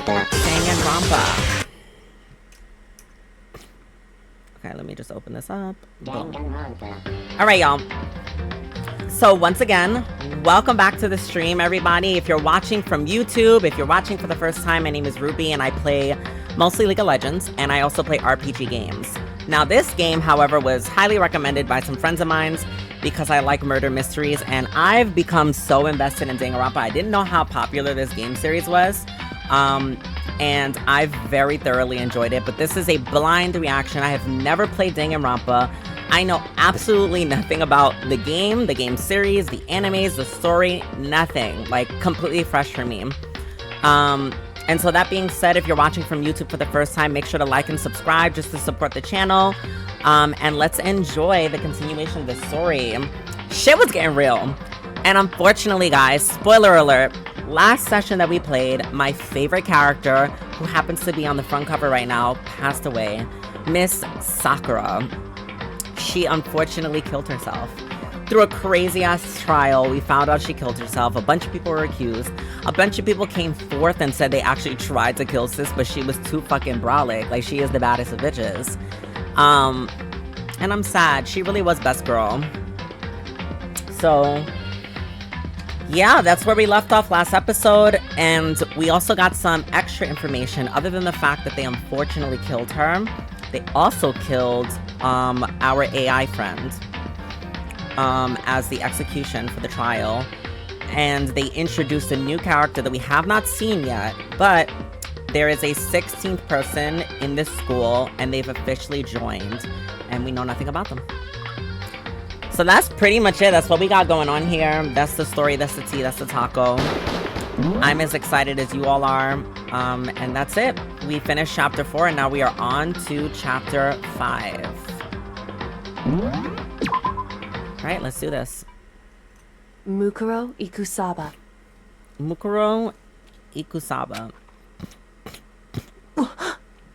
Danganronpa. Okay, let me just open this up. Alright, y'all. So once again, welcome back to the stream, everybody. If you're watching from YouTube, if you're watching for the first time, my name is Ruby and I play mostly League of Legends, and I also play RPG games. Now this game, however, was highly recommended by some friends of mine because I like murder mysteries, and I've become so invested in Danganronpa. I didn't know how popular this game series was, and I've very thoroughly enjoyed it, but this is a blind reaction. I have never played Danganronpa. I know absolutely nothing about the game series, the animes, the story, nothing. Like, completely fresh for me. And so that being said, if you're watching from YouTube for the first time, make sure to like and subscribe just to support the channel. And let's enjoy the continuation of the story. Shit was getting real. And unfortunately, guys, spoiler alert, last session that we played, my favorite character, who happens to be on the front cover right now, passed away. Miss Sakura. She unfortunately killed herself. Through a crazy-ass trial, we found out she killed herself. A bunch of people were accused. A bunch of people came forth and said they actually tried to kill sis, but she was too fucking brolic. Like, she is the baddest of bitches. And I'm sad. She really was best girl. So, yeah, that's where we left off last episode. And we also got some extra information. Other than the fact that they unfortunately killed her, they also killed our AI friend as the execution for the trial, and they introduced a new character that we have not seen yet, but there is a 16th person in this school and they've officially joined, and we know nothing about them. So that's pretty much it. That's what we got going on here. That's the story, that's the tea, that's the taco. I'm as excited as you all are, and that's it. We finished chapter 4 and now we are on to chapter 5. Alright, let's do this. Mukuro Ikusaba. Mukuro Ikusaba.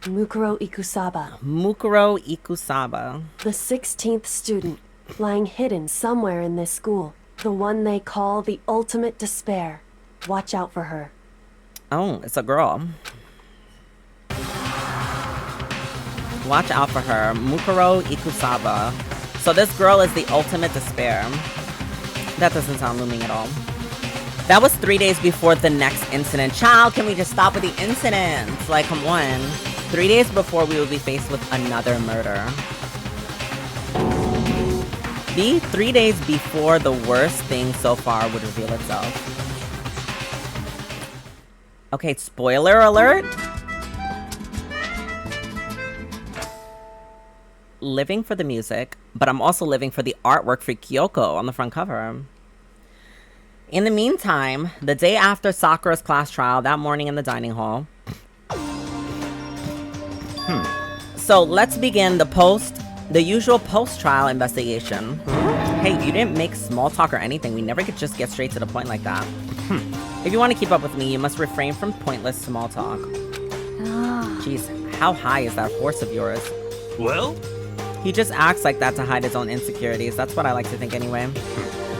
Mukuro Ikusaba. Mukuro Ikusaba. The 16th student, lying hidden somewhere in this school. The one they call the ultimate despair. Watch out for her. Oh, it's a girl. Watch out for her. Mukuro Ikusaba. So this girl is the ultimate despair. That doesn't sound looming at all. That was 3 days before the next incident. Child, can we just stop with the incidents? Like, come on. 3 days before we will be faced with another murder. Be 3 days before the worst thing so far would reveal itself. Okay, spoiler alert. Living for the music, but I'm also living for the artwork for Kyoko on the front cover. In the meantime, the day after Sakura's class trial, that morning in the dining hall. So let's begin the usual post-trial investigation. Hey, you didn't make small talk or anything. We never could just get straight to the point like that. If you want to keep up with me, you must refrain from pointless small talk. Jeez, how high is that horse of yours? Well? He just acts like that to hide his own insecurities. That's what I like to think anyway.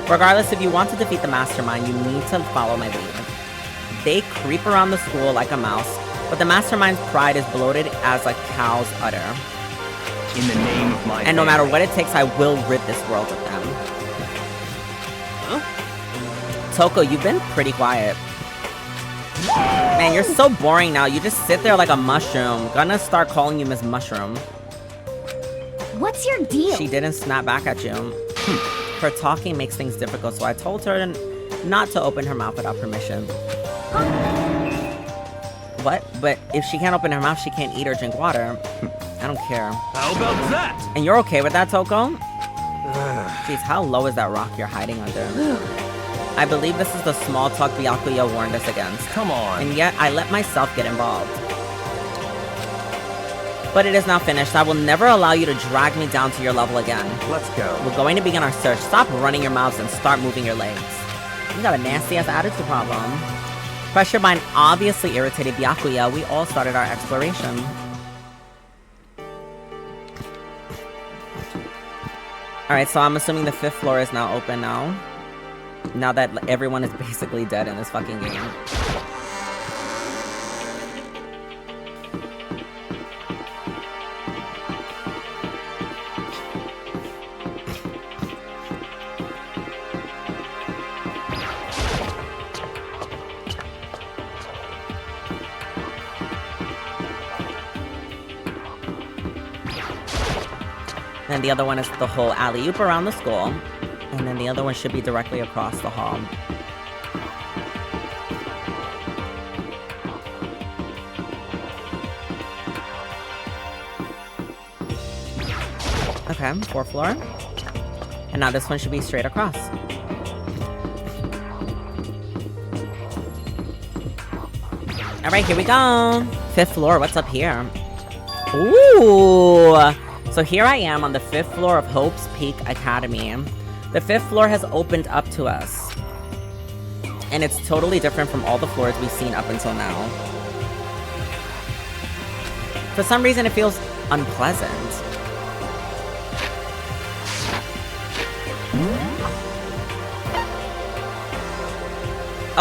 Regardless, if you want to defeat the mastermind, you need to follow my lead. They creep around the school like a mouse, but the mastermind's pride is bloated as a cow's udder. In the name of my And no matter what it takes, I will rid this world of them. Huh? Toko, you've been pretty quiet. Man, you're so boring now. You just sit there like a mushroom. Gonna start calling you Miss Mushroom. What's your deal? She didn't snap back at you. Her talking makes things difficult, so I told her not to open her mouth without permission. What? But if she can't open her mouth, she can't eat or drink water. I don't care. How about that? And you're okay with that, Toko? Jeez, how low is that rock you're hiding under? I believe this is the small talk Byakuya warned us against. Come on. And yet, I let myself get involved. But it is now finished. I will never allow you to drag me down to your level again. Let's go. We're going to begin our search. Stop running your mouths and start moving your legs. You got a nasty-ass attitude problem. Pressured by an obviously irritated Byakuya, we all started our exploration. Alright, so I'm assuming the 5th floor is now open now. Now that everyone is basically dead in this fucking game. And the other one is the whole alley-oop around the school. And then the other one should be directly across the hall. Okay, 4th floor. And now this one should be straight across. All right, here we go. 5th floor, what's up here? Ooh! So here I am on the 5th floor of Hope's Peak Academy. The 5th floor has opened up to us. And it's totally different from all the floors we've seen up until now. For some reason, it feels unpleasant.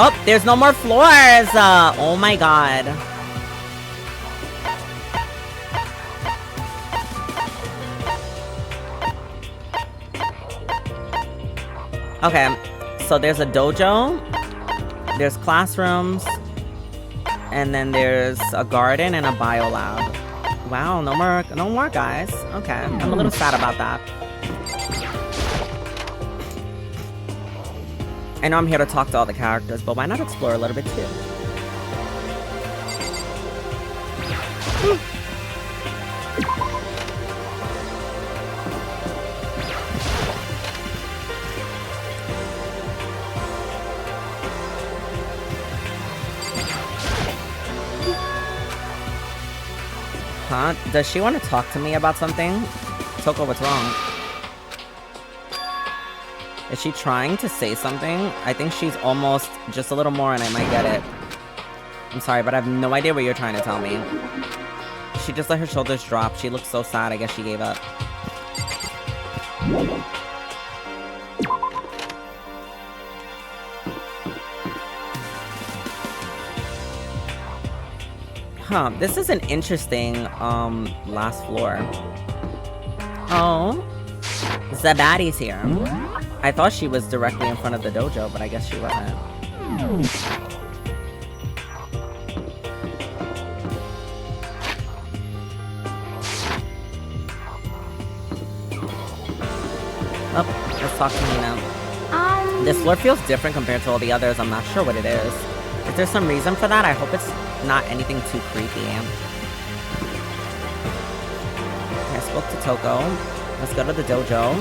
Oh, there's no more floors! Oh my god. Okay, so there's a dojo, there's classrooms, and then there's a garden and a biolab. Wow, no more guys. Okay, I'm a little sad about that. I know I'm here to talk to all the characters, but why not explore a little bit too? Huh? Does she want to talk to me about something? Toko, what's wrong? Is she trying to say something? I think she's almost just a little more and I might get it. I'm sorry, but I have no idea what you're trying to tell me. She just let her shoulders drop. She looks so sad. I guess she gave up. Huh, this is an interesting, last floor. Oh, Zabadi's here. I thought she was directly in front of the dojo, but I guess she wasn't. Oh, let's talk to me now. This floor feels different compared to all the others. I'm not sure what it is. Is there some reason for that? I hope it's not anything too creepy. Okay, I spoke to Toko. Let's go to the dojo.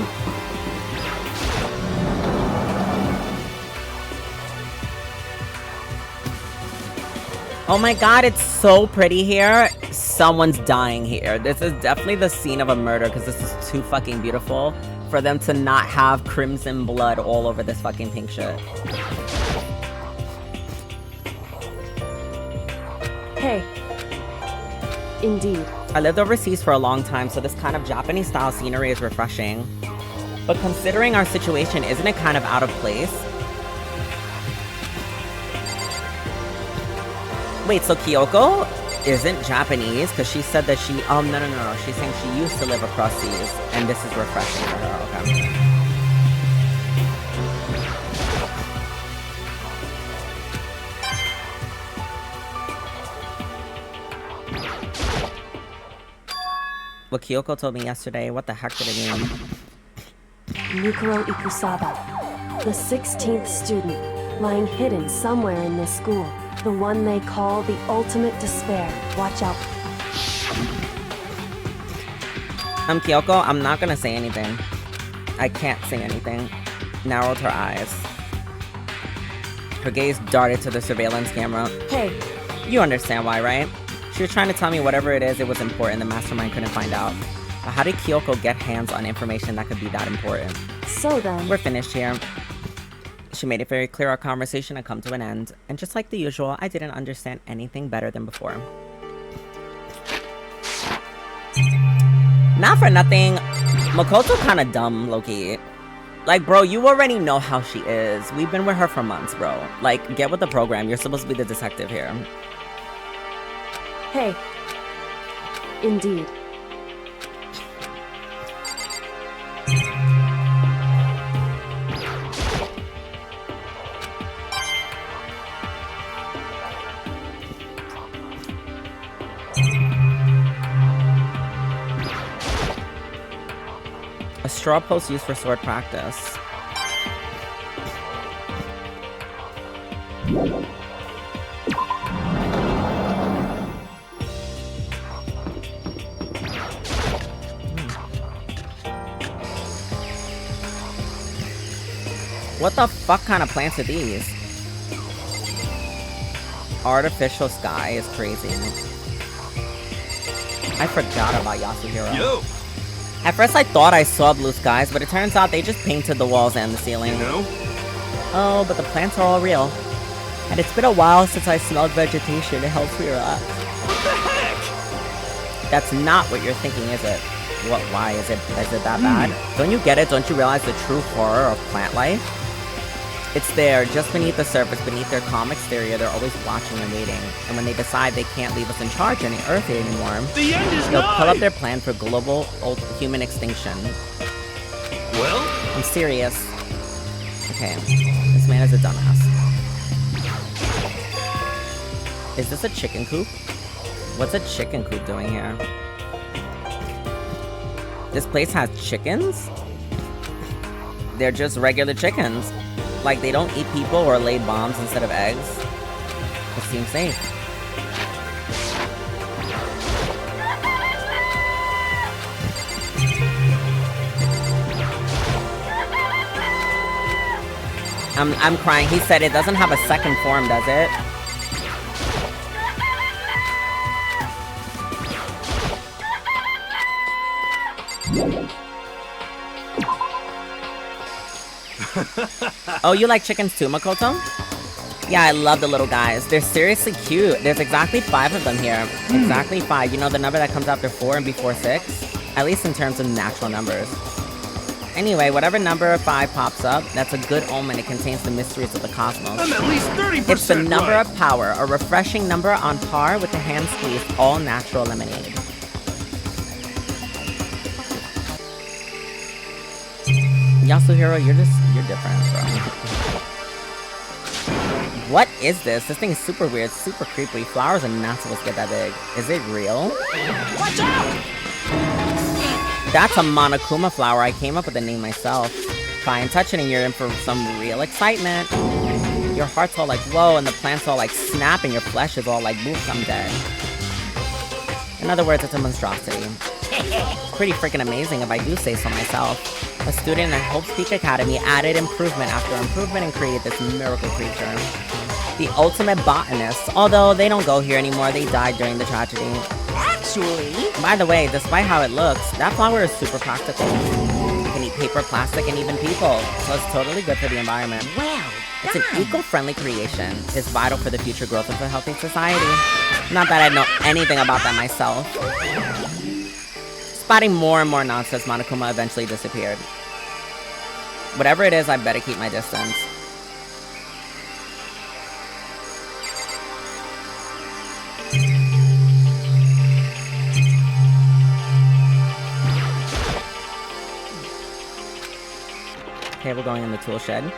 Oh my god, it's so pretty here. Someone's dying here. This is definitely the scene of a murder because this is too fucking beautiful for them to not have crimson blood all over this fucking pink shit. Hey. Indeed. I lived overseas for a long time, so this kind of Japanese-style scenery is refreshing. But considering our situation, isn't it kind of out of place? Wait, so Kyoko isn't Japanese? Because she said that she... no. She's saying she used to live across seas, and this is refreshing for her. Okay. What Kyoko told me yesterday, what the heck did it mean? Mikuro Ikusaba, the 16th student, lying hidden somewhere in this school. The one they call the ultimate despair. Watch out. Kyoko, I'm not gonna say anything. I can't say anything. Narrowed her eyes. Her gaze darted to the surveillance camera. Hey. You understand why, right? She was trying to tell me whatever it is, it was important. The mastermind couldn't find out. But how did Kyoko get hands on information that could be that important? So then... We're finished here. She made it very clear our conversation had come to an end. And just like the usual, I didn't understand anything better than before. Not for nothing, Makoto kinda dumb, low-key. Like, bro, you already know how she is. We've been with her for months, bro. Like, get with the program. You're supposed to be the detective here. Hey. Indeed. straw post used for sword practice. What the fuck kind of plants are these? Artificial sky is crazy. I forgot about Yasuhiro. Yo! At first I thought I saw blue skies, but it turns out they just painted the walls and the ceiling. You know? Oh, but the plants are all real. And it's been a while since I smelled vegetation. It helps me relax. What the heck? That's not what you're thinking, is it? What? Why? Is it that bad? Don't you get it? Don't you realize the true horror of plant life? It's there, just beneath the surface, beneath their calm exterior. They're always watching and waiting. And when they decide they can't leave us in charge of Earth anymore, The end is they'll pull nigh! up their plan for global human extinction. Well? I'm serious. Okay, this man is a dumbass. Is this a chicken coop? What's a chicken coop doing here? This place has chickens? They're just regular chickens. Like, they don't eat people or lay bombs instead of eggs. It seems safe. I'm crying. He said it doesn't have a second form, does it? Oh, you like chickens too, Makoto? Yeah, I love the little guys. They're seriously cute. There's exactly 5 of them here. Exactly 5. You know the number that comes after 4 and before 6? At least in terms of natural numbers. Anyway, whatever number 5 pops up, that's a good omen. It contains the mysteries of the cosmos. I'm at least 30% It's the number right. of power, a refreshing number on par with the hand squeezed all natural lemonade. Yasuhiro, you're different, bro. What is this? This thing is super weird, super creepy. Flowers are not supposed to get that big. Is it real? Watch out! That's a Monokuma flower. I came up with the name myself. Try and touch it and you're in for some real excitement. Your heart's all like, whoa, and the plant's all like snap and your flesh is all like, boof, I'm dead. In other words, it's a monstrosity. Pretty freaking amazing if I do say so myself. A student at Hope's Peak Academy added improvement after improvement and created this miracle creature. The ultimate botanist, although they don't go here anymore, they died during the tragedy. Actually, By the way, despite how it looks, that flower is super practical. You can eat paper, plastic, and even people, so it's totally good for the environment. well It's an done. eco-friendly creation. It's vital for the future growth of a healthy society. Not that I know anything about that myself. Spotting more and more nonsense, Monokuma eventually disappeared. Whatever it is, I better keep my distance. Okay, we're going in the tool shed.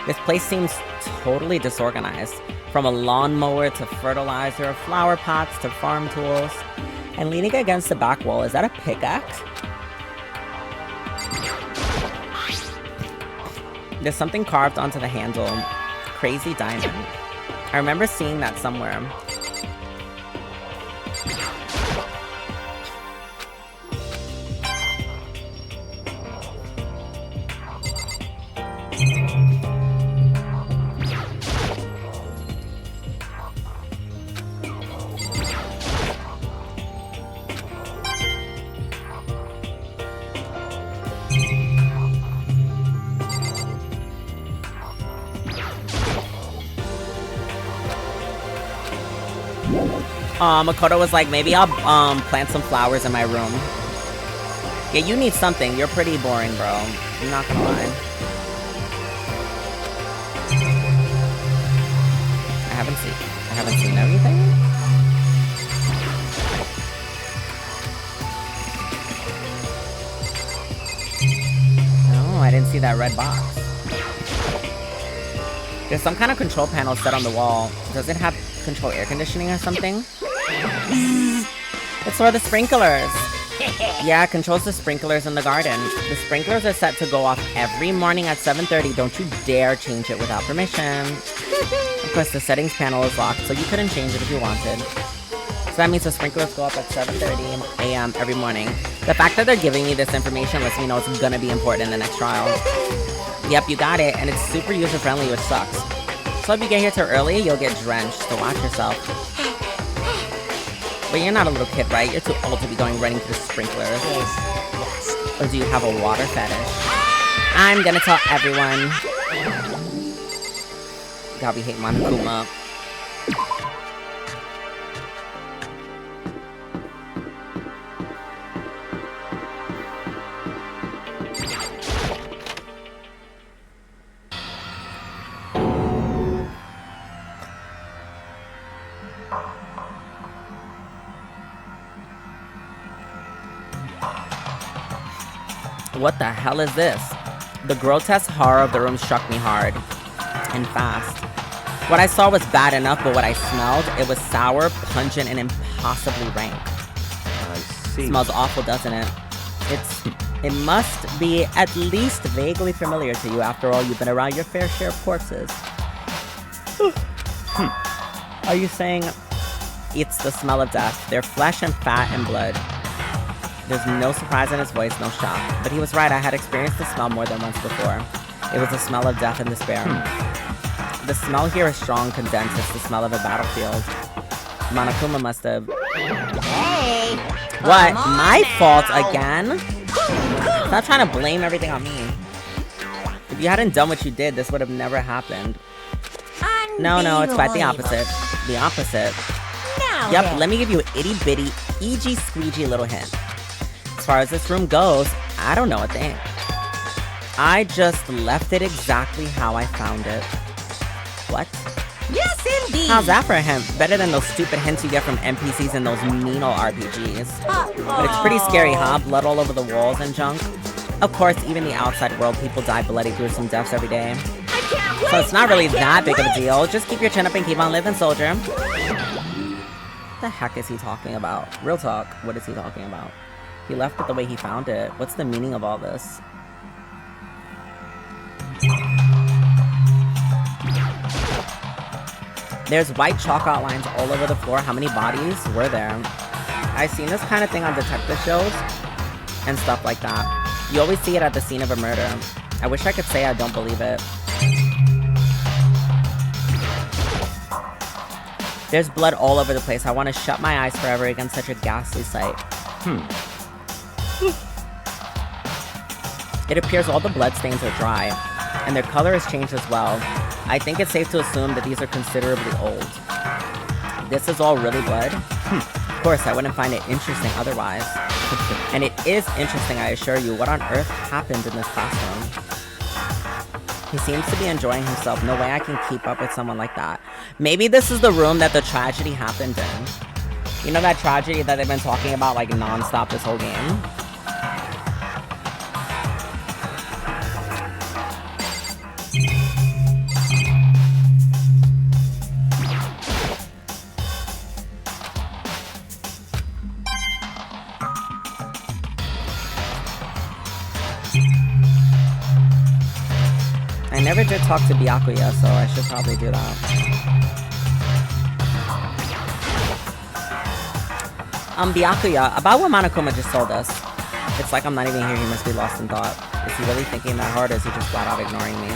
This place seems totally disorganized. From a lawnmower to fertilizer, flower pots to farm tools. And leaning against the back wall, is that a pickaxe? There's something carved onto the handle. Crazy diamond. I remember seeing that somewhere. Makoto was like, maybe I'll plant some flowers in my room. Yeah, you need something. You're pretty boring, bro. I'm not gonna lie. I haven't seen anything. No, I didn't see that red box. There's some kind of control panel set on the wall. Does it have control air conditioning or something? It's for the sprinklers. Yeah, it controls the sprinklers in the garden. The sprinklers are set to go off every morning at 7:30. Don't you dare change it without permission. Of course, the settings panel is locked, so you couldn't change it if you wanted. So that means the sprinklers go up at 7:30 a.m. every morning. The fact that they're giving me this information lets me know it's gonna be important in the next trial. Yep, you got it, and it's super user-friendly, which sucks. So if you get here too early, you'll get drenched, so watch yourself. But you're not a little kid, right? You're too old to be going running through sprinklers. Or do you have a water fetish? I'm gonna tell everyone. God, we hate Monokuma. What the hell is this? The grotesque horror of the room struck me hard. And fast. What I saw was bad enough, but what I smelled, it was sour, pungent, and impossibly rank. I see. Smells awful, doesn't it? It must be at least vaguely familiar to you. After all, you've been around your fair share of corpses. Are you saying it's the smell of death? Their flesh and fat and blood. There's no surprise in his voice, no shock. But he was right, I had experienced the smell more than once before. It was the smell of death and despair. The smell here is strong, condensed. It's the smell of a battlefield. Monokuma must have... Hey! What? My fault again? Stop trying to blame everything on me. If you hadn't done what you did, this would have never happened. No, it's quite the opposite. The opposite. Now Yep, then. let me give you an itty-bitty, squeegee little hint. As far as this room goes, I don't know a thing. I just left it exactly how I found it. What? Yes, indeed. How's that for a hint? Better than those stupid hints you get from NPCs in those mean old RPGs. But it's pretty scary, huh? Blood all over the walls and junk. Of course, even the outside world, people die bloody, gruesome deaths every day. So it's not really that big of a deal. Just keep your chin up and keep on living, soldier. What the heck is he talking about? Real talk, what is he talking about? He left it the way he found it. What's the meaning of all this? There's white chalk outlines all over the floor. How many bodies were there? I've seen this kind of thing on detective shows and stuff like that. You always see it at the scene of a murder. I wish I could say I don't believe it. There's blood all over the place. I want to shut my eyes forever against such a ghastly sight. It appears all the bloodstains are dry, and their color has changed as well. I think it's safe to assume that these are considerably old. This is all really blood? Of course, I wouldn't find it interesting otherwise. And it is interesting, I assure you. What on earth happened in this classroom? He seems to be enjoying himself. No way I can keep up with someone like that. Maybe this is the room that the tragedy happened in. You know that tragedy that they've been talking about like non-stop this whole game? I never did talk to Byakuya, so I should probably do that. Byakuya, about what Monokuma just told us. It's like I'm not even here, he must be lost in thought. Is he really thinking that hard, or is he just flat out ignoring me?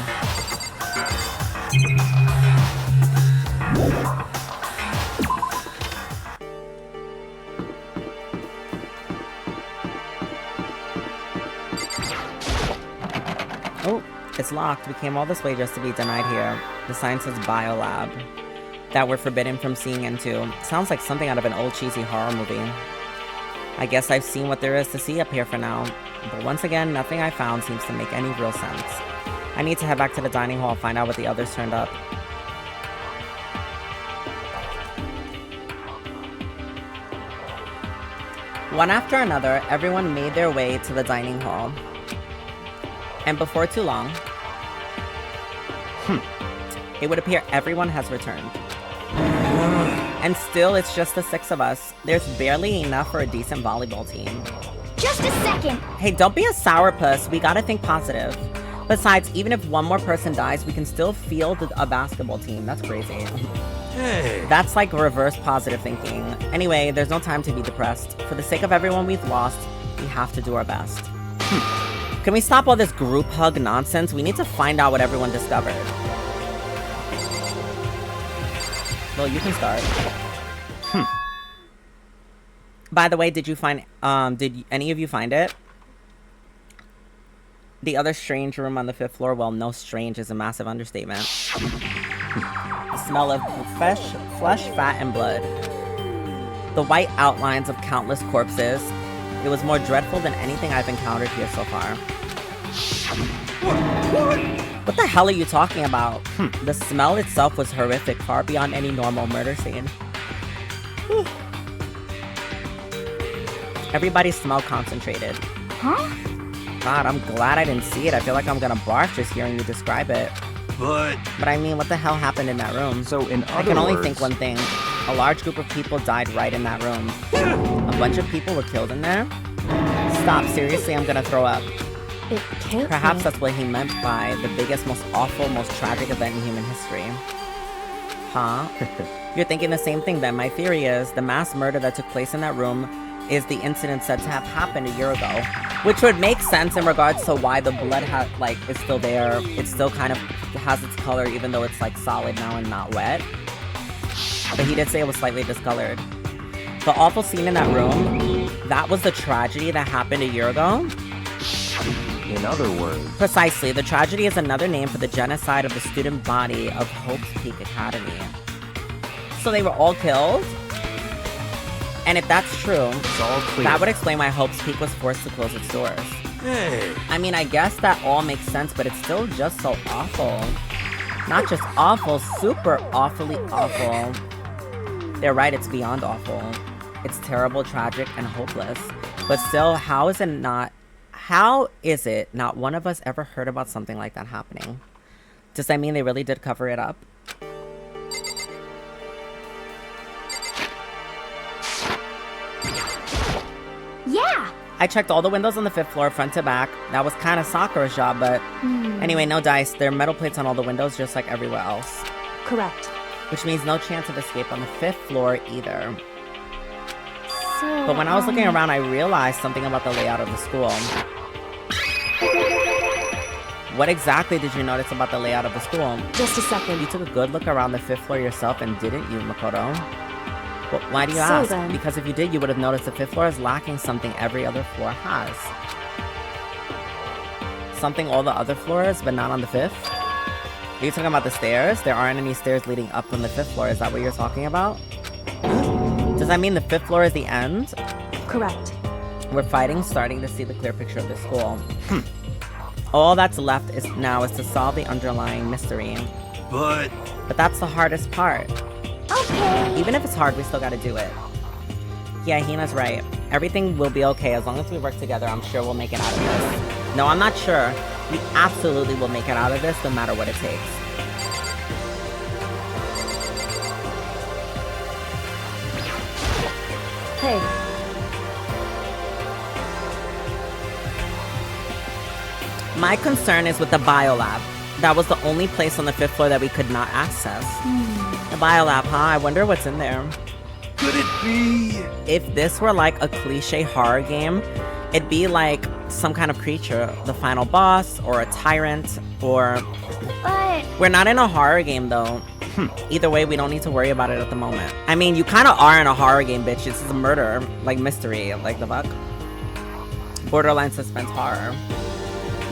Oh, it's locked. We came all this way just to be denied here. The sign says Biolab. That we're forbidden from seeing into. Sounds like something out of an old cheesy horror movie. I guess I've seen what there is to see up here for now. But once again, nothing I found seems to make any real sense. I need to head back to the dining hall and find out what the others turned up. One after another, everyone made their way to the dining hall. And before too long, it would appear everyone has returned. And still, it's just the 6 of us. There's barely enough for a decent volleyball team. Just a second. Hey, don't be a sourpuss. We gotta think positive. Besides, even if one more person dies, we can still field a basketball team. That's crazy. Hey. That's like reverse positive thinking. Anyway, there's no time to be depressed. For the sake of everyone we've lost, we have to do our best. Can we stop all this group hug nonsense? We need to find out what everyone discovered. Well, you can start. By the way, did any of you find it? The other strange room on the 5th floor? Well, no, strange is a massive understatement. The smell of flesh, fat, and blood. The white outlines of countless corpses. It was more dreadful than anything I've encountered here so far. What the hell are you talking about? The smell itself was horrific, far beyond any normal murder scene. Everybody's smell concentrated. Huh? God, I'm glad I didn't see it. I feel like I'm gonna barf just hearing you describe it. But I mean, what the hell happened in that room? so in other I can only words, think one thing. A large group of people died right in that room. A bunch of people were killed in there? Stop, seriously, I'm gonna throw up. It can't Perhaps be. that's what he meant by the biggest, most awful, most tragic event in human history. Huh? You're thinking the same thing then. My theory is the mass murder that took place in that room is the incident said to have happened a year ago. Which would make sense in regards to why the blood is still there. It still kind of has its color even though it's like solid now and not wet. But he did say it was slightly discolored. The awful scene in that room, that was the tragedy that happened a year ago? in other words, Precisely. The tragedy is another name for the genocide of the student body of Hope's Peak Academy. So they were all killed? And if that's true, it's all clear. that would explain why Hope's Peak was forced to close its doors. Hey. I mean, I guess that all makes sense, but it's still just so awful. Not just awful, super awfully awful. They're right, it's beyond awful. It's terrible, tragic, and hopeless. But still, how is it not one of us ever heard about something like that happening? Does that mean they really did cover it up? Yeah. I checked all the windows on the 5th floor, front to back. That was kind of Sakura's job, but anyway, no dice. There are metal plates on all the windows, just like everywhere else. Correct. Which means no chance of escape on the 5th floor either. So, But when I was looking around, I realized something about the layout of the school. What exactly did you notice about the layout of the school? Just a second. You took a good look around the 5th floor yourself and didn't you, Makoto? Well, why do you So ask? then- Because if you did, you would have noticed the 5th floor is lacking something every other floor has. Something all the other floors, but not on the 5th? Are you talking about the stairs? There aren't any stairs leading up from the 5th floor. Is that what you're talking about? Does that mean the 5th floor is the end? Correct. We're starting to see the clear picture of the school. All that's left is to solve the underlying mystery. But that's the hardest part. Okay. Even if it's hard, we still gotta do it. Yeah, Hina's right. Everything will be okay as long as we work together. I'm sure we'll make it out of this. No, I'm not sure. We absolutely will make it out of this no matter what it takes. Hey, My concern is with the biolab. That was the only place on the 5th floor that we could not access. The biolab, huh? I wonder what's in there. could it be? If this were like a cliche horror game, it'd be like some kind of creature, the final boss, or a tyrant, or... But We're not in a horror game, though. Either way, we don't need to worry about it at the moment. I mean, you kind of are in a horror game, bitch. This is a murder, like mystery, like the fuck. Borderline suspense horror.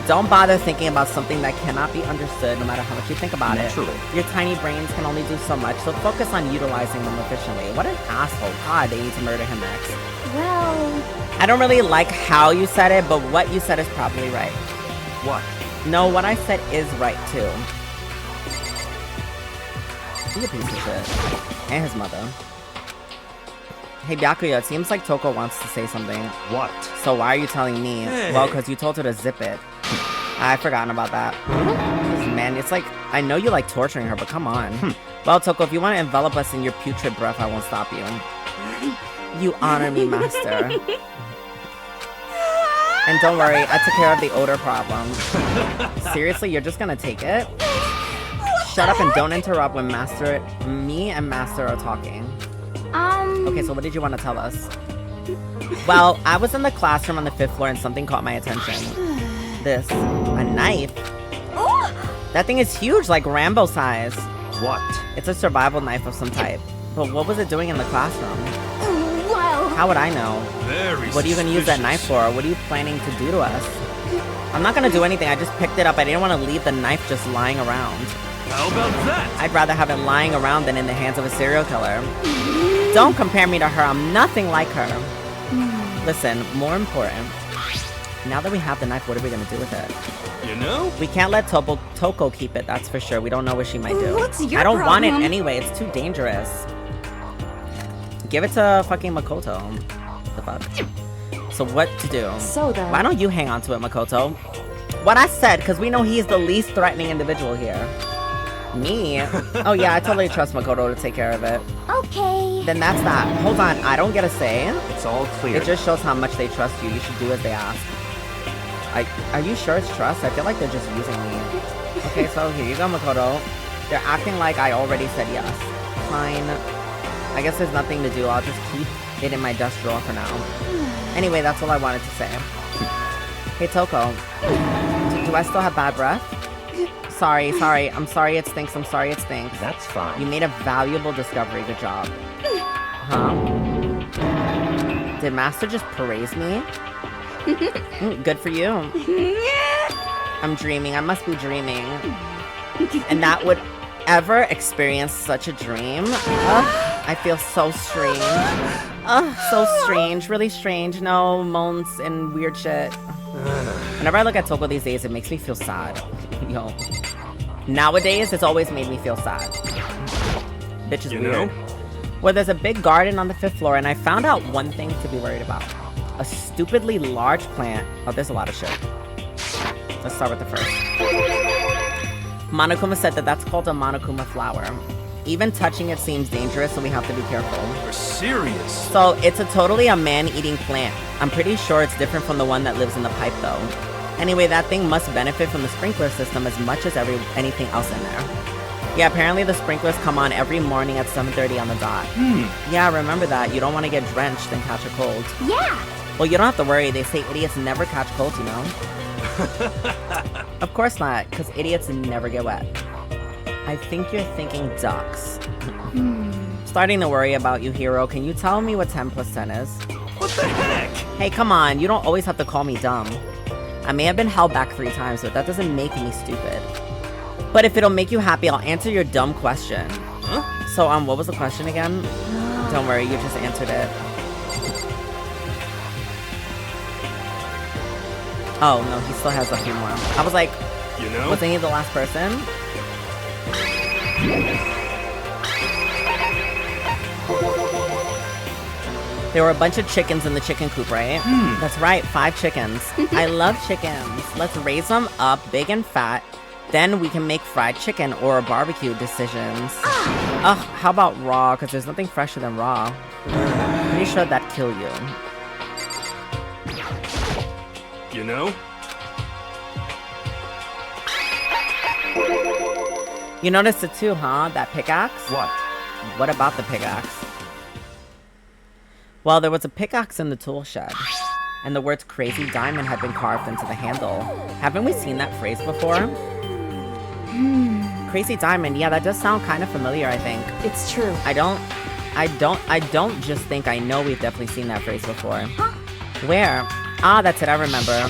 Don't bother thinking about something that cannot be understood no matter how much you think about Naturally. it. Your tiny brains can only do so much, so focus on utilizing them efficiently. What an asshole. God, they need to murder him next. well, I don't really like how you said it, but what you said is probably right. What? No, what I said is right, too. He's a piece of shit. And his mother. Hey, Byakuya, it seems like Toko wants to say something. What? So why are you telling me? Hey. Well, because you told her to zip it. I've forgotten about that. Man, it's like, I know you like torturing her, but come on. Well, Toko, if you want to envelop us in your putrid breath, I won't stop you. You honor me, master. And don't worry, I took care of the odor problem. Seriously, you're just gonna take it? Shut up and don't interrupt when me and Master are talking. Okay, so what did you want to tell us? Well, I was in the classroom on the 5th floor and something caught my attention. This. A knife? That thing is huge, like Rambo size. What? It's a survival knife of some type. But what was it doing in the classroom? Well, How would I know? Very What are you gonna use that knife for? What are you planning to do to us? I'm not gonna do anything, I just picked it up. I didn't want to leave the knife just lying around. How about that? I'd rather have it lying around than in the hands of a serial killer. Don't compare me to her, I'm nothing like her. Listen, more important. Now that we have the knife, what are we gonna do with it? You know? We can't let Toko keep it, that's for sure. We don't know what she might do. What's your I don't want it problem? anyway, it's too dangerous. Give it to fucking Makoto. The fuck? So what to do? So then, Why don't you hang on to it, Makoto? What I said, because we know he's the least threatening individual here. Me? Oh yeah, I totally trust Makoto to take care of it. okay. Then that's that. Hold on, I don't get a say. It's all clear. It just shows how much they trust you. You should do as they ask. Are you sure it's trust? I feel like they're just using me. Okay, so here you go, Makoto. They're acting like I already said yes. Fine. I guess there's nothing to do. I'll just keep it in my desk drawer for now. Anyway, that's all I wanted to say. Hey, Toko. Do I still have bad breath? Sorry. I'm sorry it stinks. I'm sorry it stinks. That's fine. You made a valuable discovery. Good job. Huh? Did Master just praise me? Good for you. I'm dreaming. I must be dreaming. And that would ever experience such a dream? I feel so strange. So strange. Really strange. No moans and weird shit. Whenever I look at Toko these days, it makes me feel sad. Yo. Nowadays, it's always made me feel sad. Bitch is You weird. know? Well, there's a big garden on the 5th floor, and I found out one thing to be worried about. A stupidly large plant. Oh, there's a lot of shit. Let's start with the first. Monokuma said that that's called a Monokuma flower. Even touching it seems dangerous, so we have to be careful. You're serious. So, it's totally a man-eating plant. I'm pretty sure it's different from the one that lives in the pipe, though. Anyway, that thing must benefit from the sprinkler system as much as anything else in there. Yeah, apparently the sprinklers come on every morning at 7:30 on the dot. Yeah, remember that. You don't want to get drenched and catch a cold. Yeah. Well, you don't have to worry. They say idiots never catch colds, you know? Of course not, because idiots never get wet. I think you're thinking ducks. Starting to worry about you, Hero. Can you tell me what 10 plus 10 is? What the heck? Hey, come on. You don't always have to call me dumb. I may have been held back 3 times, but that doesn't make me stupid. But if it'll make you happy, I'll answer your dumb question. Huh? So, what was the question again? Don't worry, you just answered it. Oh, no, he still has a few more. I was like, You know? wasn't he the last person? There were a bunch of chickens in the chicken coop, right? That's right, 5 chickens. I love chickens. Let's raise them up big and fat. Then we can make fried chicken or barbecue decisions. Ugh, how about raw? Because there's nothing fresher than raw. Pretty sure that'd kill you. You know? You noticed it too, huh? That pickaxe? What? What about the pickaxe? Well, there was a pickaxe in the tool shed, and the words Crazy Diamond had been carved into the handle. Haven't we seen that phrase before? Crazy Diamond, yeah, that does sound kind of familiar, I think. it's true. I don't just think I know we've definitely seen that phrase before. Where? Ah, that's it, I remember.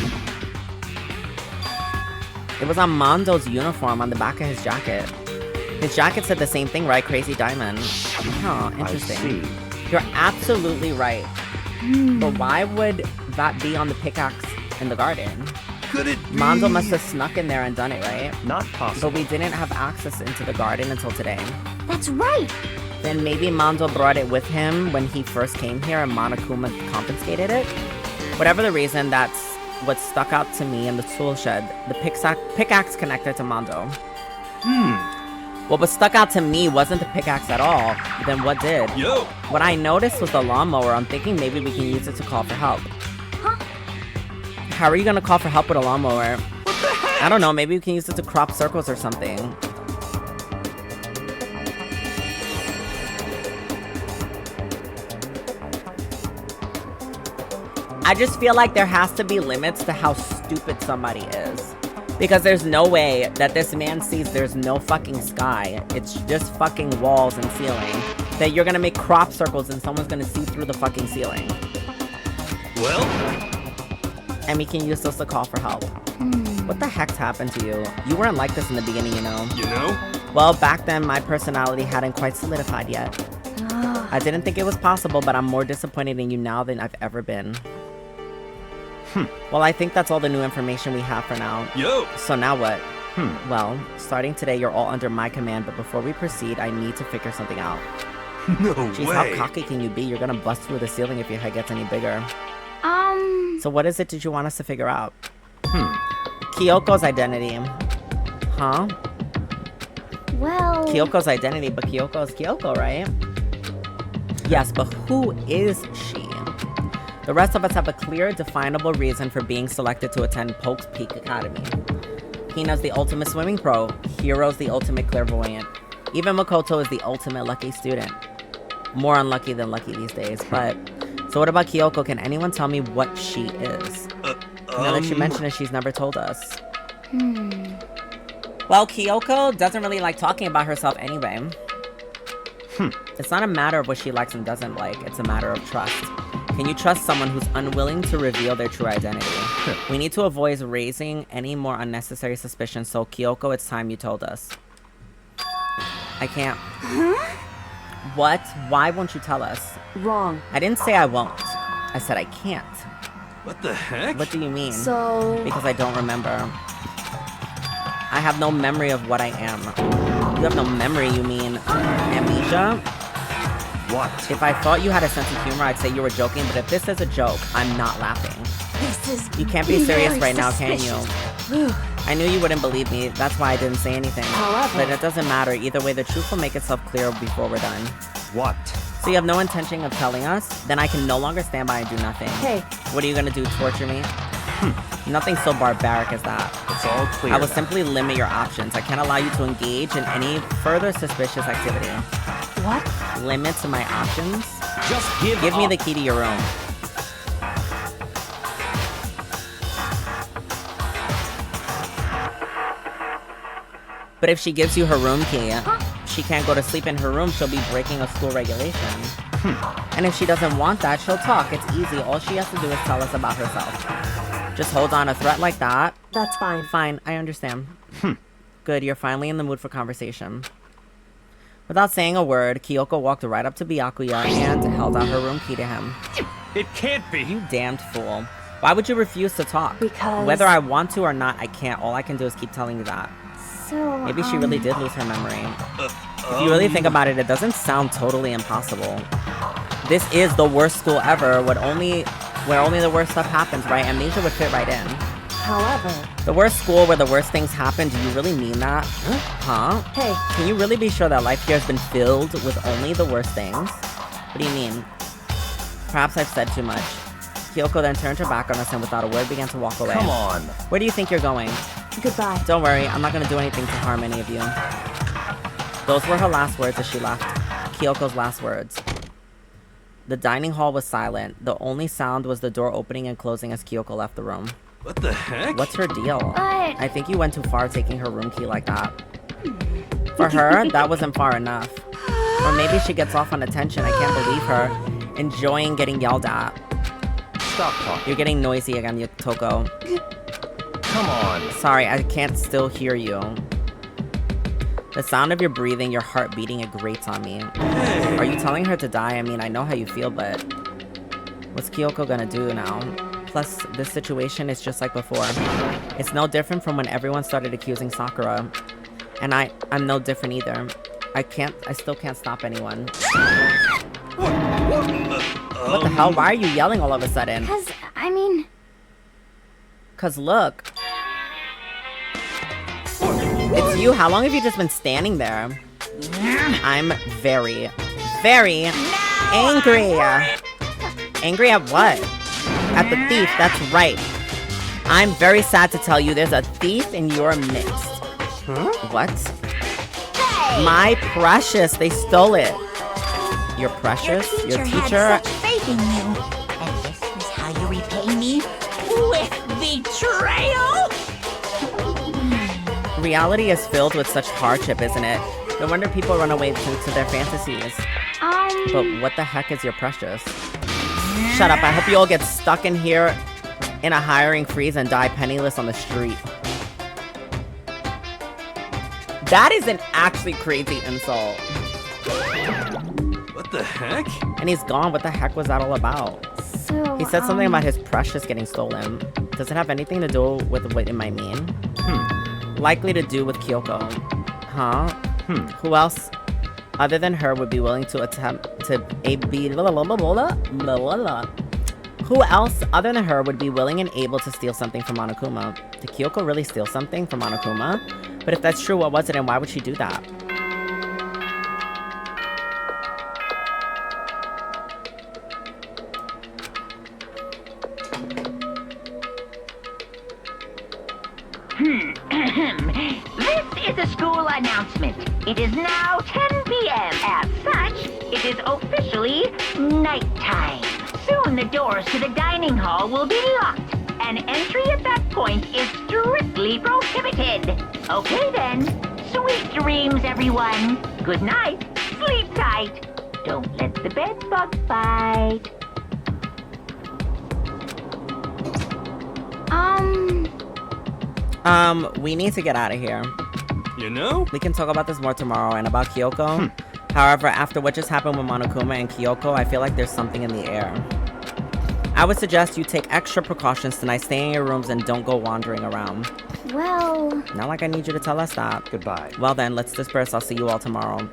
It was on Mondo's uniform on the back of his jacket. His jacket said the same thing, right? Crazy Diamond. Huh, interesting. I see. You're absolutely right. But why would that be on the pickaxe in the garden? Could it be? Mondo must have snuck in there and done it, right? Not But possible. we didn't have access into the garden until today. That's right. Then maybe Mondo brought it with him when he first came here and Monokuma confiscated it? Whatever the reason, that's what stuck out to me in the tool shed. The pickaxe connected to Mondo. What was stuck out to me wasn't the pickaxe at all. Then what did? Yo! What I noticed was the lawnmower. I'm thinking maybe we can use it to call for help. How are you gonna call for help with a lawnmower? What the heck? I don't know, maybe we can use it to crop circles or something. I just feel like there has to be limits to how stupid somebody is. Because there's no way that this man sees there's no fucking sky. It's just fucking walls and ceiling. That you're gonna make crop circles and someone's gonna see through the fucking ceiling. Well? And we can use this to call for help. What the heck's happened to you? You weren't like this in the beginning, you know? You know? Well, back then, my personality hadn't quite solidified yet. I didn't think it was possible, but I'm more disappointed in you now than I've ever been. Well, I think that's all the new information we have for now. Yo! So now what? Well, starting today, you're all under my command, but before we proceed, I need to figure something out. No Jeez, way! how cocky can you be? You're gonna bust through the ceiling if your head gets any bigger. So what is it did you want us to figure out? Kyoko's identity. Huh? Well... Kyoko's identity, but Kyoko is Kyoko, right? Yes, but who is she? The rest of us have a clear, definable reason for being selected to attend Poke's Peak Academy. Hina's the ultimate swimming pro. Hiro's the ultimate clairvoyant. Even Makoto is the ultimate lucky student. More unlucky than lucky these days, but... So what about Kyoko? Can anyone tell me what she is? Now that you mention it, she's never told us. Well, Kyoko doesn't really like talking about herself anyway. It's not a matter of what she likes and doesn't like, it's a matter of trust. Can you trust someone who's unwilling to reveal their true identity? We need to avoid raising any more unnecessary suspicions, so Kyoko, it's time you told us. I can't. What? Why won't you tell us? Wrong. I didn't say I won't. I said I can't. What the heck? What do you mean? So... Because I don't remember. I have no memory of what I am. You have no memory, you mean amnesia? What? If I thought you had a sense of humor, I'd say you were joking, but if this is a joke, I'm not laughing. This is... You can't be serious very right now, can suspicious. you? I knew you wouldn't believe me, that's why I didn't say anything. However... But it doesn't matter, either way, the truth will make itself clear before we're done. What? So you have no intention of telling us? Then I can no longer stand by and do nothing. Hey. What are you gonna do, torture me? Nothing so barbaric as that. It's all clear. I will simply limit your options. I can't allow you to engage in any further suspicious activity. What? Limit to my options? Just give Give me up. the key to your room. But if she gives you her room key, she can't go to sleep in her room, she'll be breaking a school regulation. And if she doesn't want that, she'll talk. It's easy. All she has to do is tell us about herself. Just hold on. A threat like that? That's fine. Fine, I understand. Good, you're finally in the mood for conversation. Without saying a word, Kyoko walked right up to Byakuya and held out her room key to him. It can't be. You damned fool. Why would you refuse to talk? Because... Whether I want to or not, I can't. All I can do is keep telling you that. So, Maybe she really did lose her memory. If you really think about it, it doesn't sound totally impossible. This is the worst school ever, where only the worst stuff happens, right? Amnesia would fit right in. However... The worst school where the worst things happen, do you really mean that? Huh? Hey. Can you really be sure that life here has been filled with only the worst things? What do you mean? Perhaps I've said too much. Kyoko then turned her back on us and without a word began to walk away. Come on. Where do you think you're going? Goodbye. Don't worry, I'm not gonna do anything to harm any of you. Those were her last words as she left. Kyoko's last words. The dining hall was silent. The only sound was the door opening and closing as Kyoko left the room. What the heck? What's her deal? But... I think you went too far taking her room key like that. For her, that wasn't far enough. Or maybe she gets off on attention. I can't believe her. Enjoying getting yelled at. Stop talking. You're getting noisy again, Toko. Come on. Sorry, I can't still hear you. The sound of your breathing, your heart beating, it grates on me. Hey. Are you telling her to die? I mean, I know how you feel, but... What's Kyoko gonna do now? Plus, this situation is just like before. It's no different from when everyone started accusing Sakura. And I'm no different either. I still can't stop anyone. What the hell? Why are you yelling all of a sudden? Because, I mean... Cause look. It's you. How long have you just been standing there? I'm very, very angry. Angry at what? At the thief, that's right. I'm very sad to tell you there's a thief in your midst. Huh? What? My precious, they stole it. Your precious? Your teacher had such faith in you. And this is how you repay me? With betrayal? Reality is filled with such hardship, isn't it? No wonder people run away to their fantasies. But what the heck is your precious? Shut up, I hope you all get stuck in here in a hiring freeze and die penniless on the street. That is an actually crazy insult. What the heck? And he's gone. What the heck was that all about? So, He said something about his precious getting stolen. Does it have anything to do with what it might mean? Likely to do with Kyoko. Huh? Who else other than her would be willing to attempt to be Who else other than her would be willing and able to steal something from Monokuma? Did Kyoko really steal something from Monokuma? But if that's true, what was it and why would she do that? This is a school announcement. It is now 10 p.m. As such, it is officially nighttime. Soon the doors to the dining hall will be locked, and entry at that point is strictly prohibited. Okay then. Sweet dreams, everyone. Good night. Sleep tight. Don't let the bed bug bite. We need to get out of here. You know? We can talk about this more tomorrow and about Kyoko. However, after what just happened with Monokuma and Kyoko, I feel like there's something in the air. I would suggest you take extra precautions tonight. Stay in your rooms and don't go wandering around. well, Not like I need you to tell us that. Goodbye. Well then, let's disperse. I'll see you all tomorrow.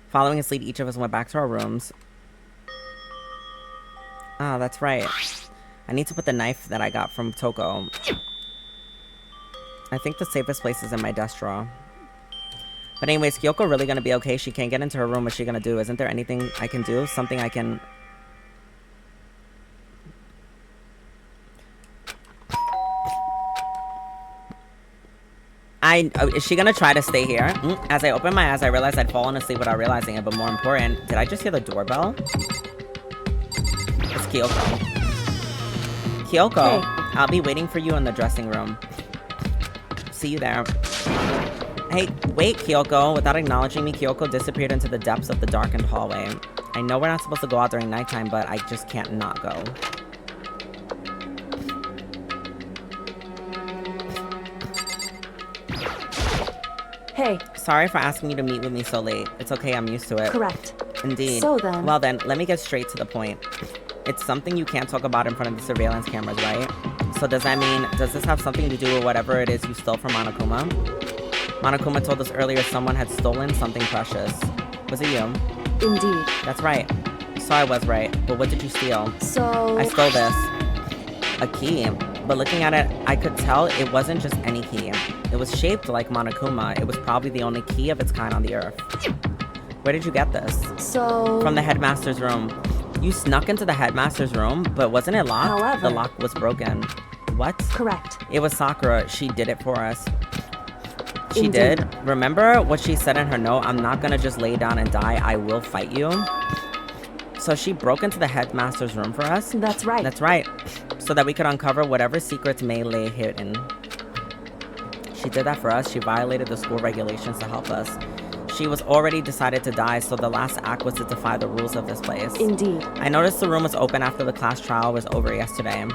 Following his lead, each of us went back to our rooms. Ah, that's right. I need to put the knife that I got from Toko. I think the safest place is in my desk drawer. But anyways, Kyoko really gonna be okay? She can't get into her room. What's she gonna do? Isn't there anything I can do? Something I can... is she gonna try to stay here? As I opened my eyes, I realized I'd fallen asleep without realizing it. But more important, did I just hear the doorbell? It's Kyoko. Kyoko, Hey. I'll be waiting for you in the dressing room. See you there. Hey, wait, Kyoko. Without acknowledging me, Kyoko disappeared into the depths of the darkened hallway. I know we're not supposed to go out during nighttime, but I just can't not go. Hey, Sorry for asking you to meet with me so late. It's okay, I'm used to it. correct. Indeed. So then- Well then, let me get straight to the point. It's something you can't talk about in front of the surveillance cameras, right? So does that mean, does this have something to do with whatever it is you stole from Monokuma? Monokuma told us earlier someone had stolen something precious. Was it you? Indeed. That's right. So I was right. But what did you steal? So... I stole this. A key. But looking at it, I could tell it wasn't just any key. It was shaped like Monokuma. It was probably the only key of its kind on the earth. Where did you get this? So... From the headmaster's room. You snuck into the headmaster's room, but wasn't it locked? However- The lock was broken. What? Correct. It was Sakura. She did it for us. She Indeed. did. Remember what she said in her note? I'm not gonna just lay down and die. I will fight you. So she broke into the headmaster's room for us? That's right. That's right. So that we could uncover whatever secrets may lay hidden. She did that for us. She violated the school regulations to help us. She was already decided to die, so the last act was to defy the rules of this place. Indeed. I noticed the room was open after the class trial was over yesterday.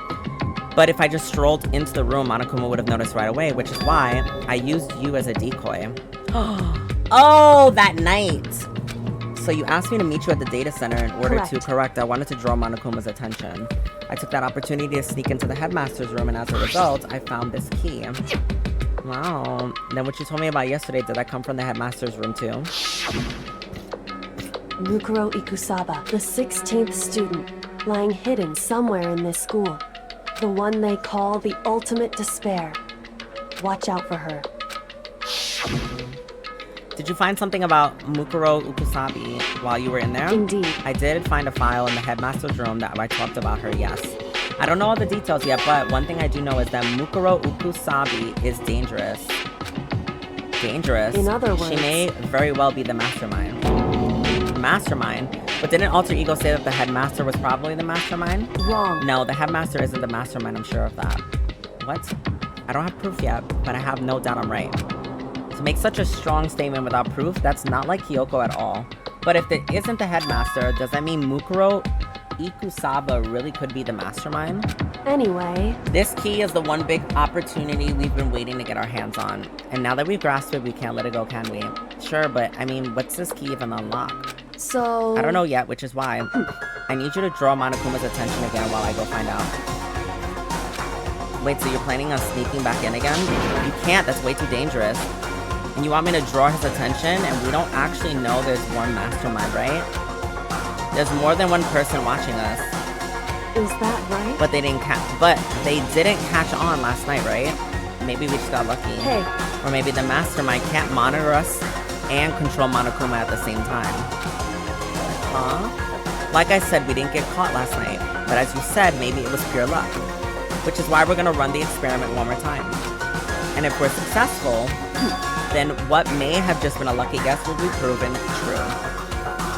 But if I just strolled into the room, Monokuma would have noticed right away, which is why I used you as a decoy. Oh, that night! So you asked me to meet you at the data center in order to... Correct. I wanted to draw Monokuma's attention. I took that opportunity to sneak into the headmaster's room, and as a result, I found this key. Wow. Then what you told me about yesterday, did that come from the headmaster's room too? Mukuro Ikusaba, the 16th student, lying hidden somewhere in this school. The one they call the ultimate despair. Watch out for her. Did you find something about Mukuro Ukusabi while you were in there? Indeed. I did find a file in the headmaster's room that I talked about her, yes. I don't know all the details yet, but one thing I do know is that Mukuro Ukusabi is dangerous. Dangerous. In other She words- may very well be the mastermind. Mastermind? But didn't Alter Ego say that the headmaster was probably the mastermind? Wrong. No, the headmaster isn't the mastermind, I'm sure of that. What? I don't have proof yet, but I have no doubt I'm right. To make such a strong statement without proof, that's not like Kyoko at all. But if it isn't the headmaster, does that mean Mukuro Ikusaba really could be the mastermind? Anyway, This key is the one big opportunity we've been waiting to get our hands on. And now that we've grasped it, we can't let it go, can we? Sure, but I mean, what's this key even unlock? so... I don't know yet, which is why I need you to draw Monokuma's attention again while I go find out. Wait, so you're planning on sneaking back in again? You can't, that's way too dangerous. And you want me to draw his attention, and we don't actually know there's one mastermind, right? There's more than one person watching us. Is that right? But they didn't catch on last night, right? Maybe we just got lucky. Hey, Or maybe the mastermind can't monitor us and control Monokuma at the same time. Huh? Like I said, we didn't get caught last night. But as you said, maybe it was pure luck. Which is why we're gonna run the experiment one more time. And if we're successful, then what may have just been a lucky guess will be proven true.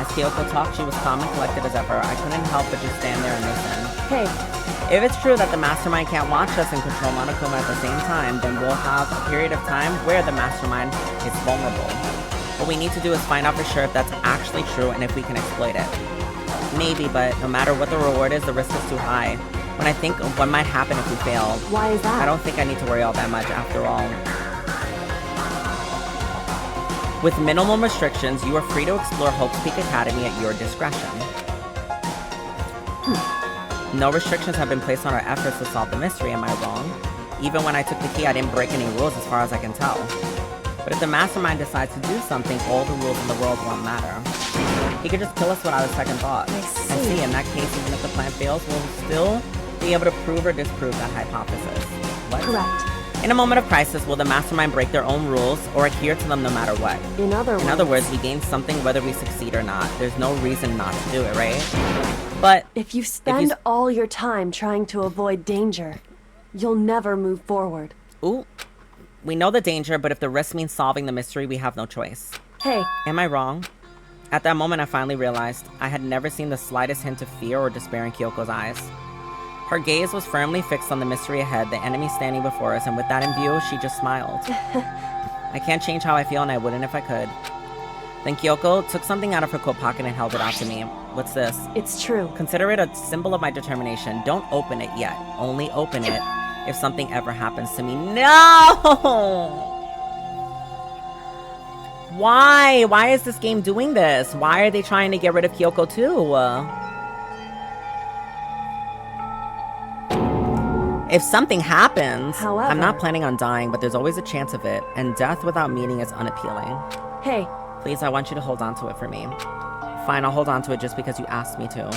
As Kyoko talked, she was calm and collected as ever. I couldn't help but just stand there and listen. hey, If it's true that the mastermind can't watch us and control Monokuma at the same time, then we'll have a period of time where the mastermind is vulnerable. What we need to do is find out for sure if that's actually true and if we can exploit it. Maybe, but no matter what the reward is, the risk is too high. When I think of what might happen if we fail, why is that? I don't think I need to worry all that much after all. With minimum restrictions, you are free to explore Hope's Peak Academy at your discretion. No restrictions have been placed on our efforts to solve the mystery, am I wrong? Even when I took the key, I didn't break any rules as far as I can tell. But if the mastermind decides to do something, all the rules in the world won't matter. He could just kill us without a second thought. I And see. see, in that case, even if the plan fails, we'll still be able to prove or disprove that hypothesis. What? Correct. In a moment of crisis, will the mastermind break their own rules or adhere to them no matter what? In other words, we gain something whether we succeed or not. There's no reason not to do it, right? But if you spend all your time trying to avoid danger, you'll never move forward. ooh, we know the danger, but if the risk means solving the mystery, we have no choice. Hey, Am I wrong? At that moment, I finally realized I had never seen the slightest hint of fear or despair in Kyoko's eyes. Her gaze was firmly fixed on the mystery ahead, the enemy standing before us, and with that in view, she just smiled. I can't change how I feel, and I wouldn't if I could. Then Kyoko took something out of her coat pocket and held it out to me. What's this? it's true. Consider it a symbol of my determination. Don't open it yet. Only open it if something ever happens to me. No! Why? Why is this game doing this? Why are they trying to get rid of Kyoko too? If something happens, However- I'm not planning on dying, but there's always a chance of it, and death without meaning is unappealing. Hey, Please, I want you to hold on to it for me. Fine, I'll hold on to it just because you asked me to.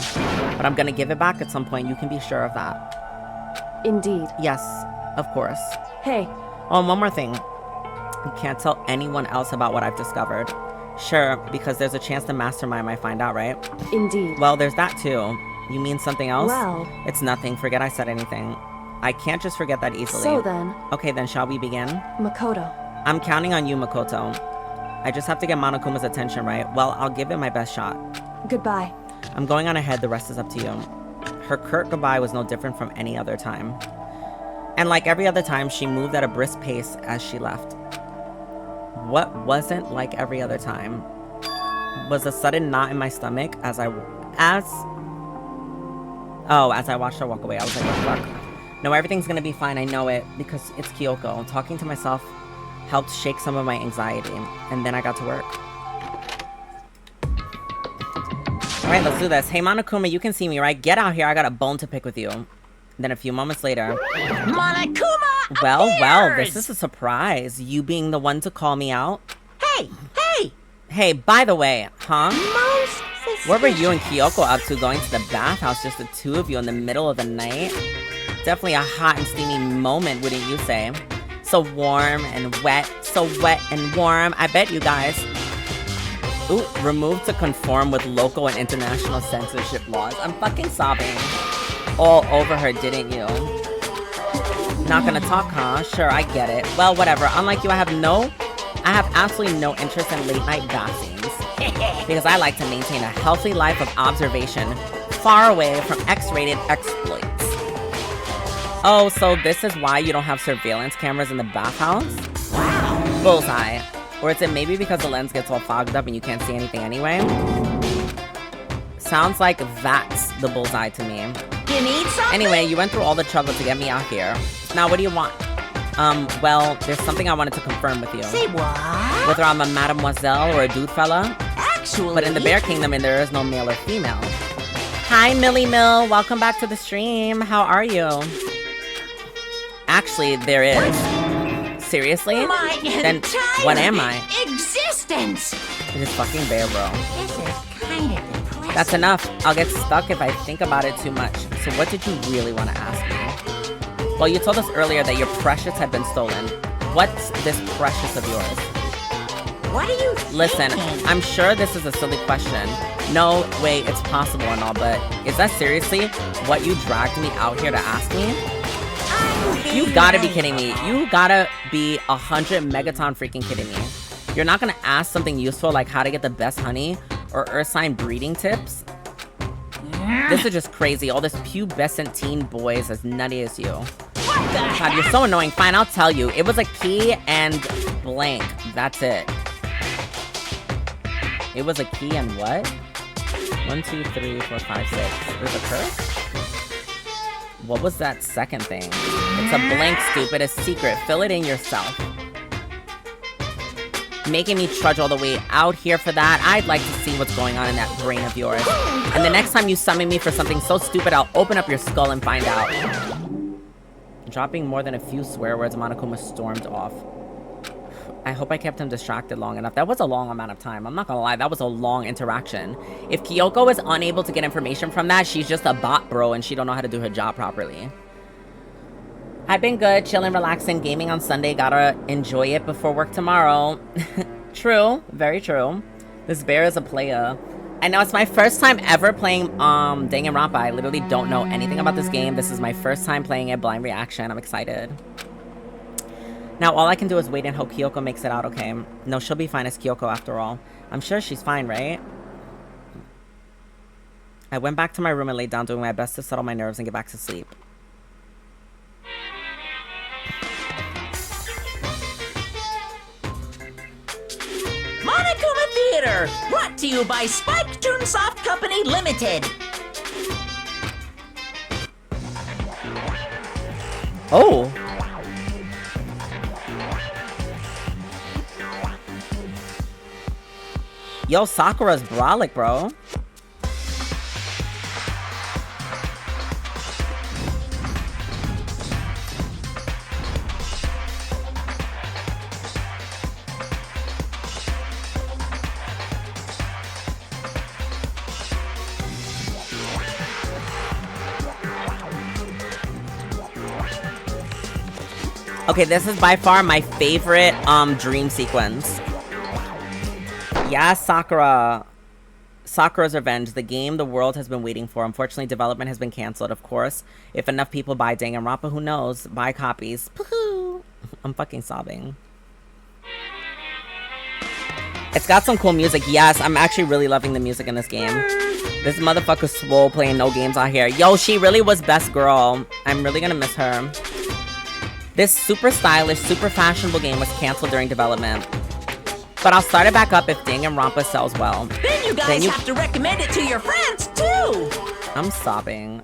But I'm gonna give it back at some point, you can be sure of that. indeed. Yes, of course. Hey, Oh, and one more thing. You can't tell anyone else about what I've discovered. Sure, because there's a chance the mastermind might find out, right? indeed. Well, there's that too. You mean something else? Well- It's nothing, forget I said anything. I can't just forget that easily. So then, Okay, then shall we begin? Makoto. I'm counting on you, Makoto. I just have to get Monokuma's attention, right? Well, I'll give it my best shot. Goodbye. I'm going on ahead, the rest is up to you. Her curt goodbye was no different from any other time. And like every other time, she moved at a brisk pace as she left. What wasn't like every other time was a sudden knot in my stomach as I watched her walk away. I was like, what the fuck? No, everything's gonna be fine, I know it, because it's Kyoko. Talking to myself helped shake some of my anxiety, and then I got to work. Alright, let's do this. Hey, Monokuma, you can see me, right? Get out here, I got a bone to pick with you. Then a few moments later... Monokuma Well, appears! this is a surprise. You being the one to call me out. Hey, hey! Hey, by the way, huh? Most suspicious. What were you and Kyoko up to going to the bathhouse, just the two of you in the middle of the night? Definitely a hot and steamy moment, wouldn't you say? So warm and wet, so wet and warm. I bet you guys. Ooh, removed to conform with local and international censorship laws. I'm fucking sobbing. all over her, didn't you? Not gonna talk, huh? Sure, I get it. Well, whatever. Unlike you, I have absolutely no interest in late night goth scenes. Because I like to maintain a healthy life of observation, far away from X-rated exploits. Oh, so this is why you don't have surveillance cameras in the bathhouse? Wow. Bullseye. Or is it maybe because the lens gets all fogged up and you can't see anything anyway? Sounds like that's the bullseye to me. You need something? Anyway, you went through all the trouble to get me out here. Now what do you want? Well, there's something I wanted to confirm with you. Say what? Whether I'm a mademoiselle or a dude fella. Actually... But in the Bear Kingdom, there is no male or female. Hi, Millie Mill. Welcome back to the stream. How are you? Actually, there is. Seriously? My then what am I? Existence! It is fucking Bear, bro. This is kind of depressing. That's enough. I'll get stuck if I think about it too much. So what did you really want to ask me? Well, you told us earlier that your precious had been stolen. What's this precious of yours? What are you thinking? Listen, I'm sure this is a silly question. No way it's possible and all, but is that seriously what you dragged me out here to ask me? You gotta be kidding me. You gotta be 100 megaton freaking kidding me. You're not gonna ask something useful like how to get the best honey or earth sign breeding tips? This is just crazy. All this pubescent teen boys as nutty as you. God, you're so annoying. Fine, I'll tell you. It was a key and blank. That's it. It was a key and what? 1, 2, 3, 4, 5, 6. There's a curse? What was that second thing? It's a blank, stupid. A secret. Fill it in yourself. Making me trudge all the way out here for that. I'd like to see what's going on in that brain of yours. And the next time you summon me for something so stupid, I'll open up your skull and find out. Dropping more than a few swear words, Monokuma stormed off. I hope I kept him distracted long enough. That was a long amount of time. I'm not gonna lie, that was a long interaction. If Kyoko is unable to get information from that, she's just a bot, bro, and she don't know how to do her job properly. I've been good, chilling, relaxing, gaming on Sunday. Gotta enjoy it before work tomorrow. True, very true. This bear is a player. I know it's my first time ever playing Danganronpa. I literally don't know anything about this game. This is my first time playing it, blind reaction. I'm excited. Now all I can do is wait and hope Kyoko makes it out okay. No, she'll be fine as Kyoko after all. I'm sure she's fine, right? I went back to my room and laid down, doing my best to settle my nerves and get back to sleep. Monokuma Theater, brought to you by Spike Toonsoft Company Limited. Oh! Yo, Sakura's brolic, bro. Okay, this is by far my favorite dream sequence. Yeah, Sakura. Sakura's Revenge, the game the world has been waiting for. Unfortunately, development has been canceled, of course. If enough people buy Danganronpa, who knows? Buy copies. Pooh! I'm fucking sobbing. It's got some cool music. Yes, I'm actually really loving the music in this game. This motherfucker swole playing no games out here. Yo, she really was best girl. I'm really gonna miss her. This super stylish, super fashionable game was canceled during development. But I'll start it back up if Danganronpa sells well. Then you guys have to recommend it to your friends, too! I'm sobbing.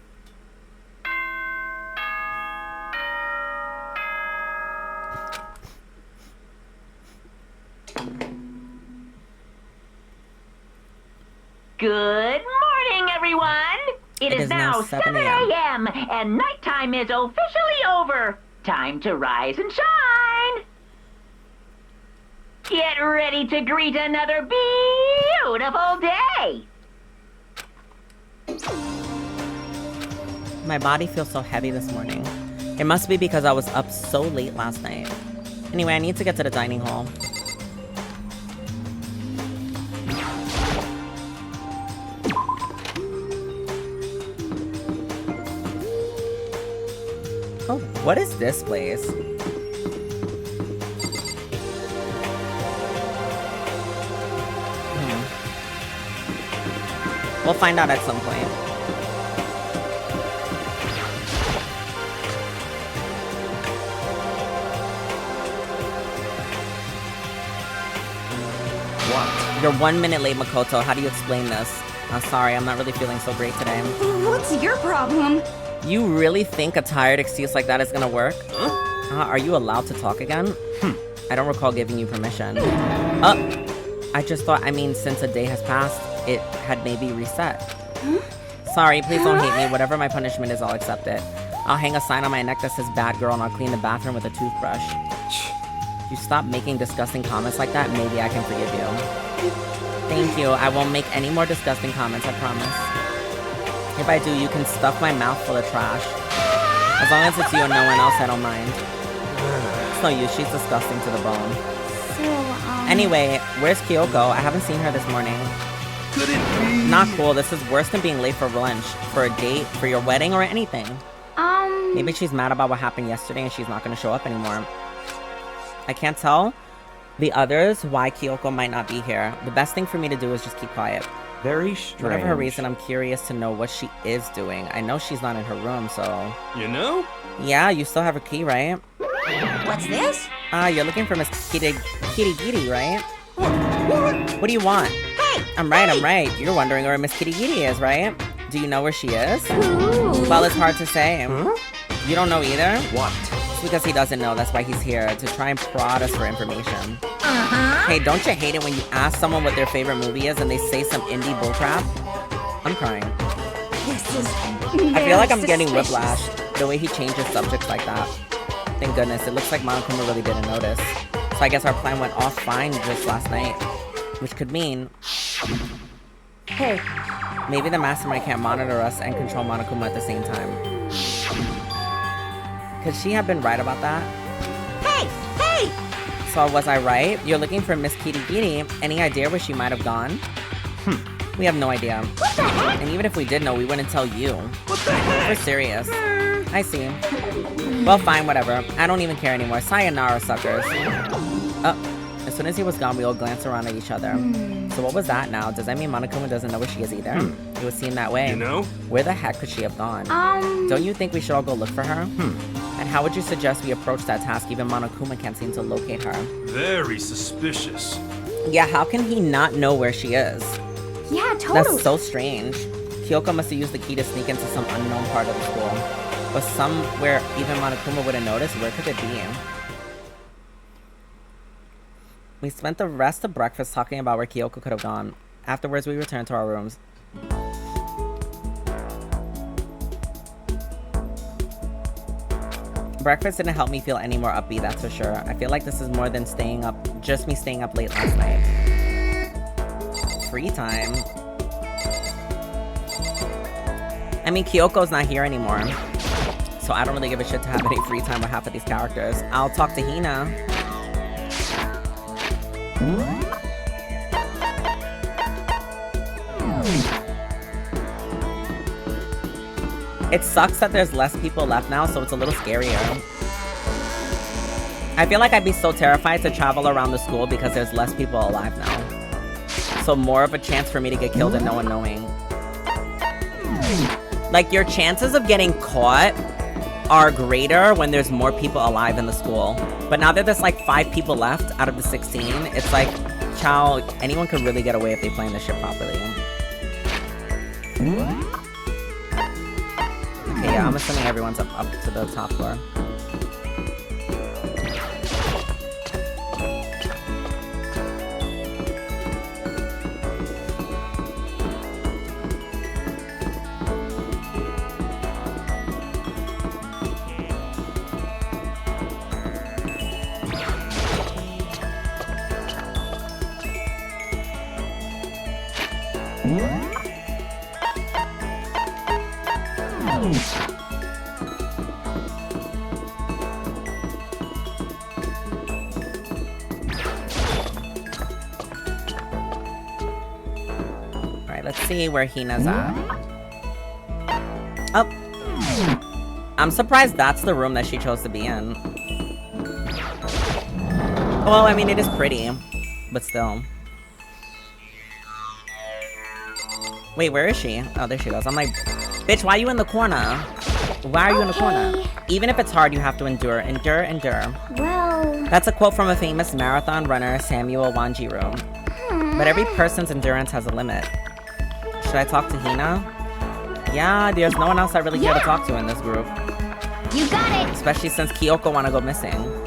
Good morning, everyone! It is now 7 a.m. and nighttime is officially over. Time to rise and shine! Get ready to greet another beautiful day! My body feels so heavy this morning. It must be because I was up so late last night. Anyway, I need to get to the dining hall. What is this place? We'll find out at some point. What? You're 1 minute late, Makoto. How do you explain this? Sorry, I'm not really feeling so great today. What's your problem? You really think a tired excuse like that is gonna work? Are you allowed to talk again? I don't recall giving you permission. I just thought, since a day has passed, it had maybe reset. Sorry, please don't hate me. Whatever my punishment is, I'll accept it. I'll hang a sign on my neck that says bad girl and I'll clean the bathroom with a toothbrush. If you stop making disgusting comments like that, maybe I can forgive you. Thank you. I won't make any more disgusting comments, I promise. If I do, you can stuff my mouth full of trash. As long as it's you and no one else, I don't mind. It's no use. She's disgusting to the bone. So, Anyway, where's Kyoko? I haven't seen her this morning. Could it be? Not cool. This is worse than being late for lunch, for a date, for your wedding, or anything. Maybe she's mad about what happened yesterday and she's not going to show up anymore. I can't tell the others why Kyoko might not be here. The best thing for me to do is just keep quiet. Very strange. Whatever her reason, I'm curious to know what she is doing. I know she's not in her room, so... You know? Yeah, you still have her key, right? What's this? You're looking for Miss Kitty Giddy, right? What do you want? Hey! I'm right. You're wondering where Miss Kitty Giddy is, right? Do you know where she is? ooh. Well, it's hard to say. Huh? You don't know either? What? It's because he doesn't know. That's why he's here, to try and prod us for information. Uh-huh. Hey, don't you hate it when you ask someone what their favorite movie is and they say some indie bullcrap? I'm crying. This is I feel like I'm getting whiplash, the way he changes subjects like that. Thank goodness, it looks like Monokuma really didn't notice. So I guess our plan went off fine just last night. Which could mean... Hey, maybe the mastermind can't monitor us and control Monokuma at the same time. Could she have been right about that? Hey! So was I right? You're looking for Miss Kitty Giddy. Any idea where she might have gone? We have no idea. What the heck? And even if we did know, we wouldn't tell you. What the heck? We're serious. I see. Well, fine, whatever. I don't even care anymore. Sayonara, suckers. As soon as he was gone, we all glanced around at each other. So what was that now? Does that mean Monokuma doesn't know where she is either? It would seem that way. You know? Where the heck could she have gone? Don't you think we should all go look for her? And how would you suggest we approach that task? Even Monokuma can't seem to locate her. Very suspicious. Yeah, how can he not know where she is? Yeah, totally. That's so strange. Kyoko must have used the key to sneak into some unknown part of the school. But somewhere even Monokuma wouldn't notice. Where could it be? We spent the rest of breakfast talking about where Kyoko could have gone. Afterwards, we returned to our rooms. Breakfast didn't help me feel any more upbeat, that's for sure. I feel like this is more than staying up, just me staying up late last night. Free time. I mean, Kyoko's not here anymore. So I don't really give a shit to have any free time with half of these characters. I'll talk to Hina. It sucks that there's less people left now, so it's a little scarier. I feel like I'd be so terrified to travel around the school because there's less people alive now. So more of a chance for me to get killed and no one knowing. Like, your chances of getting caught are greater when there's more people alive in the school. But now that there's like 5 people left out of the 16, it's like, chow, anyone could really get away if they plan this shit properly. Okay, yeah, I'm assuming everyone's up to the top floor. Alright, let's see where Hina's at. Oh! I'm surprised that's the room that she chose to be in. Well, I mean, it is pretty, but still. Wait, where is she? Oh, there she goes. I'm like, bitch, why are you in the corner? Why are you in the corner? Even if it's hard, you have to endure. Endure, endure. Well... That's a quote from a famous marathon runner, Samuel Wanjiru. But every person's endurance has a limit. Should I talk to Hina? Yeah, there's no one else I really care to talk to in this group. You got it! Especially since Kyoko wanna go missing.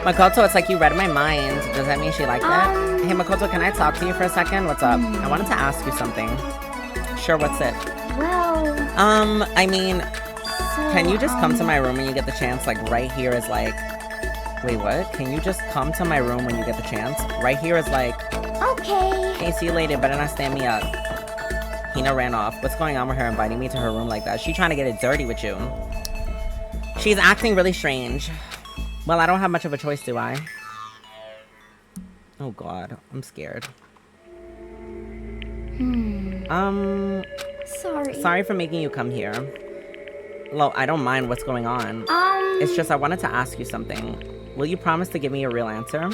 Makoto, it's like you read my mind. Does that mean she liked it? Hey, Makoto, can I talk to you for a second? What's up? I wanted to ask you something. Sure, what's it? Well... I mean, can you just come to my room when you get the chance? Like, right here is like... Wait, what? Can you just come to my room when you get the chance? Right here is like... Okay. Hey, see you later. Better not stand me up. Hina ran off. What's going on with her inviting me to her room like that? She trying to get it dirty with you. She's acting really strange. Well, I don't have much of a choice, do I? Oh god, I'm scared. Sorry for making you come here. Well, I don't mind what's going on. It's just I wanted to ask you something. Will you promise to give me a real answer?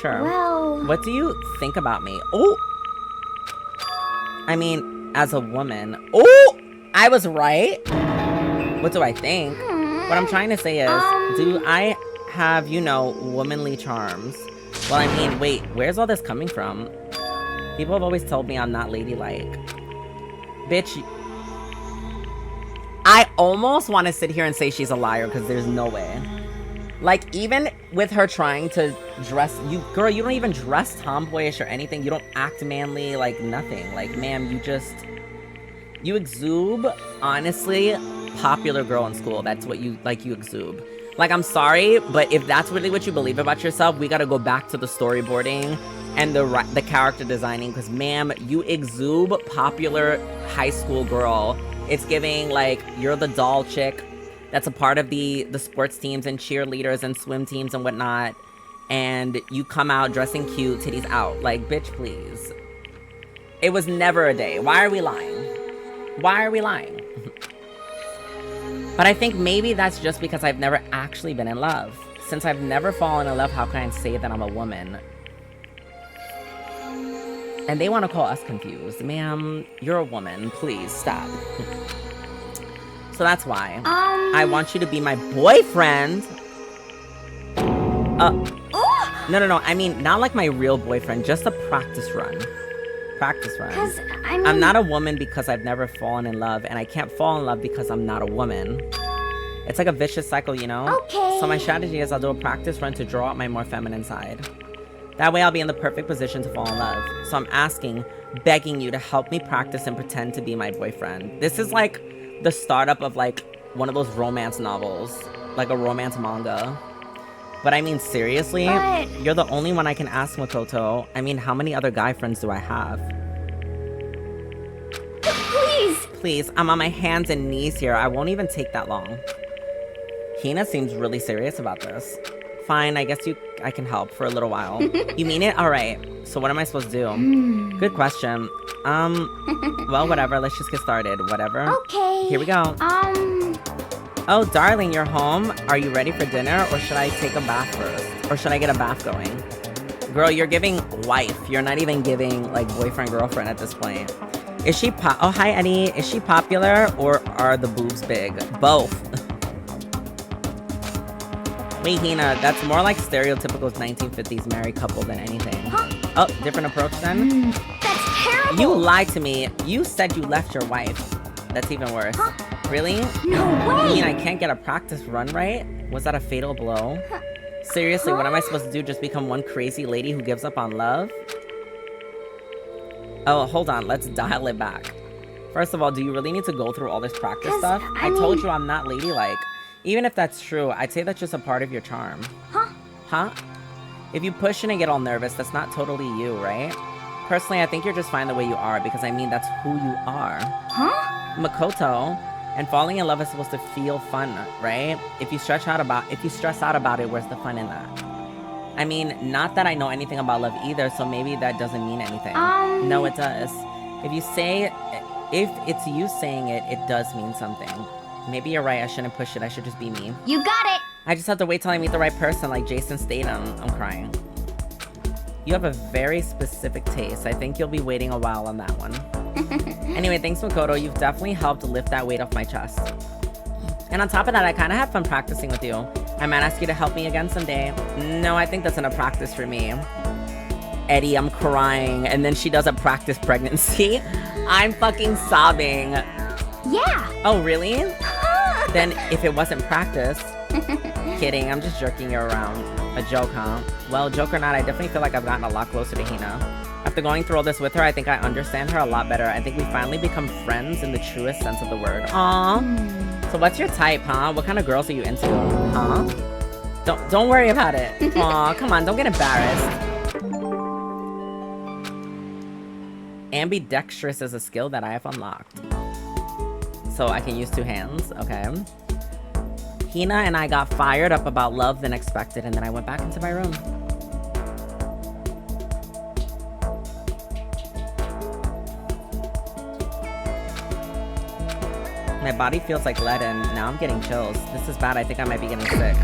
Sure. Well... What do you think about me? Oh! I mean, as a woman. Oh! I was right. What do I think? What I'm trying to say is, do I have, you know, womanly charms? Well, I mean, wait, where's all this coming from? People have always told me I'm not ladylike. Bitch. I almost want to sit here and say she's a liar because there's no way. Like, even with her trying to dress, girl, you don't even dress tomboyish or anything. You don't act manly, like nothing. Like, ma'am, you exude, honestly, popular girl in school. That's what you exude. Like, I'm sorry, but if that's really what you believe about yourself, we gotta go back to the storyboarding and the character designing, because, ma'am, you exude popular high school girl. It's giving, like, you're the doll chick that's a part of the sports teams and cheerleaders and swim teams and whatnot, and you come out dressing cute, titties out. Like, bitch, please. It was never a day. Why are we lying? Why are we lying? But I think maybe that's just because I've never actually been in love. Since I've never fallen in love, how can I say that I'm a woman? And they want to call us confused. Ma'am, you're a woman. Please, stop. So that's why. I want you to be my boyfriend. No. I mean, not like my real boyfriend. Just a practice run. Practice run. Because, I mean... I'm not a woman because I've never fallen in love, and I can't fall in love because I'm not a woman. It's like a vicious cycle, you know? Okay. So my strategy is I'll do a practice run to draw out my more feminine side. That way I'll be in the perfect position to fall in love. So I'm asking, begging you to help me practice and pretend to be my boyfriend. This is like the startup of like one of those romance novels. Like a romance manga. But I mean, seriously? You're the only one I can ask, Makoto. I mean, how many other guy friends do I have? Please! Please, I'm on my hands and knees here. I won't even take that long. Hina seems really serious about this. Fine, I guess I can help for a little while. You mean it? Alright. So what am I supposed to do? Good question. Well, whatever. Let's just get started. Whatever. Okay. Here we go. Oh, darling, you're home. Are you ready for dinner, or should I take a bath first? Or should I get a bath going? Girl, you're giving wife. You're not even giving, like, boyfriend, girlfriend at this point. Is she oh, hi, Eddie. Is she popular or are the boobs big? Both. Wait, Hina, that's more like stereotypical 1950s married couple than anything. Huh? Oh, different approach then? That's terrible. You lied to me. You said you left your wife. That's even worse. Huh? Really? No way. Mean I can't get a practice run right? Was that a fatal blow? Seriously, what am I supposed to do? Just become one crazy lady who gives up on love? Oh, hold on. Let's dial it back. First of all, do you really need to go through all this practice stuff? I told you I'm not ladylike. Even if that's true, I'd say that's just a part of your charm. Huh? Huh? If you push in and get all nervous, that's not totally you, right? Personally, I think you're just fine the way you are because, I mean, that's who you are. Huh? Makoto, and falling in love is supposed to feel fun, right? If you stress out about it, where's the fun in that? I mean, not that I know anything about love either, so maybe that doesn't mean anything. No, it does. If it's you saying it, it does mean something. Maybe you're right, I shouldn't push it, I should just be me. You got it. I just have to wait till I meet the right person, like Jason Statham. I'm crying. You have a very specific taste. I think you'll be waiting a while on that one. Anyway, thanks, Makoto. You've definitely helped lift that weight off my chest. And on top of that, I kind of had fun practicing with you. I might ask you to help me again someday. No, I think that's enough practice for me. Eddie, I'm crying. And then she does a practice pregnancy. I'm fucking sobbing. Yeah. Oh, really? Then if it wasn't practice... Kidding, I'm just jerking you around. A joke, huh? Well, joke or not, I definitely feel like I've gotten a lot closer to Hina. After going through all this with her, I think I understand her a lot better. I think we finally become friends in the truest sense of the word. Aww. So what's your type, huh? What kind of girls are you into? Huh? Don't worry about it. Aw, come on, don't get embarrassed. Ambidextrous is a skill that I have unlocked. So I can use two hands, okay. Hina and I got fired up about love than expected, and then I went back into my room. My body feels like lead, and now I'm getting chills. This is bad. I think I might be getting sick.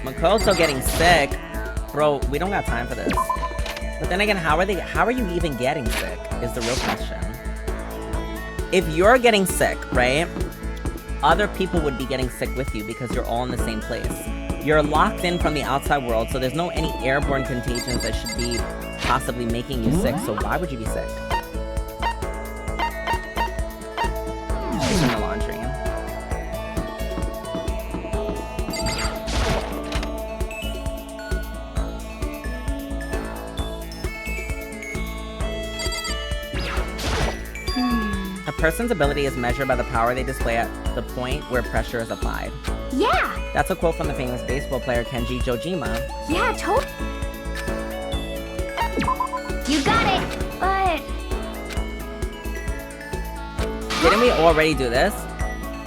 Makoto getting sick? Bro, we don't got time for this. But then again, how are you even getting sick is the real question. If you're getting sick, right? Other people would be getting sick with you because you're all in the same place. You're locked in from the outside world, so there's no any airborne contagions that should be possibly making you sick, so why would you be sick? She's in the laundry. A person's ability is measured by the power they display at the point where pressure is applied. Yeah. That's a quote from the famous baseball player Kenji Jojima. Yeah, totally. You got it. But Didn't we already do this?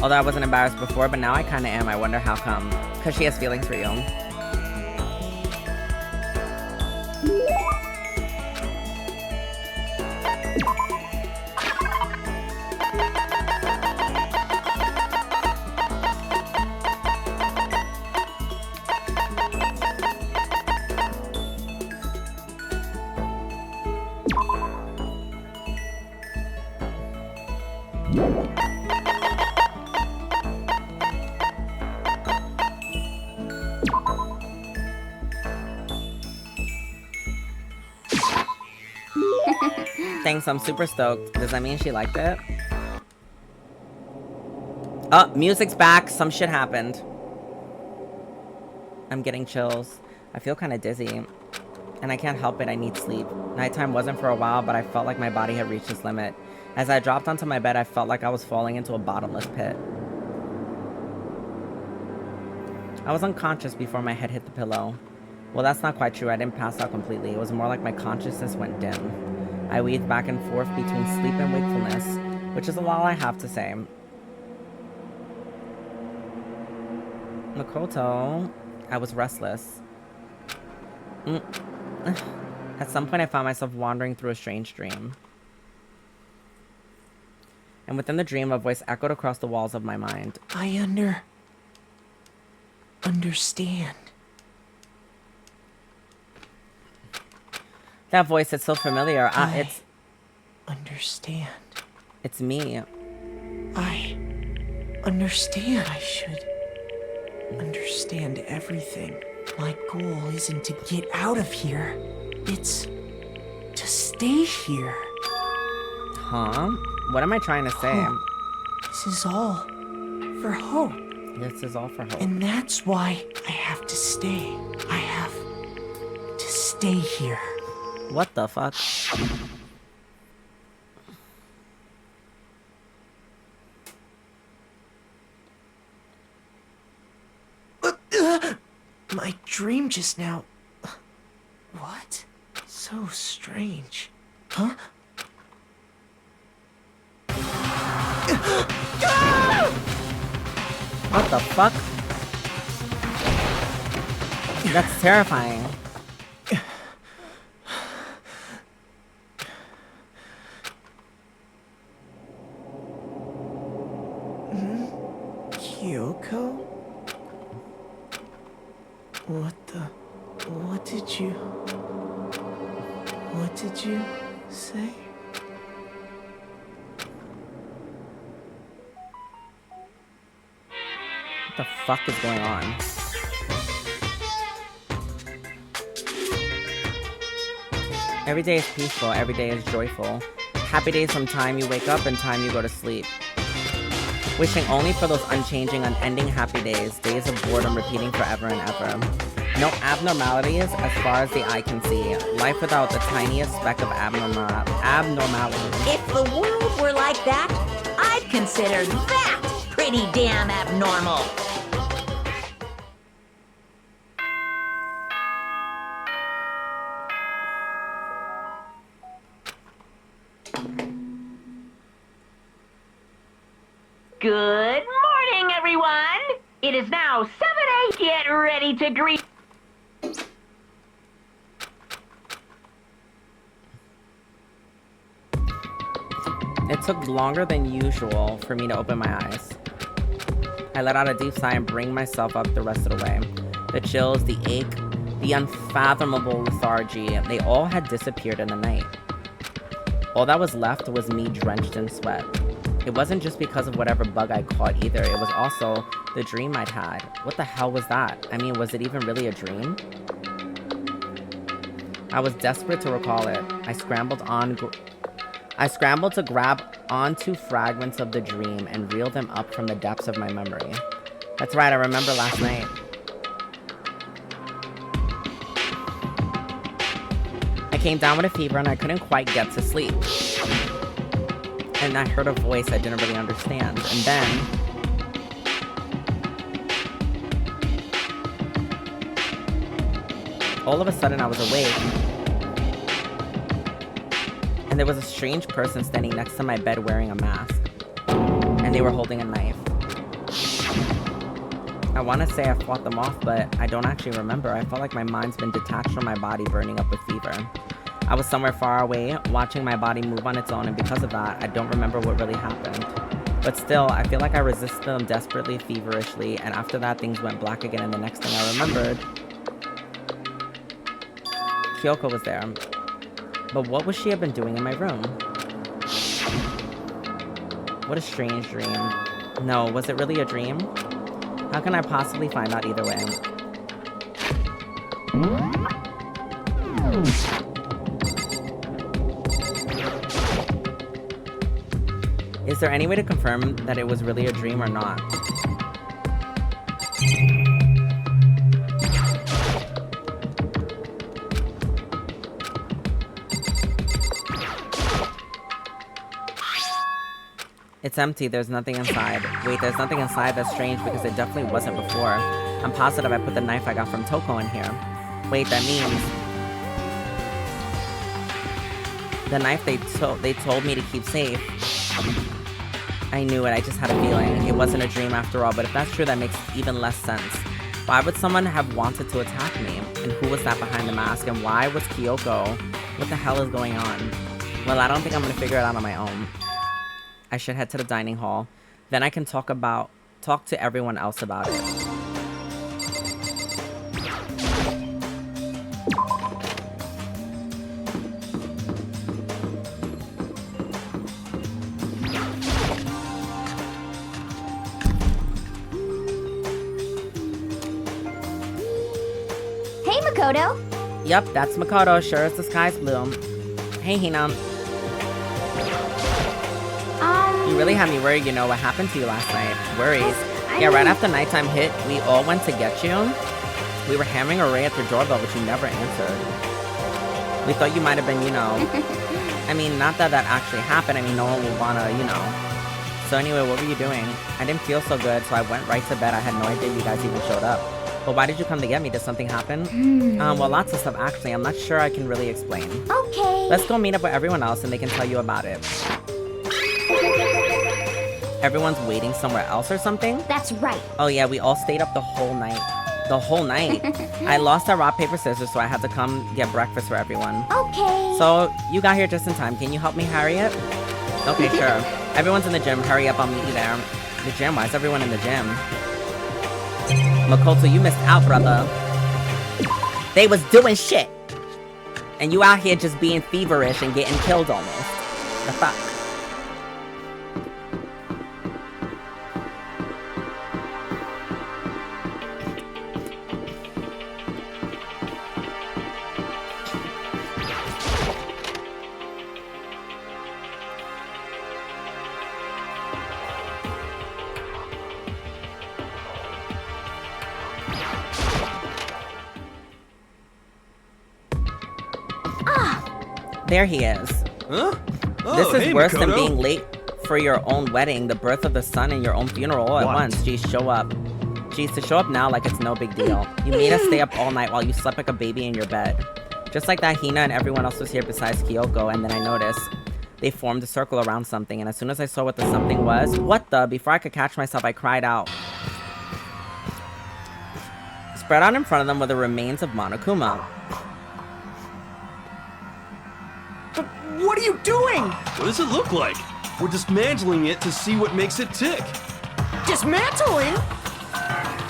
Although I wasn't embarrassed before, but now I kinda am. I wonder how come. Because she has feelings for you. Thanks, I'm super stoked. Does that mean she liked it? Oh, music's back. Some shit happened. I'm getting chills. I feel kind of dizzy. And I can't help it, I need sleep. Nighttime wasn't for a while, but I felt like my body had reached its limit. As I dropped onto my bed, I felt like I was falling into a bottomless pit. I was unconscious before my head hit the pillow. Well, that's not quite true. I didn't pass out completely. It was more like my consciousness went dim. I weaved back and forth between sleep and wakefulness, which is all I have to say. Makoto, I was restless. At some point, I found myself wandering through a strange dream. And within the dream, a voice echoed across the walls of my mind. I understand. That voice, it's so familiar. understand. It's me. I understand. I should understand everything. My goal isn't to get out of here. It's to stay here. Huh? What am I trying to say? Hope. This is all for hope. This is all for hope. And that's why I have to stay. I have to stay here. What the fuck? My dream just now. What? So strange. Huh? What the fuck? That's terrifying. Kyoko? What did you say? What the fuck is going on? Every day is peaceful, every day is joyful. Happy days from time you wake up and time you go to sleep. Wishing only for those unchanging, unending happy days, days of boredom repeating forever and ever. No abnormalities as far as the eye can see. Life without the tiniest speck of abnormality. If the world were like that, I'd consider that pretty damn abnormal. Good morning, everyone! It is now 7:08. Get ready to greet... It took longer than usual for me to open my eyes. I let out a deep sigh and bring myself up the rest of the way. The chills, the ache, the unfathomable lethargy, they all had disappeared in the night. All that was left was me drenched in sweat. It wasn't just because of whatever bug I caught either, it was also the dream I'd had. What the hell was that? I mean, was it even really a dream? I was desperate to recall it. I scrambled to grab onto fragments of the dream and reel them up from the depths of my memory. That's right, I remember last night. I came down with a fever and I couldn't quite get to sleep. And I heard a voice I didn't really understand. And then... all of a sudden I was awake. And there was a strange person standing next to my bed wearing a mask. And they were holding a knife. I want to say I fought them off, but I don't actually remember. I felt like my mind's been detached from my body, burning up with fever. I was somewhere far away, watching my body move on its own, and because of that, I don't remember what really happened. But still, I feel like I resisted them desperately, feverishly, and after that, things went black again, and the next thing I remembered... Kyoko was there. But what would she have been doing in my room? What a strange dream. No, was it really a dream? How can I possibly find out either way? Is there any way to confirm that it was really a dream or not? It's empty, there's nothing inside. Wait, there's nothing inside? That's strange because it definitely wasn't before. I'm positive I put the knife I got from Toko in here. Wait, that means... the knife they told me to keep safe. I knew it, I just had a feeling. It wasn't a dream after all, but if that's true, that makes even less sense. Why would someone have wanted to attack me? And who was that behind the mask? And why was Kyoko? What the hell is going on? Well, I don't think I'm gonna figure it out on my own. I should head to the dining hall. Then I can talk to everyone else about it. Makoto? Yep, that's Makoto. Sure as the sky's blue. Hey, Hina. You really had me worried, you know, what happened to you last night. Worries. Yeah, right after nighttime hit, we all went to get you. We were hammering away at your doorbell, but you never answered. We thought you might have been, you know... I mean, not that that actually happened. I mean, no one would wanna, you know... So anyway, what were you doing? I didn't feel so good, so I went right to bed. I had no idea you guys even showed up. But why did you come to get me? Did something happen? Well, lots of stuff, actually. I'm not sure I can really explain. Okay. Let's go meet up with everyone else, and they can tell you about it. Everyone's waiting somewhere else or something? That's right. Oh yeah, we all stayed up the whole night. The whole night. I lost our rock, paper, scissors, so I had to come get breakfast for everyone. Okay. So, you got here just in time. Can you help me, Harriet? Okay, sure. Everyone's in the gym. Hurry up, I'll meet you there. The gym? Why is everyone in the gym? Makoto, you missed out, brother. They was doing shit. And you out here just being feverish and getting killed almost. The fuck? There he is. Huh? Oh, This is hey, worse than Makoto. being late for your own wedding, the birth of the son, and your own funeral all at once. Geez, show up. Geez, to show up now like it's no big deal. You made us stay up all night while you slept like a baby in your bed. Just like that, Hina and everyone else was here besides Kyoko, and then I noticed they formed a circle around something, and as soon as I saw what the something was, what the? Before I could catch myself, I cried out. Spread out in front of them were the remains of Monokuma. What are you doing? What does it look like? We're dismantling it to see what makes it tick. Dismantling?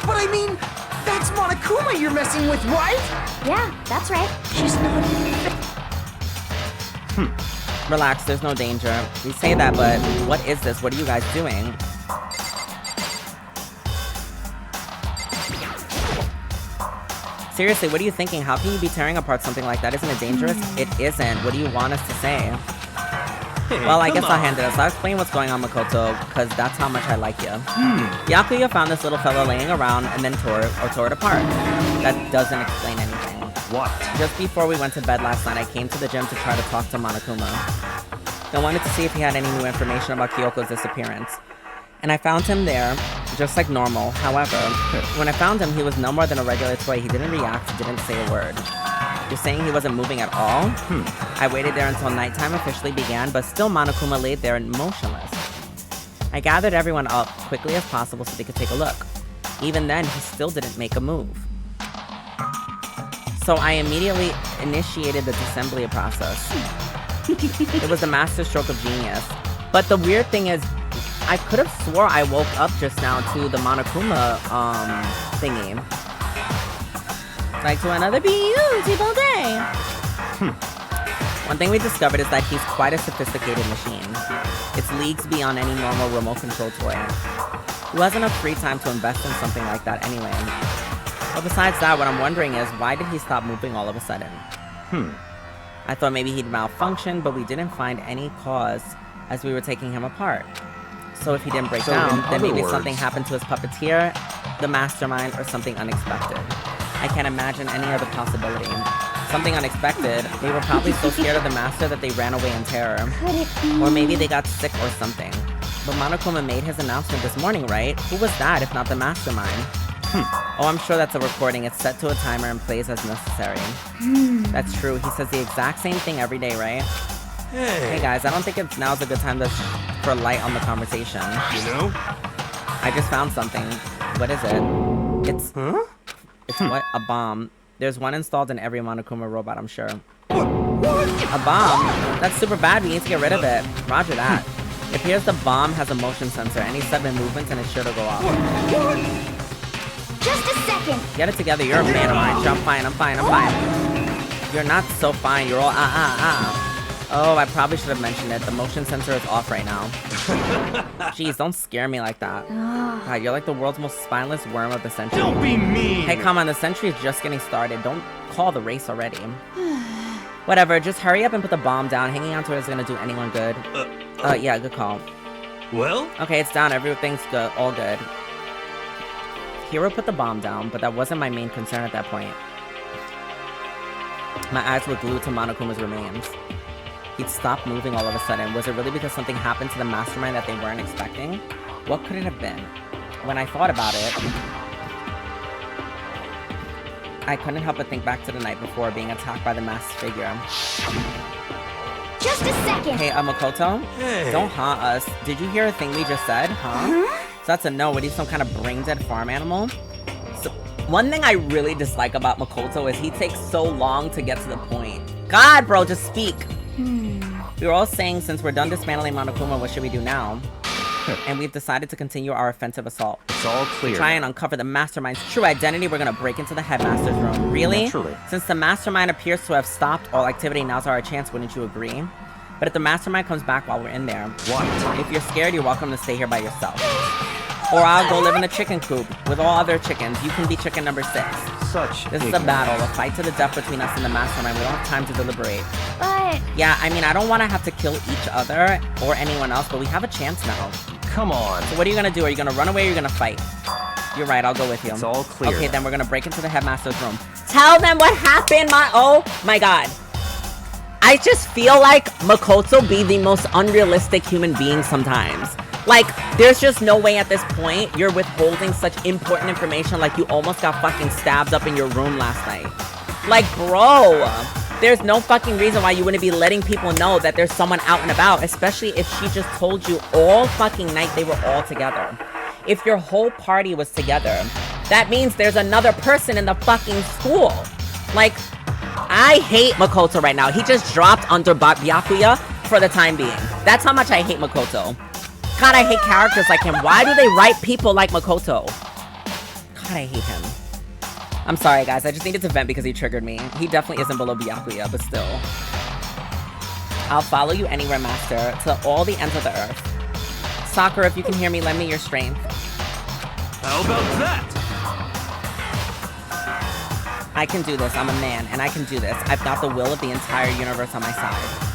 But I mean, that's Monokuma you're messing with, right? Yeah, that's right. She's not... Relax, there's no danger. We say that, but what is this? What are you guys doing? Seriously, what are you thinking? How can you be tearing apart something like that? Isn't it dangerous? It isn't. What do you want us to say? Hey, Well, I come guess I'll on. handle this. I'll explain what's going on, Makoto, because that's how much I like you. Yakuya found this little fella laying around and then tore it apart. That doesn't explain anything. What? Just before we went to bed last night, I came to the gym to try to talk to Monokuma. I wanted to see if he had any new information about Kyoko's disappearance. And I found him there, just like normal. However, when I found him, he was no more than a regular toy. He didn't react, didn't say a word. You're saying he wasn't moving at all? I waited there until nighttime officially began, but still Monokuma laid there motionless. I gathered everyone up quickly as possible so they could take a look. Even then, he still didn't make a move. So I immediately initiated the disassembly process. It was a masterstroke of genius. But the weird thing is, I could have swore I woke up just now to the Monokuma, thingy. Like to another beautiful day. One thing we discovered is that he's quite a sophisticated machine. It's leagues beyond any normal remote control toy. Who has enough free time to invest in something like that anyway? But besides that, what I'm wondering is, why did he stop moving all of a sudden? I thought maybe he'd malfunctioned, but we didn't find any cause as we were taking him apart. So if he didn't break down, in then other maybe words- something happened to his puppeteer, the mastermind, or something unexpected. I can't imagine any other possibility. Something unexpected. They were probably so scared of the master that they ran away in terror. Could it be? Or maybe they got sick or something. But Monokuma made his announcement this morning, right? Who was that if not the mastermind? Oh, I'm sure that's a recording. It's set to a timer and plays as necessary. That's true. He says the exact same thing every day, right? Hey guys, I don't think now's a good time for light on the conversation. You know? I just found something. What is it? It's what? A bomb. There's one installed in every Monokuma robot, I'm sure. A bomb? That's super bad. We need to get rid of it. Roger that. It appears the bomb has a motion sensor. Any sudden movements and it's sure to go off. Just a second. Get it together. You're a fan of mine. Sure, I'm fine. I'm fine. You're not so fine. You're all Oh, I probably should have mentioned it. The motion sensor is off right now. Jeez, don't scare me like that. God, you're like the world's most spineless worm of the century. Don't be mean! Hey, come on, the century is just getting started. Don't call the race already. Whatever, just hurry up and put the bomb down. Hanging on to it is gonna do anyone good. Yeah, good call. Well? Okay, it's down. Everything's good. All good. Hero put the bomb down, but that wasn't my main concern at that point. My eyes were glued to Monokuma's remains. He'd stopped moving all of a sudden. Was it really because something happened to the mastermind that they weren't expecting? What could it have been? When I thought about it, I couldn't help but think back to the night before being attacked by the masked figure. Just a second. Hey, Makoto? Hey. Don't haunt us. Did you hear a thing we just said, huh? So that's a no. What, he's some kind of brain-dead farm animal? So, one thing I really dislike about Makoto is he takes so long to get to the point. God, bro, just speak. We were all saying, since we're done dismantling Monokuma, what should we do now? And we've decided to continue our offensive assault. It's all clear. To try and uncover the mastermind's true identity, we're gonna break into the headmaster's room. Really? Naturally. Since the mastermind appears to have stopped all activity, now's our chance, wouldn't you agree? But if the mastermind comes back while we're in there, What? if you're scared, you're welcome to stay here by yourself. Or I'll go live in a chicken coop with all other chickens. You can be chicken number 6. Such This is a battle, a fight to the death between us and the mastermind. We don't have time to deliberate. But Yeah, I mean, I don't want to have to kill each other or anyone else, but we have a chance now. Come on. So what are you gonna do? Are you gonna run away or are you gonna fight? You're right, I'll go with you. It's all clear. Okay, then we're gonna break into the headmaster's room. Tell them what happened, oh my god. I just feel like Makoto be the most unrealistic human being sometimes. Like, there's just no way at this point you're withholding such important information like you almost got fucking stabbed up in your room last night. Like, bro, there's no fucking reason why you wouldn't be letting people know that there's someone out and about, especially if she just told you all fucking night they were all together. If your whole party was together, that means there's another person in the fucking school. Like, I hate Makoto right now. He just dropped under Byakuya for the time being. That's how much I hate Makoto. God, I hate characters like him. Why do they write people like Makoto? God, I hate him. I'm sorry, guys. I just needed to vent because he triggered me. He definitely isn't below Byakuya, but still. I'll follow you anywhere, master, to all the ends of the earth. Sakura, if you can hear me, lend me your strength. How about that? I can do this. I'm a man, and I can do this. I've got the will of the entire universe on my side.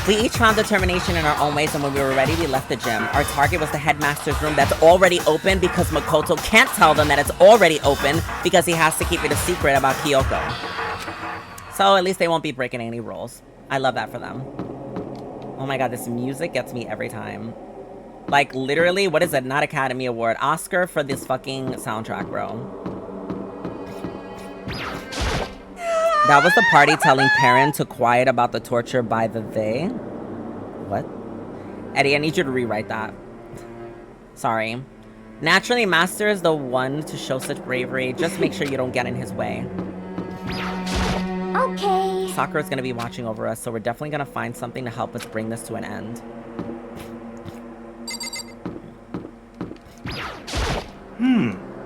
We each found determination in our own ways, and when we were ready, we left the gym. Our target was the headmaster's room that's already open because Makoto can't tell them that it's already open because he has to keep it a secret about Kyoko. So at least they won't be breaking any rules. I love that for them. Oh my god, this music gets me every time. Like, literally, what is it? Not Academy Award. Oscar for this fucking soundtrack, bro. That was the party telling Perrin to quiet about the torture by the they. What? Eddie, I need you to rewrite that. Sorry. Naturally, Master is the one to show such bravery. Just make sure you don't get in his way. okay. Sakura's gonna be watching over us, so we're definitely gonna find something to help us bring this to an end.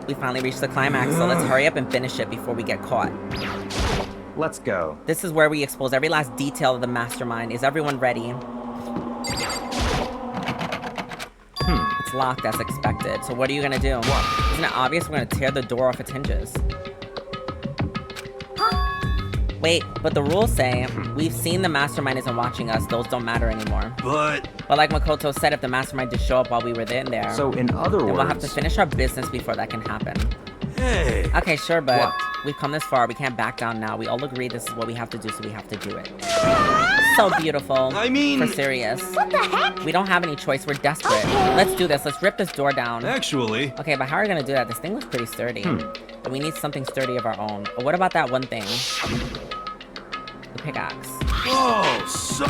We finally reached the climax, so let's hurry up and finish it before we get caught. Let's go. This is where we expose every last detail of the mastermind. Is everyone ready? It's locked as expected. So what are you gonna do? What? Isn't it obvious we're gonna tear the door off its hinges? Wait, but the rules say we've seen the mastermind isn't watching us. Those don't matter anymore. But But like Makoto said, if the mastermind did show up while we were in there, So in other then words, we'll have to finish our business before that can happen. hey, Okay, sure, but What? we've come this far. We can't back down now. We all agree this is what we have to do, so we have to do it. So beautiful. I mean- For serious. What the heck? We don't have any choice. We're desperate. Okay. Let's do this. Let's rip this door down. actually, Okay, but how are we gonna do that? This thing looks pretty sturdy. But we need something sturdy of our own. But what about that one thing? The pickaxe. oh, so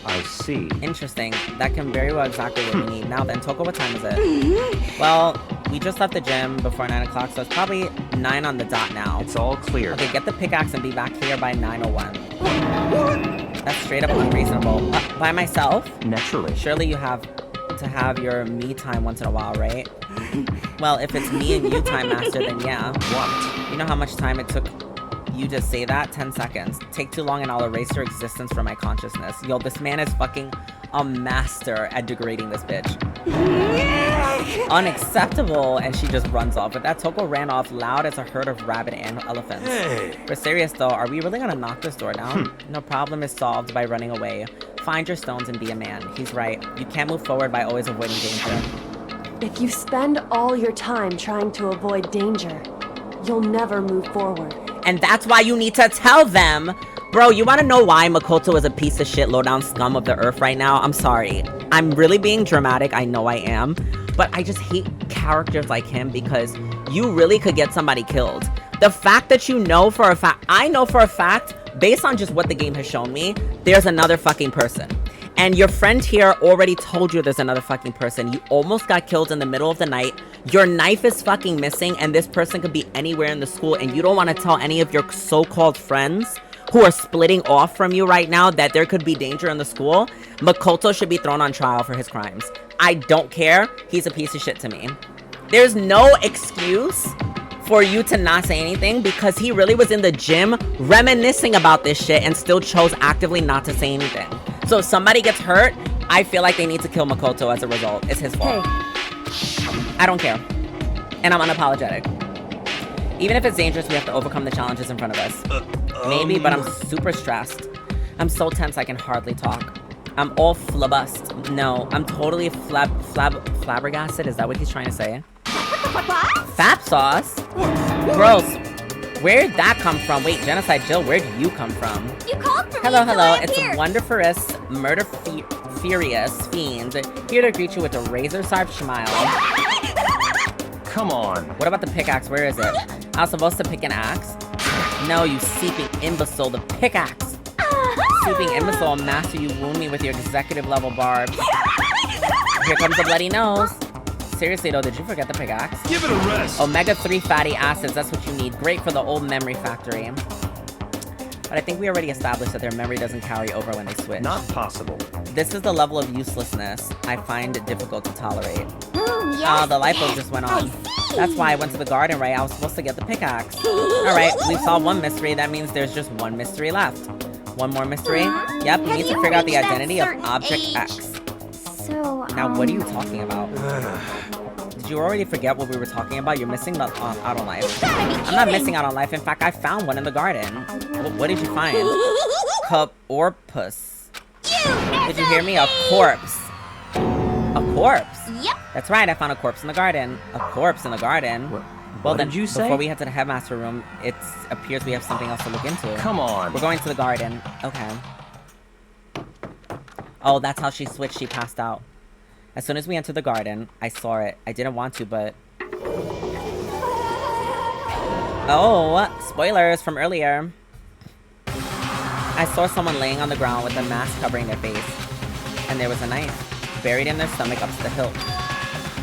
I see. Interesting. That can very well exactly what we need. Now then, Toko, what time is it? Well, we just left the gym before 9 o'clock, so it's probably 9 on the dot now. It's all clear. Okay, get the pickaxe and be back here by 9:01. That's straight up unreasonable. By myself? Naturally. Surely you have to have your me time once in a while, right? Well, if it's me and you time, Master, then yeah. What? You know how much time it took you just say that? 10 seconds. Take too long and I'll erase your existence from my consciousness. Yo, this man is fucking a master at degrading this bitch. Unacceptable. And she just runs off. With that, Toko ran off loud as a herd of rabid elephants. Hey. For serious though, are we really gonna knock this door down? No problem is solved by running away. Find your stones and be a man. He's right. You can't move forward by always avoiding danger. If you spend all your time trying to avoid danger, you'll never move forward. And that's why you need to tell them. Bro, you want to know why Makoto is a piece of shit, low-down scum of the earth right now? I'm sorry. I'm really being dramatic. I know I am. But I just hate characters like him because you really could get somebody killed. The fact that you know for a fact, I know for a fact, based on just what the game has shown me, there's another fucking person. And your friend here already told you there's another fucking person. You almost got killed in the middle of the night. Your knife is fucking missing, and this person could be anywhere in the school, and you don't want to tell any of your so-called friends who are splitting off from you right now that there could be danger in the school. Makoto should be thrown on trial for his crimes. I don't care. He's a piece of shit to me. There's no excuse for you to not say anything because he really was in the gym reminiscing about this shit and still chose actively not to say anything. So if somebody gets hurt, I feel like they need to kill Makoto as a result. It's his fault. Hey. I don't care. And I'm unapologetic. Even if it's dangerous, we have to overcome the challenges in front of us. Maybe, but I'm super stressed. I'm so tense I can hardly talk. I'm all flabust. No, I'm totally flabbergasted. Is that what he's trying to say? Fap sauce? Gross. Where'd that come from? Wait, Genocide Jill, where'd you come from? You called for Hello, me, so hello. I'm It's here. a wonderfulous, furious fiend here to greet you with a razor-sharp smile. Come on. What about the pickaxe? Where is it? I was supposed to pick an axe? No, you seeping imbecile. The pickaxe. Seeping imbecile, master, you wound me with your executive level barbs. Here comes the bloody nose. Seriously though, did you forget the pickaxe? Give it a rest. Omega-3 fatty acids, that's what you need. Great for the old memory factory. But I think we already established that their memory doesn't carry over when they switch. Not possible. This is the level of uselessness I find it difficult to tolerate. Yes, The light bulb just went on. That's why I went to the garden, right? I was supposed to get the pickaxe. Alright, we've solved one mystery. That means there's just one mystery left. One more mystery? Yep, you need to figure out the identity of Object X. So, Now, what are you talking about? Did you already forget what we were talking about? You're missing out on life. I'm not missing out on life. In fact, I found one in the garden. What did you find? Corpus. Did you hear me? A corpse. A corpse? Yep. That's right, I found a corpse in the garden. A corpse in the garden. Well, then, did you say? before we head to the headmaster room, it appears we have something else to look into. Come on. We're going to the garden. Okay. Oh, that's how she switched. She passed out. As soon as we entered the garden, I saw it. I didn't want to, but... Oh, spoilers from earlier. I saw someone laying on the ground with a mask covering their face. And there was a knife buried in their stomach up to the hilt.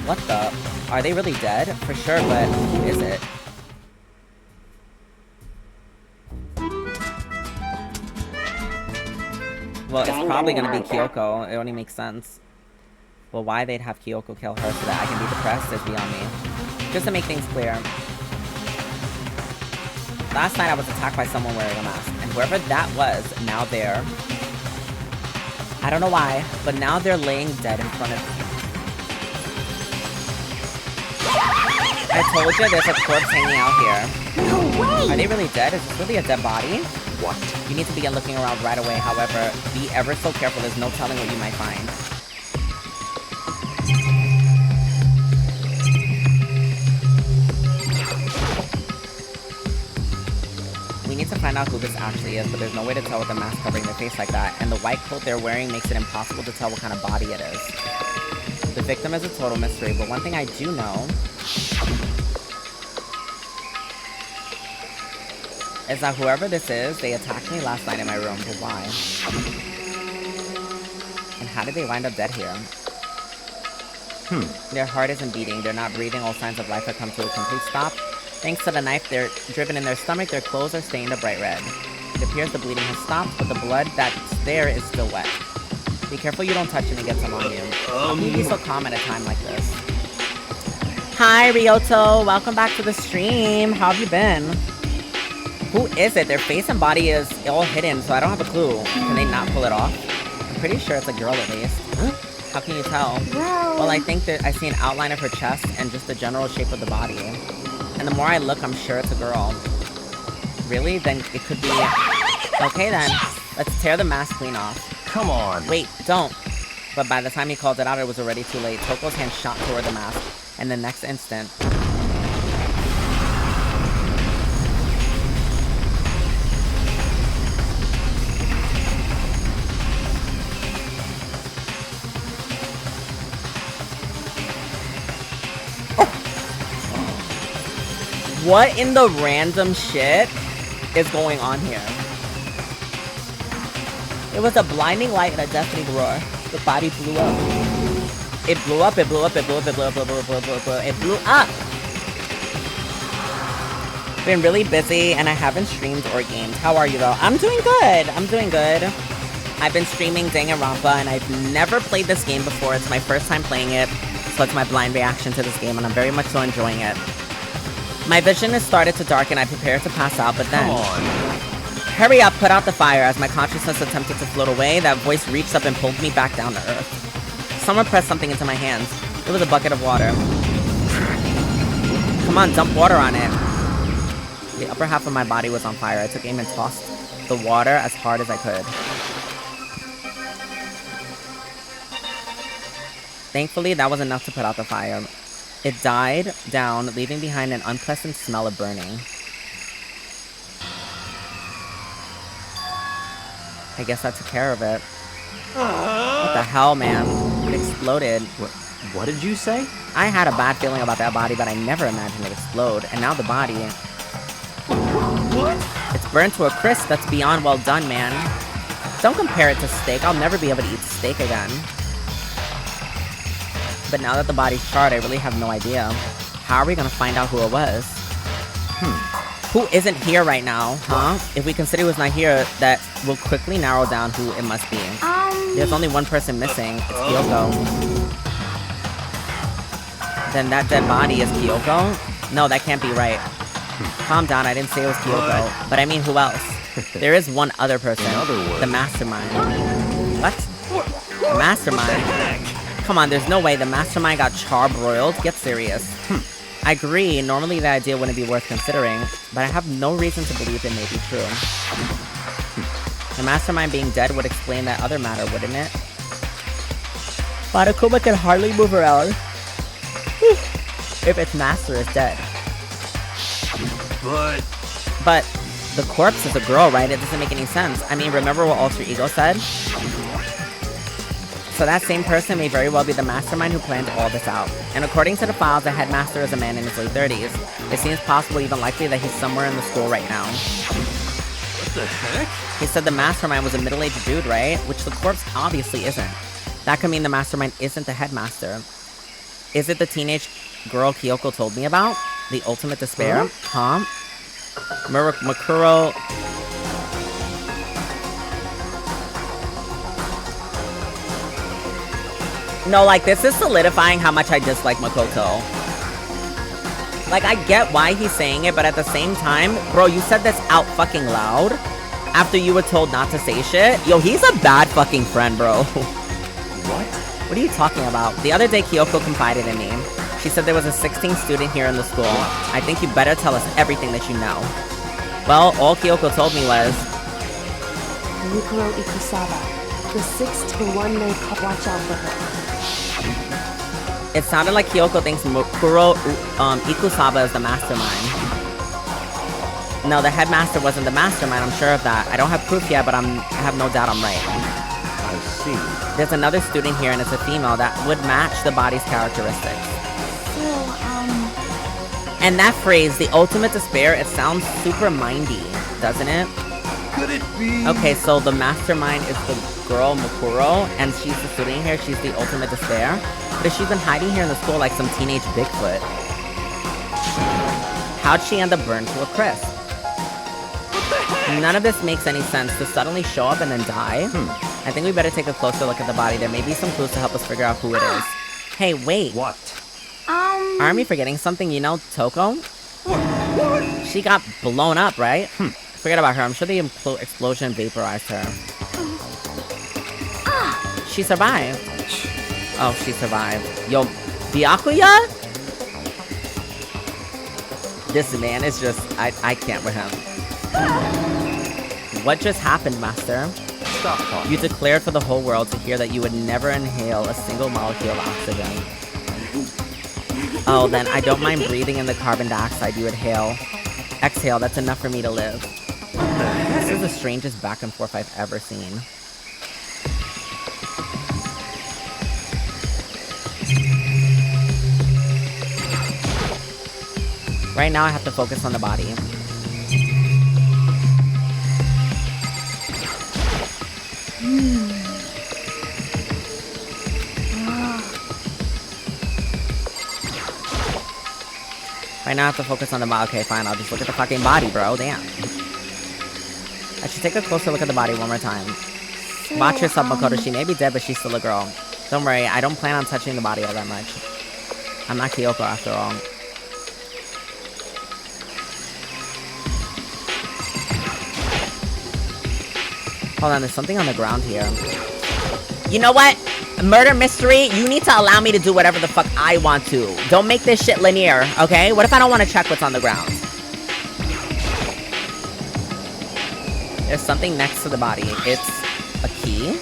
What the? Are they really dead? For sure, but who is it? Well, it's probably gonna be Kyoko. It only makes sense. Well, why they'd have Kyoko kill her so that I can be depressed is beyond me. Just to make things clear. Last night I was attacked by someone wearing a mask, and whoever that was, now they're... I don't know why, but now they're laying dead in front of me. I told you there's a corpse hanging out here. No way! Are they really dead? Is this really a dead body? What? You need to begin looking around right away, however, be ever so careful, there's no telling what you might find. We need to find out who this actually is, but there's no way to tell with the mask covering their face like that, and the white coat they're wearing makes it impossible to tell what kind of body it is. The victim is a total mystery, but one thing I do know is that whoever this is, they attacked me last night in my room, but why? And how did they wind up dead here? Their heart isn't beating, they're not breathing, all signs of life have come to a complete stop. Thanks to the knife they're driven in their stomach, their clothes are stained a bright red. It appears the bleeding has stopped, but the blood that's there is still wet. Be careful you don't touch it and get some on you. How can you be so calm at a time like this? Hi, Ryoto. Welcome back to the stream. How have you been? Who is it? Their face and body is all hidden, so I don't have a clue. Can they not pull it off? I'm pretty sure it's a girl at least. How can you tell? Well, I think that I see an outline of her chest and just the general shape of the body. And the more I look, I'm sure it's a girl. Really? Then it could be... Okay then. Let's tear the mask clean off. Come on. Wait, don't. But by the time he called it out, it was already too late. Toko's hand shot toward the mask. And the next instant... What in the random shit is going on here? It was a blinding light and a deafening roar. The body blew up. It blew up, it blew up, it blew up, it blew up, it blew up, it blew up, it blew up. Been really busy and I haven't streamed or gamed. How are you though? I'm doing good. I'm doing good. I've been streaming Danganropa and I've never played this game before. It's my first time playing it. So it's my blind reaction to this game and I'm very much so enjoying it. My vision has started to darken. I prepare to pass out, but then... Come on. Hurry up, put out the fire. As my consciousness attempted to float away, that voice reached up and pulled me back down to earth. Someone pressed something into my hands. It was a bucket of water. Come on, dump water on it. The upper half of my body was on fire. I took aim and tossed the water as hard as I could. Thankfully, that was enough to put out the fire. It died down, leaving behind an unpleasant smell of burning. I guess that took care of it. What the hell, man? It exploded. What did you say? I had a bad feeling about that body, but I never imagined it explode. And now the body... What? It's burned to a crisp. That's beyond well done, man. Don't compare it to steak. I'll never be able to eat steak again. But now that the body's charred, I really have no idea. How are we gonna find out who it was? Who isn't here right now, huh? If we consider who's not here, that will quickly narrow down who it must be. There's only one person missing. It's Kyoko. Then that dead body is Kyoko? No, that can't be right. Calm down, I didn't say it was Kyoko. But I mean, who else? There is one other person. The mastermind. What? The mastermind? Come on, there's no way the mastermind got charbroiled. Get serious. I agree, normally the idea wouldn't be worth considering, but I have no reason to believe it may be true. The mastermind being dead would explain that other matter, wouldn't it? Barakuma can hardly move around if its master is dead. But the corpse is a girl, right? It doesn't make any sense. I mean, remember what Alter Ego said? So that same person may very well be the mastermind who planned all this out. And according to the files, the headmaster is a man in his late 30s. It seems possible, even likely, that he's somewhere in the school right now. What the heck? He said the mastermind was a middle-aged dude, right? Which the corpse obviously isn't. That could mean the mastermind isn't the headmaster. Is it the teenage girl Kyoko told me about? The ultimate despair? Huh? Makuro... No, like, this is solidifying how much I dislike Makoto. Like, I get why he's saying it, but at the same time, bro, you said this out fucking loud after you were told not to say shit. Yo, he's a bad fucking friend, bro. What? What are you talking about? The other day, Kyoko confided in me. She said there was a 16th student here in the school. I think you better tell us everything that you know. Well, all Kyoko told me was... Mikuro Ikusaba. The 6th, the one they call. Watch out for her. It sounded like Kyoko thinks Mikuro Ikusaba is the mastermind. No, the headmaster wasn't the mastermind, I'm sure of that. I don't have proof yet, but I have no doubt I'm right. I see. There's another student here, and it's a female that would match the body's characteristics. And that phrase, the ultimate despair, it sounds super mindy, doesn't it? Could it be? Okay, so the mastermind is the girl Makuro, and she's the student here. She's the ultimate despair. But if she's been hiding here in the school like some teenage Bigfoot, how'd she end up burned to a crisp? None of this makes any sense. To suddenly show up and then die? I think we better take a closer look at the body. There may be some clues to help us figure out who it is. Hey, wait. What? Aren't we forgetting something? You know Toko? What? She got blown up, right? Forget about her. I'm sure the explosion vaporized her. She survived. Oh, she survived. Yo, Byakuya? This man is just... I can't with him. What just happened, Master? Stop talking. You declared for the whole world to hear that you would never inhale a single molecule of oxygen. Oh, then I don't mind breathing in the carbon dioxide you exhale. That's enough for me to live. This is the strangest back and forth I've ever seen. Right now I have to focus on the body. Right now I have to focus on the body. Okay, fine. I'll just look at the fucking body, bro. Damn. I should take a closer look at the body one more time. Watch yourself, Makoto. She may be dead, but she's still a girl. Don't worry. I don't plan on touching the body all that much. I'm not Kyoko after all. Hold on. There's something on the ground here. You know what? Murder mystery, you need to allow me to do whatever the fuck I want to. Don't make this shit linear, okay? What if I don't want to check what's on the ground? There's something next to the body. It's a key.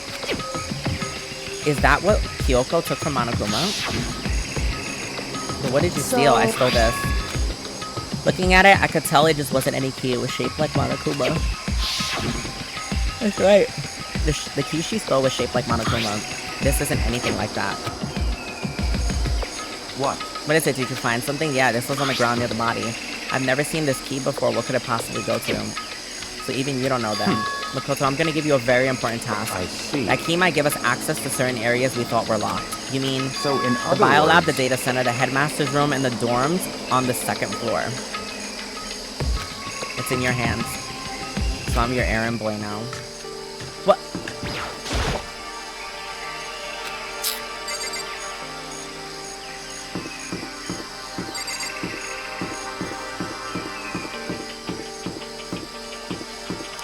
Is that what Kyoko took from Monokuma? What did you steal? I stole this. Looking at it, I could tell it just wasn't any key. It was shaped like Monokuma. That's right. The key she stole was shaped like Monokuma. This isn't anything like that. What? What is it? Did you find something? Yeah, this was on the ground near the body. I've never seen this key before. What could it possibly go to? So even you don't know then. Makoto, I'm gonna give you a very important task. I see. That key might give us access to certain areas we thought were locked. You mean so in the other biolab, words, the data center, the headmaster's room, and the dorms on the 2nd floor. It's in your hands. So I'm your errand boy now. What?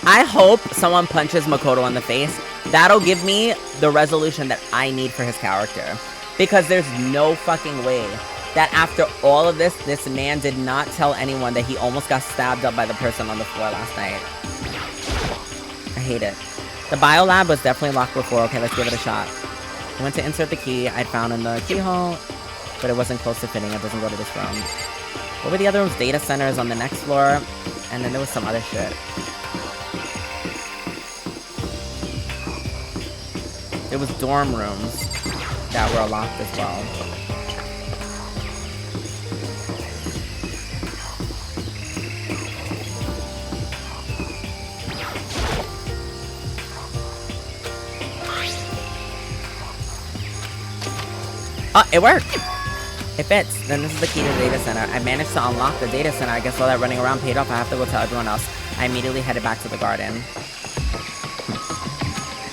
I hope someone punches Makoto in the face. That'll give me the resolution that I need for his character. Because there's no fucking way that after all of this, this man did not tell anyone that he almost got stabbed up by the person on the floor last night. I hate it. The biolab was definitely locked before. Okay, let's give it a shot. I went to insert the key I'd found in the keyhole, but it wasn't close to fitting. It doesn't go to this room. What were the other rooms? Data centers on the next floor, and then there was some other shit. There was dorm rooms that were locked as well. Oh, it worked! It fits. Then this is the key to the data center. I managed to unlock the data center. I guess all that running around paid off. I have to go tell everyone else. I immediately headed back to the garden.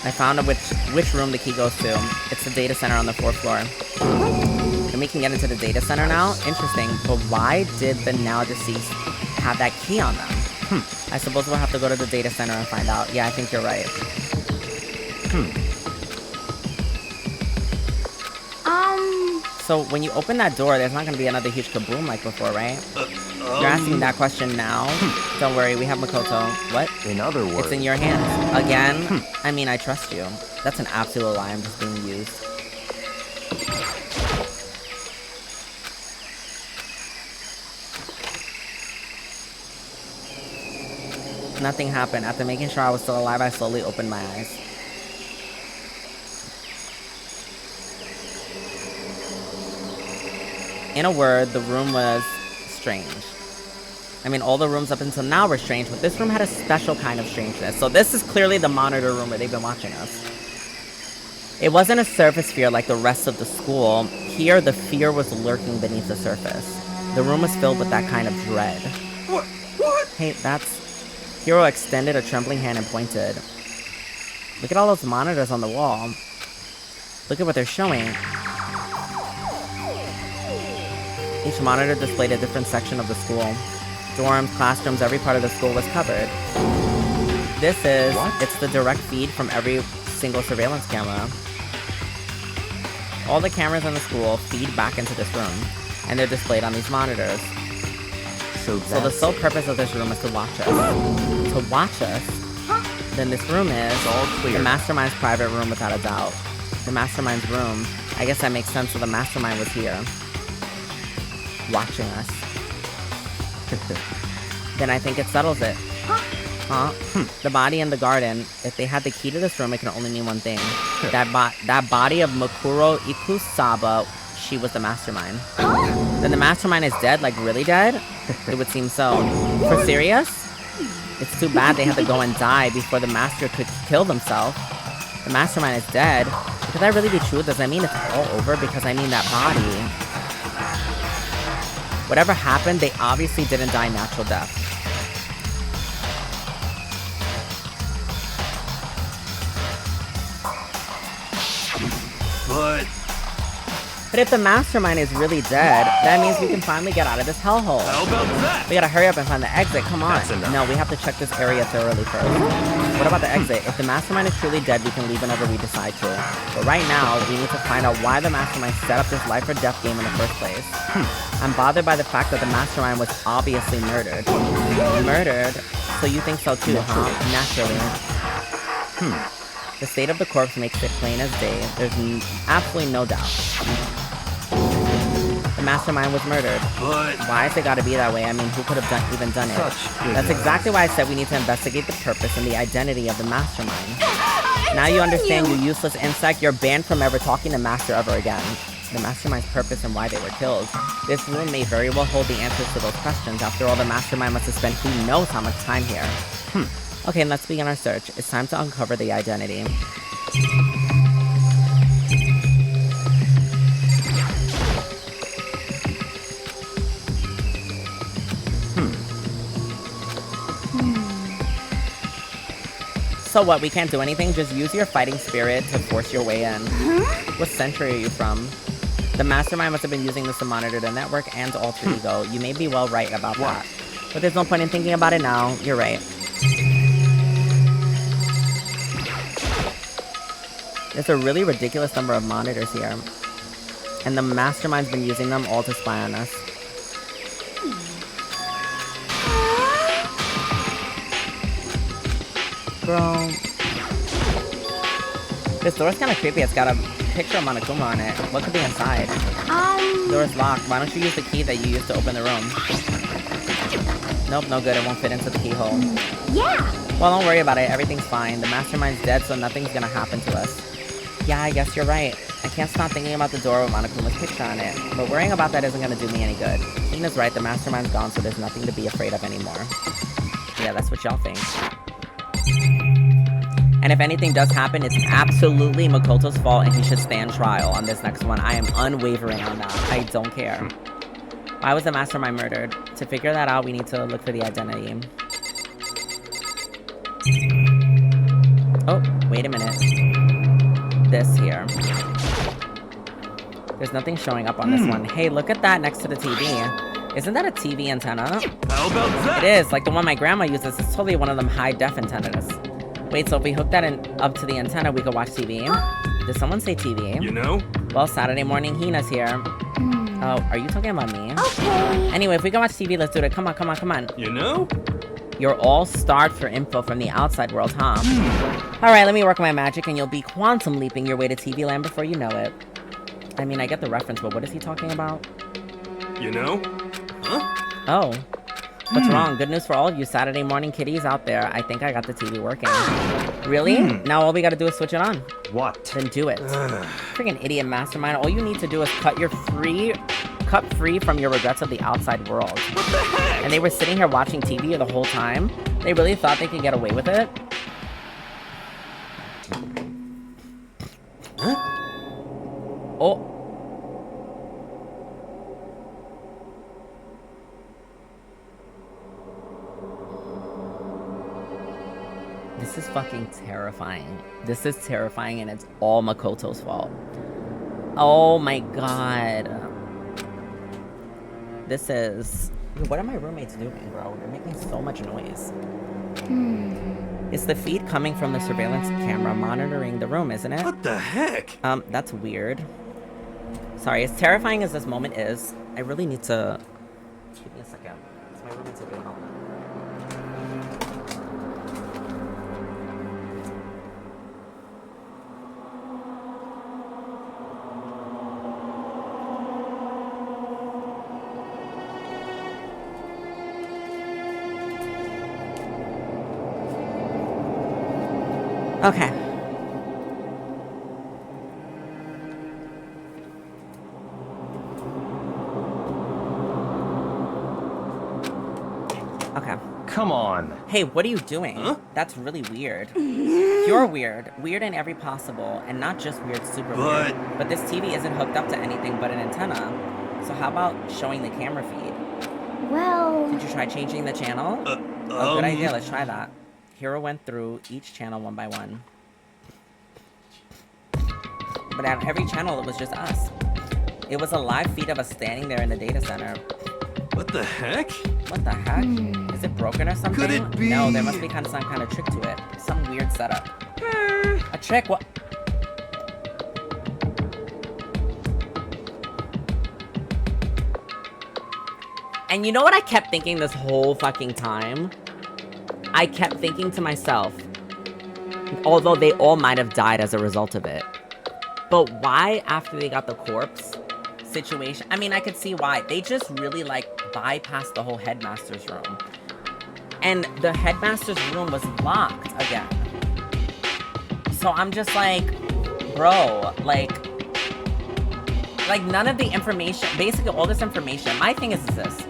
I found out which room the key goes to. It's the data center on the 4th floor. And we can get into the data center now. Interesting. But why did the now deceased have that key on them? I suppose we'll have to go to the data center and find out. Yeah, I think you're right. So when you open that door, there's not going to be another huge kaboom like before, right? You're asking that question now? Don't worry, we have Makoto. What? In other words, it's in your hands. Again? I mean, I trust you. That's an absolute lie. I'm just being used. Nothing happened. After making sure I was still alive, I slowly opened my eyes. In a word, the room was strange. I mean, all the rooms up until now were strange, but this room had a special kind of strangeness. So this is clearly the monitor room where they've been watching us. It wasn't a surface fear like the rest of the school. Here, the fear was lurking beneath the surface. The room was filled with that kind of dread. What? Hey, that's... Hiro extended a trembling hand and pointed. Look at all those monitors on the wall. Look at what they're showing. Each monitor displayed a different section of the school. Dorms, classrooms, every part of the school was covered. This is, What? it's the direct feed from every single surveillance camera. All the cameras in the school feed back into this room, and they're displayed on these monitors. So So the sole purpose of this room is to watch us. To watch us. Then this room is all clear. the mastermind's private room without a doubt. The mastermind's room. I guess that makes sense. So the mastermind was here, watching us. Then I think it settles it. The body in the garden. If they had the key to this room, it can only mean one thing. That body of Mukuro Ikusaba, she was the mastermind. Then the mastermind is dead, like really dead? It would seem so. For serious? It's too bad they had to go and die before the master could kill themselves. The mastermind is dead. Could that really be true? Does that mean it's all over? Because I mean that body. Whatever happened, they obviously didn't die natural death. But if the mastermind is really dead, that means we can finally get out of this hellhole. How about that? We gotta hurry up and find the exit, come on. That's enough. No, we have to check this area thoroughly first. What about the exit? If the mastermind is truly dead, we can leave whenever we decide to. But right now, we need to find out why the mastermind set up this life or death game in the first place. I'm bothered by the fact that the mastermind was obviously murdered. Murdered? So you think so too, huh? Naturally. The state of the corpse makes it plain as day. There's absolutely no doubt. The mastermind was murdered. But Why has it gotta be that way? I mean, who could have even done it? That's exactly why I said we need to investigate the purpose and the identity of the mastermind. Now you understand, you useless insect. You're banned from ever talking to Master ever again. The mastermind's purpose and why they were killed. This room may very well hold the answers to those questions. After all, the mastermind must have spent who knows how much time here. Okay, let's begin our search. It's time to uncover the identity. So what, we can't do anything? Just use your fighting spirit to force your way in. What century are you from? The mastermind must have been using this to monitor the network and alter ego. You may be well right about that. But there's no point in thinking about it now. You're right. There's a really ridiculous number of monitors here. And the mastermind's been using them all to spy on us. Girl. This door's kind of creepy. It's got a picture of Monokuma on it. What could be inside? Door's locked. Why don't you use the key that you used to open the room? Nope, no good. It won't fit into the keyhole. Yeah. Well, don't worry about it. Everything's fine. The mastermind's dead, so nothing's gonna happen to us. Yeah, I guess you're right. I can't stop thinking about the door with Monokuma's picture on it. But worrying about that isn't gonna do me any good. Hina's right. The mastermind's gone, so there's nothing to be afraid of anymore. Yeah, that's what y'all think. And if anything does happen, it's absolutely Makoto's fault and he should stand trial on this next one. I am unwavering on that. I don't care. Why was the mastermind murdered? To figure that out, we need to look for the identity. Oh, wait a minute. This here. There's nothing showing up on this one. Hey, look at that next to the TV. Isn't that a TV antenna? how about that? It is, like the one my grandma uses. It's totally one of them high-def antennas. Wait, so if we hook that up to the antenna, we could watch TV? Did someone say TV? You know? Well, Saturday morning, Hina's here. Oh, are you talking about me? Okay. Anyway, if we can watch TV, let's do it. Come on, come on, come on. You know? You're all starved for info from the outside world, huh? Alright, let me work my magic and you'll be quantum leaping your way to TV land before you know it. I mean, I get the reference, but what is he talking about? You know? Huh? Oh. What's wrong? Good news for all of you Saturday morning kiddies out there. I think I got the TV working. Really? Now all we gotta do is switch it on. What? Then do it. Freaking idiot mastermind. All you need to do is cut free from your regrets of the outside world. What the heck? And they were sitting here watching TV the whole time. They really thought they could get away with it. Huh? Oh. This is fucking terrifying. This is terrifying and it's all Makoto's fault. Oh my god. This is... What are my roommates doing, bro? They're making so much noise. It's the feed coming from the surveillance camera monitoring the room, isn't it? What the heck? That's weird. Sorry, as terrifying as this moment is, I really need to... Give me a second. Is my roommate's doing all that? Okay. Okay. Come on. Hey, what are you doing? Huh? That's really weird. You're weird. Weird in every possible, and not just weird, super weird. But this TV isn't hooked up to anything but an antenna. So how about showing the camera feed? Well... Did you try changing the channel? Oh, good idea. Let's try that. Hero went through each channel one by one. But at every channel, it was just us. It was a live feed of us standing there in the data center. What the heck? What the heck? Is it broken or something? Could it be? No, there must be some kind of trick to it. Some weird setup. A trick? What? And you know what I kept thinking this whole fucking time? I kept thinking to myself, although they all might have died as a result of it, but why after they got the corpse situation? I mean, I could see why. They just really, like, bypassed the whole headmaster's room. And the headmaster's room was locked again. So I'm just like, bro, like none of the information, basically all this information, my thing is this,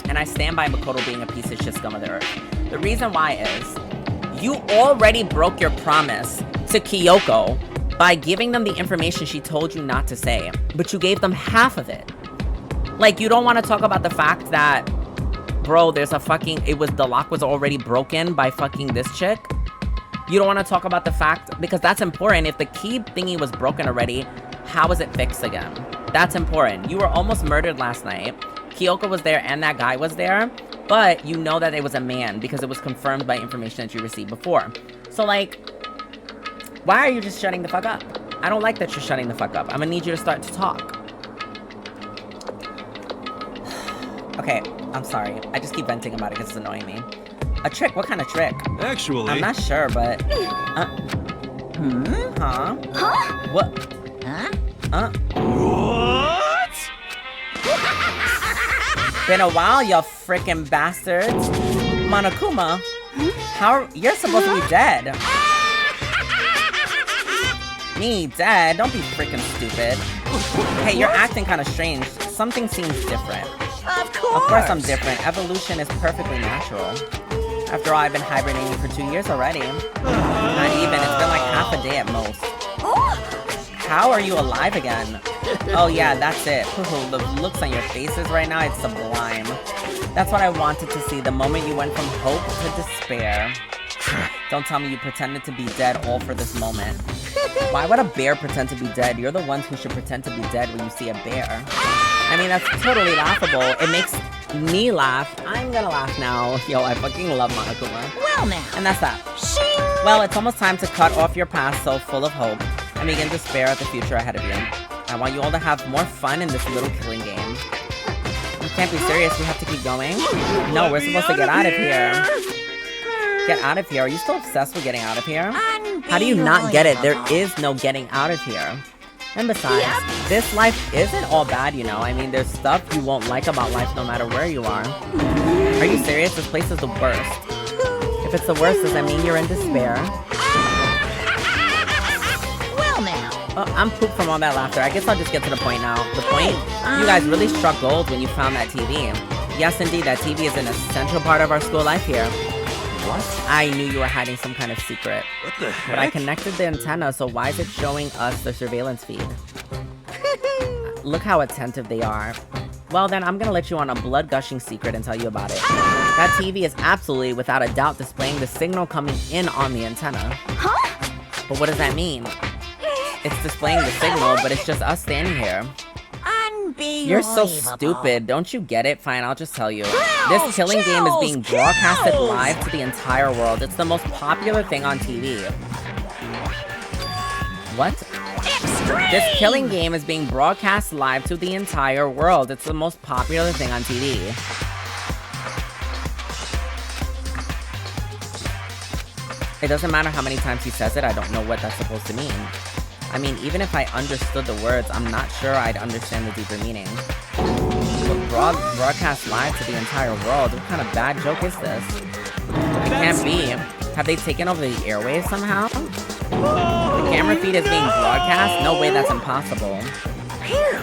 and I stand by Makoto being a piece of shit scum of the earth. The reason why is, you already broke your promise to Kyoko by giving them the information she told you not to say, but you gave them half of it. Like, you don't want to talk about the fact that, bro, there's a fucking, the lock was already broken by fucking this chick. You don't want to talk about the fact, because that's important. If the key thingy was broken already, how is it fixed again? That's important. You were almost murdered last night. Kyoko was there and that guy was there, but you know that it was a man because it was confirmed by information that you received before. So, like, why are you just shutting the fuck up? I don't like that you're shutting the fuck up. I'm gonna need you to start to talk. Okay, I'm sorry. I just keep venting about it because it's annoying me. A trick? What kind of trick? Actually... I'm not sure, but... Huh? Huh? What? Huh? What? Been a while, you frickin' bastards. Monokuma, you're supposed to be dead. Me, dead? Don't be frickin' stupid. Hey, you're acting kind of strange. Something seems different. Of course. Of course I'm different. Evolution is perfectly natural. After all, I've been hibernating for 2 years already. Not even. It's been like half a day at most. How are you alive again? Oh yeah, that's it. The looks on your faces right now, it's sublime. That's what I wanted to see, the moment you went from hope to despair. Don't tell me you pretended to be dead all for this moment. Why would a bear pretend to be dead? You're the ones who should pretend to be dead when you see a bear. I mean, that's totally laughable. It makes me laugh. I'm gonna laugh now. Yo, I fucking love Monokuma. Well now. And that's that. Shing! Well, it's almost time to cut off your past so full of hope and begin to stare at the future ahead of you. I want you all to have more fun in this little killing game. You can't be serious, we have to keep going? No, we're supposed to get out of here. Get out of here? Are you still obsessed with getting out of here? How do you not get it? There is no getting out of here. And besides, this life isn't all bad, you know? I mean, there's stuff you won't like about life no matter where you are. Are you serious? This place is the worst. If it's the worst, does that mean you're in despair? Well now. Oh, I'm pooped from all that laughter. I guess I'll just get to the point now. The point? You guys really struck gold when you found that TV. Yes, indeed, that TV is an essential part of our school life here. What? I knew you were hiding some kind of secret. What the heck? But I connected the antenna, so why is it showing us the surveillance feed? Look how attentive they are. Well then, I'm gonna let you on a blood-gushing secret and tell you about it. That TV is absolutely, without a doubt, displaying the signal coming in on the antenna. Huh? But what does that mean? It's displaying the signal, but it's just us standing here. You're so stupid. Don't you get it? Fine, I'll just tell you. This killing game is being broadcasted live to the entire world. It's the most popular thing on TV. What? Extreme! This killing game is being broadcast live to the entire world. It's the most popular thing on TV. It doesn't matter how many times he says it, I don't know what that's supposed to mean. I mean, even if I understood the words, I'm not sure I'd understand the deeper meaning. But broadcast live to the entire world? What kind of bad joke is this? It can't be. Have they taken over the airwaves somehow? The camera feed is being broadcast? No way, that's impossible.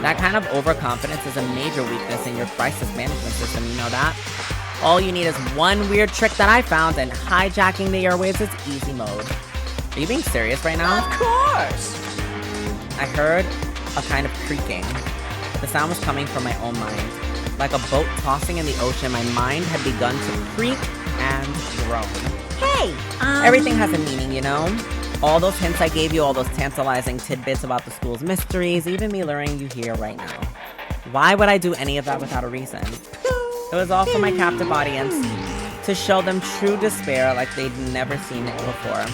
That kind of overconfidence is a major weakness in your crisis management system, you know that? All you need is one weird trick that I found, and hijacking the airwaves is easy mode. Are you being serious right now? Of course! I heard a kind of creaking. The sound was coming from my own mind. Like a boat tossing in the ocean, my mind had begun to creak and groan. Hey, Everything has a meaning, you know? All those hints I gave you, all those tantalizing tidbits about the school's mysteries, even me luring you here right now. Why would I do any of that without a reason? It was all for my captive audience, to show them true despair like they'd never seen it before.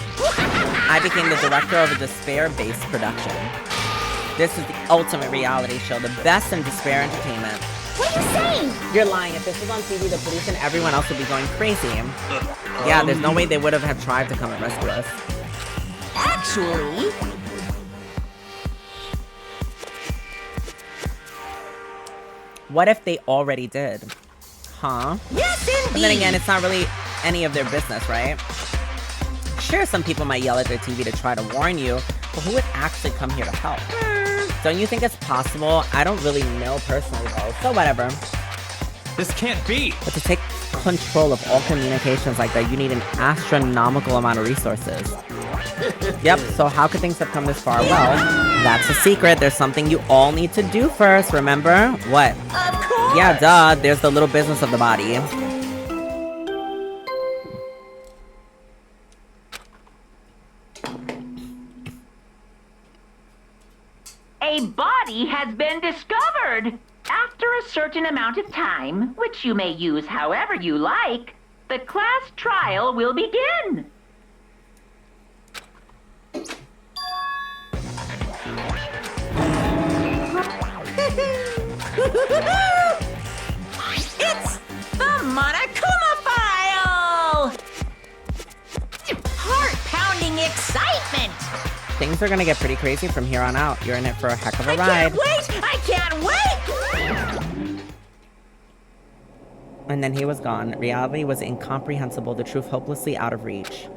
I became the director of a despair-based production. This is the ultimate reality show, the best in despair entertainment. What are you saying? You're lying. If this was on TV, the police and everyone else would be going crazy. Yeah, there's no way they would have tried to come and rescue us. actually... What if they already did? Huh? Yes, indeed! And then again, it's not really any of their business, right? Sure, some people might yell at their TV to try to warn you, but who would actually come here to help? Don't you think it's possible? I don't really know personally, though, so whatever. This can't be. But to take control of all communications like that, you need an astronomical amount of resources. Yep, so how could things have come this far? Well, that's a secret. There's something you all need to do first, remember? What? Of course! Yeah, duh. There's the little business of the body. A body has been discovered. After a certain amount of time, which you may use however you like, the class trial will begin. It's the Monokuma file! Heart-pounding excitement! Things are gonna get pretty crazy from here on out. You're in it for a heck of a I ride. can't wait! I can't wait! And then he was gone. Reality was incomprehensible, the truth hopelessly out of reach.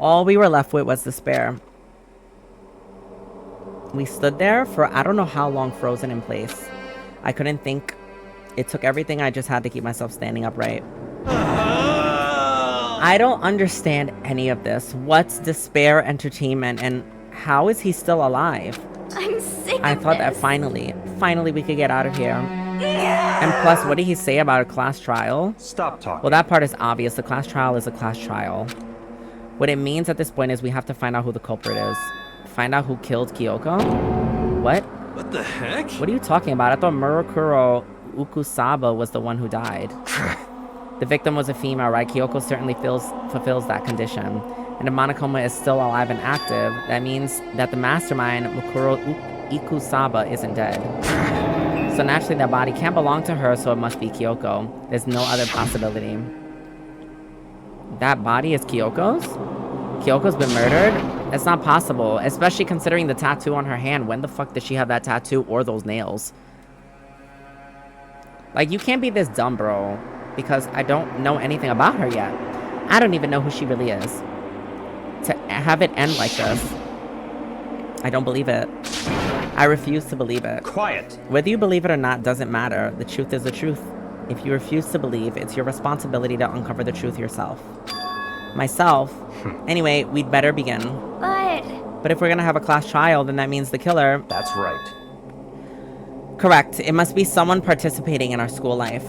All we were left with was despair. We stood there for I don't know how long, frozen in place. I couldn't think. It took everything I just had to keep myself standing upright. I don't understand any of this. What's despair entertainment, and how is he still alive? I'm sick I of thought that this. finally we could get out of here. And plus, what did he say about a class trial? Stop talking. Well, that part is obvious. The class trial is a class trial. What it means at this point is we have to find out who the culprit is. Find out who killed Kyoko? What? What the heck? What are you talking about? I thought Murokuro Ukusaba was the one who died. The victim was a female, right? Kyoko certainly fulfills that condition. And if Monokuma is still alive and active, that means that the mastermind, Mukuro Ikusaba, isn't dead. So naturally that body can't belong to her, so it must be Kyoko. There's no other possibility. That body is Kyoko's? Kyoko's been murdered? That's not possible, especially considering the tattoo on her hand. When the fuck did she have that tattoo or those nails? Like, you can't be this dumb, bro, because I don't know anything about her yet. I don't even know who she really is. To have it end like this, I don't believe it. I refuse to believe it. Quiet. Whether you believe it or not doesn't matter. The truth is the truth. If you refuse to believe, it's your responsibility to uncover the truth yourself. Myself? Anyway, we'd better begin. But But if we're gonna have a class trial, then that means the killer... That's right. Correct. It must be someone participating in our school life.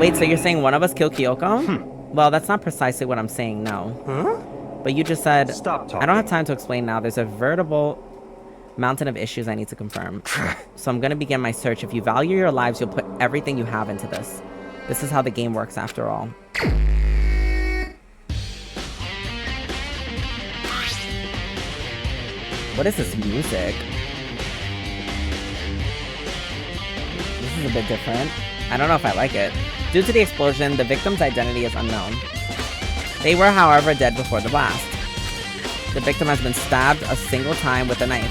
Wait, so you're saying one of us killed Kyoko? Well, that's not precisely what I'm saying, no. But you just said... Stop talking. I don't have time to explain now. There's a veritable Mountain of issues I need to confirm. So I'm gonna begin my search. If you value your lives, you'll put everything you have into this. This is how the game works after all. What is this music? This is a bit different. I don't know if I like it. Due to the explosion, the victim's identity is unknown. They were, however, dead before the blast. The victim has been stabbed a single time with a knife,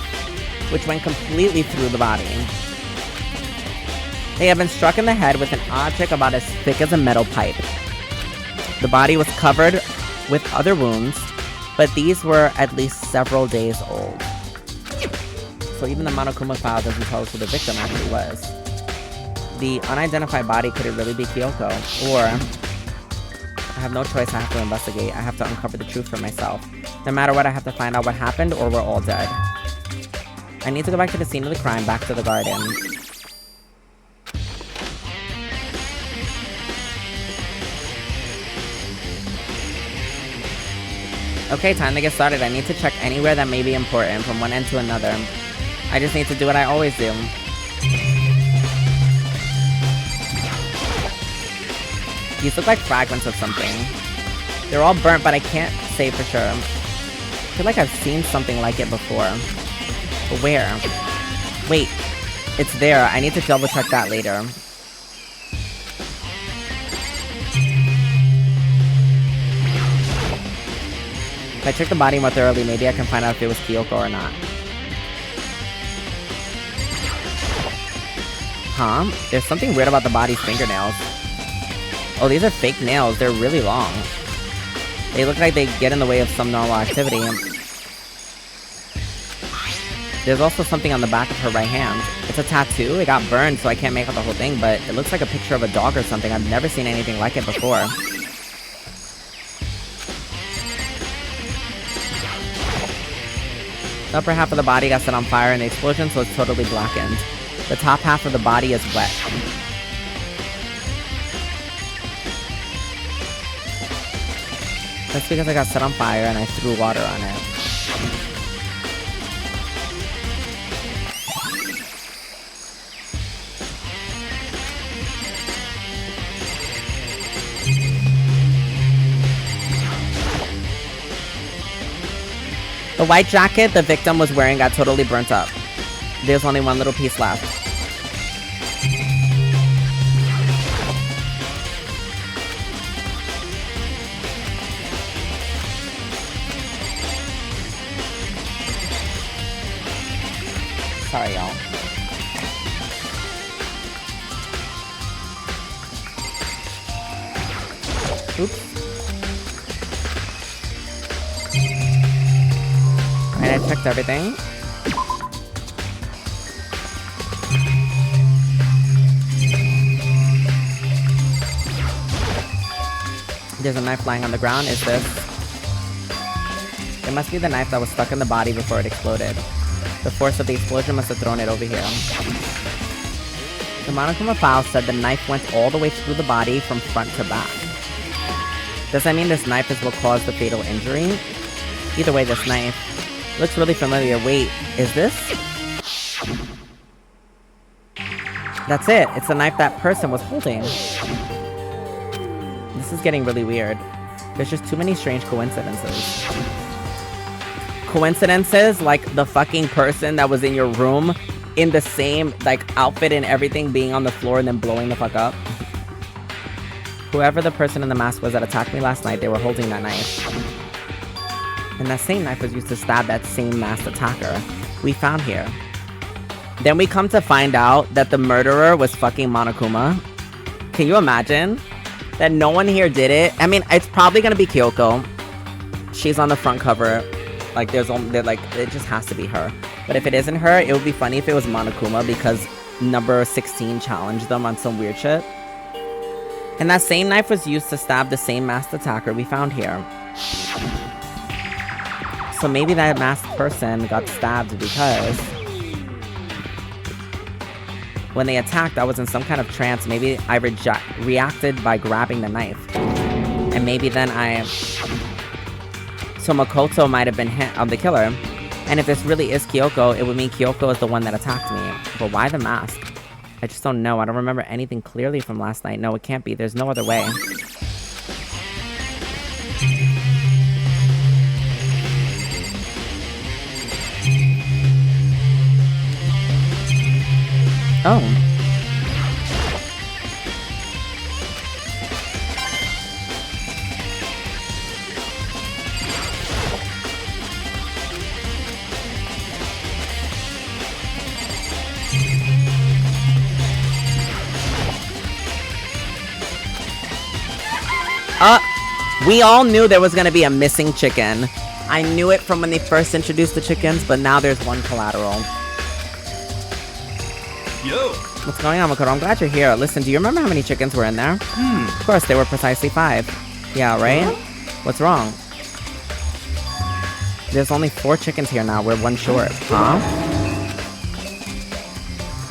which went completely through the body. They have been struck in the head with an object about as thick as a metal pipe. The body was covered with other wounds, but these were at least several days old. So even the Monokuma file doesn't tell us who the victim actually was. The unidentified body, could it really be Kyoko? Or, I have no choice, I have to investigate. I have to uncover the truth for myself. No matter what, I have to find out what happened, or we're all dead. I need to go back to the scene of the crime, back to the garden. Okay, time to get started. I need to check anywhere that may be important from one end to another. I just need to do what I always do. These look like fragments of something. They're all burnt, but I can't say for sure. I feel like I've seen something like it before. But where? Wait, it's there. I need to double check that later. If I check the body more thoroughly, maybe I can find out if it was Kyoko or not. Huh? There's something weird about the body's fingernails. Oh, these are fake nails. They're really long. They look like they get in the way of some normal activity. There's also something on the back of her right hand. It's a tattoo. It got burned, so I can't make out the whole thing, but it looks like a picture of a dog or something. I've never seen anything like it before. The upper half of the body got set on fire in the explosion, so it's totally blackened. The top half of the body is wet. That's because I got set on fire and I threw water on it. The white jacket the victim was wearing got totally burnt up. There's only one little piece left. Sorry, y'all. Oops. And I checked everything. There's a knife lying on the ground. Is this? It must be the knife that was stuck in the body before it exploded. The force of the explosion must have thrown it over here. The Monokuma file said the knife went all the way through the body from front to back. Does that mean this knife is what caused the fatal injury? Either way, this knife looks really familiar. Wait, is this? That's it. It's the knife that person was holding. This is getting really weird. There's just too many strange coincidences. Coincidences like the fucking person that was in your room in the same like outfit and everything being on the floor and then blowing the fuck up. Whoever the person in the mask was that attacked me last night, they were holding that knife. And that same knife was used to stab that same masked attacker we found here. Then we come to find out that the murderer was fucking Monokuma. Can you imagine? That no one here did it? I mean, it's probably gonna be Kyoko. She's on the front cover. Like, there's only, like, it just has to be her. But if it isn't her, it would be funny if it was Monokuma because number 16 challenged them on some weird shit. And that same knife was used to stab the same masked attacker we found here. So maybe that masked person got stabbed because when they attacked, I was in some kind of trance. Maybe I reacted by grabbing the knife. And maybe then so Makoto might have been hit on the killer. And if this really is Kyoko, it would mean Kyoko is the one that attacked me. But why the mask? I just don't know. I don't remember anything clearly from last night. No, it can't be. There's no other way. Oh. We all knew there was gonna be a missing chicken. I knew it from when they first introduced the chickens, but now there's one collateral. Yo! What's going on, Makoto? I'm glad you're here. Listen, do you remember how many chickens were in there? Of course, they were precisely 5. Yeah, right? What's wrong? There's only 4 chickens here now. We're 1 short. Huh?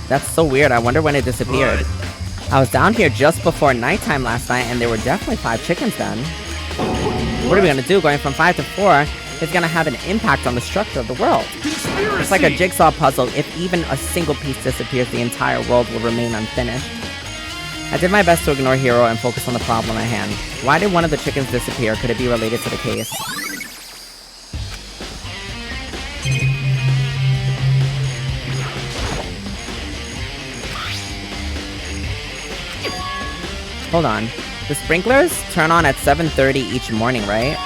That's so weird. I wonder when it disappeared. What? I was down here just before nighttime last night, and there were definitely 5 chickens then. What are we gonna do? Going from 5 to 4 is gonna have an impact on the structure of the world. Conspiracy! It's like a jigsaw puzzle. If even a single piece disappears, the entire world will remain unfinished. I did my best to ignore Hiro and focus on the problem at hand. Why did one of the chickens disappear? Could it be related to the case? Hold on. The sprinklers turn on at 7:30 each morning, right?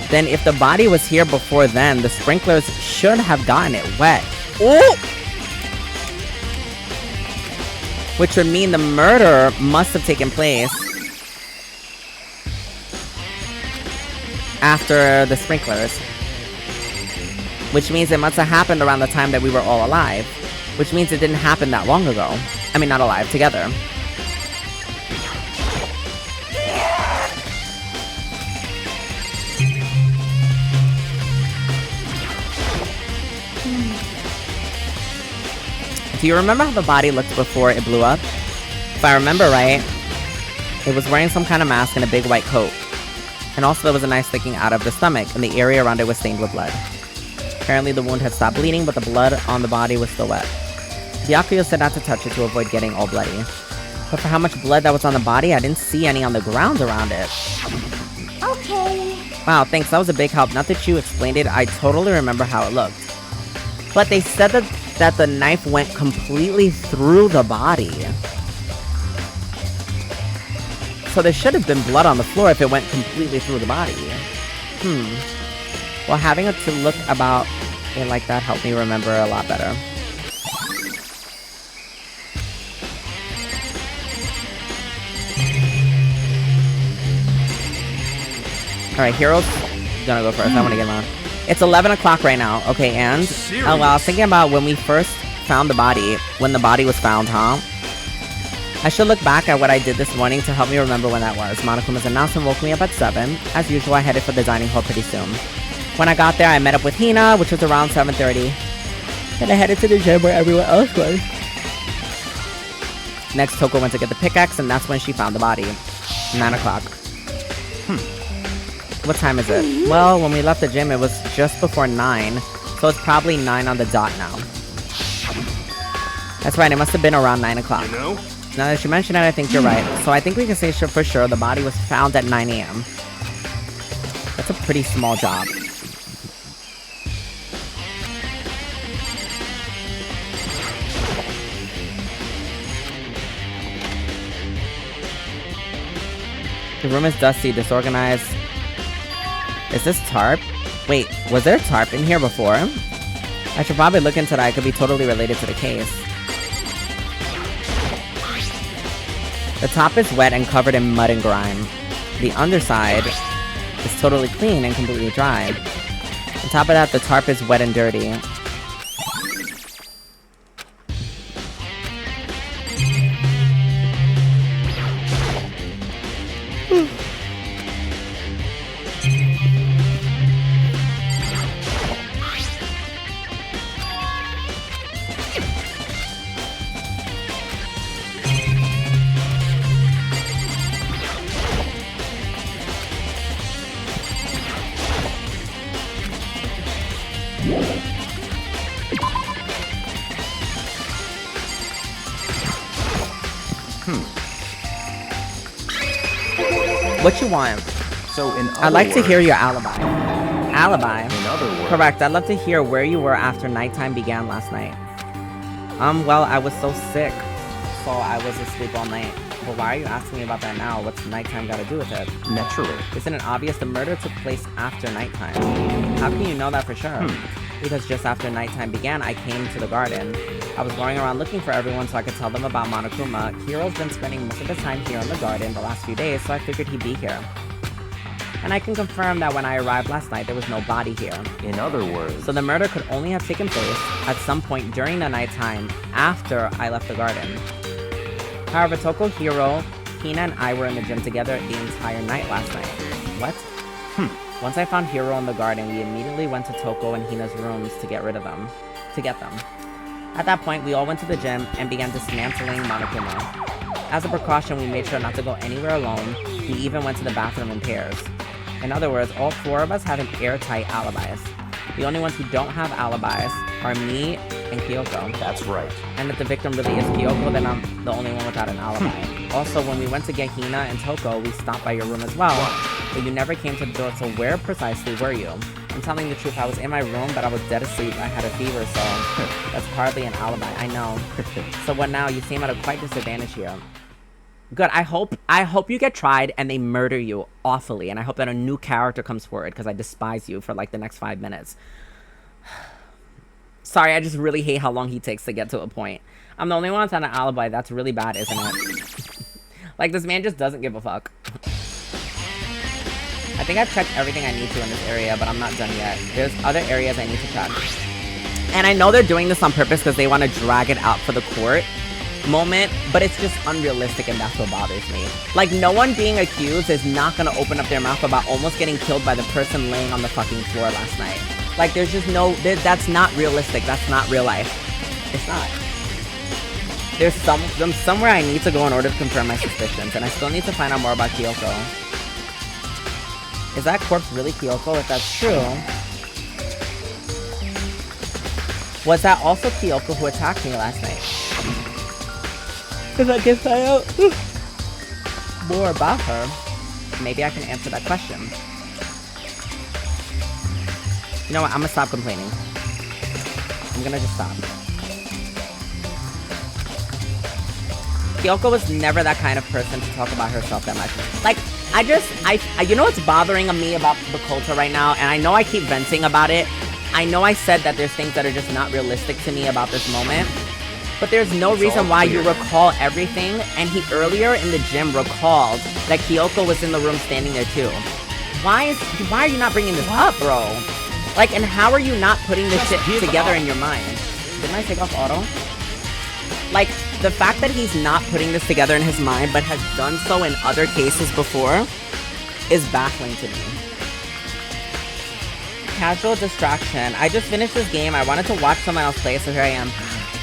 Then if the body was here before then, the sprinklers should have gotten it wet. Ooh! Which would mean the murder must have taken place after the sprinklers. Which means it must have happened around the time that we were all alive. Which means it didn't happen that long ago. I mean, not alive, together. Do you remember how the body looked before it blew up? If I remember right, it was wearing some kind of mask and a big white coat. And also there was a knife sticking out of the stomach, and the area around it was stained with blood. Apparently the wound had stopped bleeding, but the blood on the body was still wet. Byakuya said not to touch it to avoid getting all bloody. But for how much blood that was on the body, I didn't see any on the ground around it. Okay. Wow, thanks, that was a big help. Now that you explained it, I totally remember how it looked. But they said that the knife went completely through the body. So there should have been blood on the floor if it went completely through the body. Well, having it to look about it like that helped me remember a lot better. Alright, Hiro's gonna go first. I wanna get him on. It's 11 o'clock right now. Okay, and well, I was thinking about when we first found the body, when the body was found, huh? I should look back at what I did this morning to help me remember when that was. Monokuma's announcement woke me up at 7. As usual, I headed for the dining hall pretty soon. When I got there, I met up with Hina, which was around 7:30. Then I headed to the gym where everyone else was. Next, Toko went to get the pickaxe, and that's when she found the body. 9 o'clock. What time is it? Well, when we left the gym, it was just before 9, so it's probably 9 on the dot now. That's right, it must have been around 9 o'clock. You know? Now that you mention it, I think you're right. So I think we can say for sure the body was found at 9 a.m. That's a pretty small job. The room is dusty, disorganized. Is this tarp? Wait, was there tarp in here before? I should probably look into that. It could be totally related to the case. The top is wet and covered in mud and grime. The underside is totally clean and completely dry. On top of that, the tarp is wet and dirty. What you want? So in other I'd like to hear words- your alibi. Alibi? In other words... Correct. I'd love to hear where you were after nighttime began last night. Well, I was so sick, so I was asleep all night. But why are you asking me about that now? What's nighttime got to do with it? Naturally. Isn't it obvious the murder took place after nighttime? How can you know that for sure? Because just after nighttime began, I came to the garden. I was going around looking for everyone so I could tell them about Monokuma. Hiro's been spending most of his time here in the garden the last few days, so I figured he'd be here. And I can confirm that when I arrived last night, there was no body here. In other words... So the murder could only have taken place at some point during the nighttime after I left the garden. However, Toko, Hiro, Hina, and I were in the gym together the entire night last night. What? Once I found Hiro in the garden, we immediately went to Toko and Hina's rooms to get rid of them. To get them. At that point, we all went to the gym and began dismantling Monokuma. As a precaution, we made sure not to go anywhere alone. We even went to the bathroom in pairs. In other words, all four of us have an airtight alibis. The only ones who don't have alibis are me and Kyoko. That's right. And if the victim really is Kyoko, then I'm the only one without an alibi. Also, when we went to get Hina and Toko, we stopped by your room as well, but you never came to the door, so where precisely were you? I'm telling the truth, I was in my room, but I was dead asleep. I had a fever, so that's hardly an alibi, I know. So what now? You seem at a quite disadvantage here. Good, I hope you get tried and they murder you awfully, and I hope that a new character comes forward, because I despise you for like the next 5 minutes. Sorry, I just really hate how long he takes to get to a point. I'm the only one without an alibi. That's really bad, isn't it? Like, this man just doesn't give a fuck. I think I've checked everything I need to in this area, but I'm not done yet. There's other areas I need to check. And I know they're doing this on purpose because they want to drag it out for the court moment, but it's just unrealistic, and that's what bothers me. Like, no one being accused is not going to open up their mouth about almost getting killed by the person laying on the fucking floor last night. Like, there's just no... that's not realistic. That's not real life. It's not. There's somewhere I need to go in order to confirm my suspicions, and I still need to find out more about Kyoko. Is that corpse really Kyoko? If that's true... was that also Kyoko who attacked me last night? Because I guess I know more about her. Maybe I can answer that question. You know what? I'm gonna stop complaining. I'm gonna just stop. Kyoko was never that kind of person to talk about herself that much. Like, you know what's bothering me about the culture right now? And I know I keep venting about it. I know I said that there's things that are just not realistic to me about this moment. But there's no reason why you recall everything, and he earlier in the gym recalled that Kyoko was in the room standing there too. Why are you not bringing this up, bro? Like, and how are you not putting this shit together in your mind? Didn't I take off auto? Like, the fact that he's not putting this together in his mind, but has done so in other cases before, is baffling to me. Casual distraction. I just finished this game. I wanted to watch someone else play, so here I am.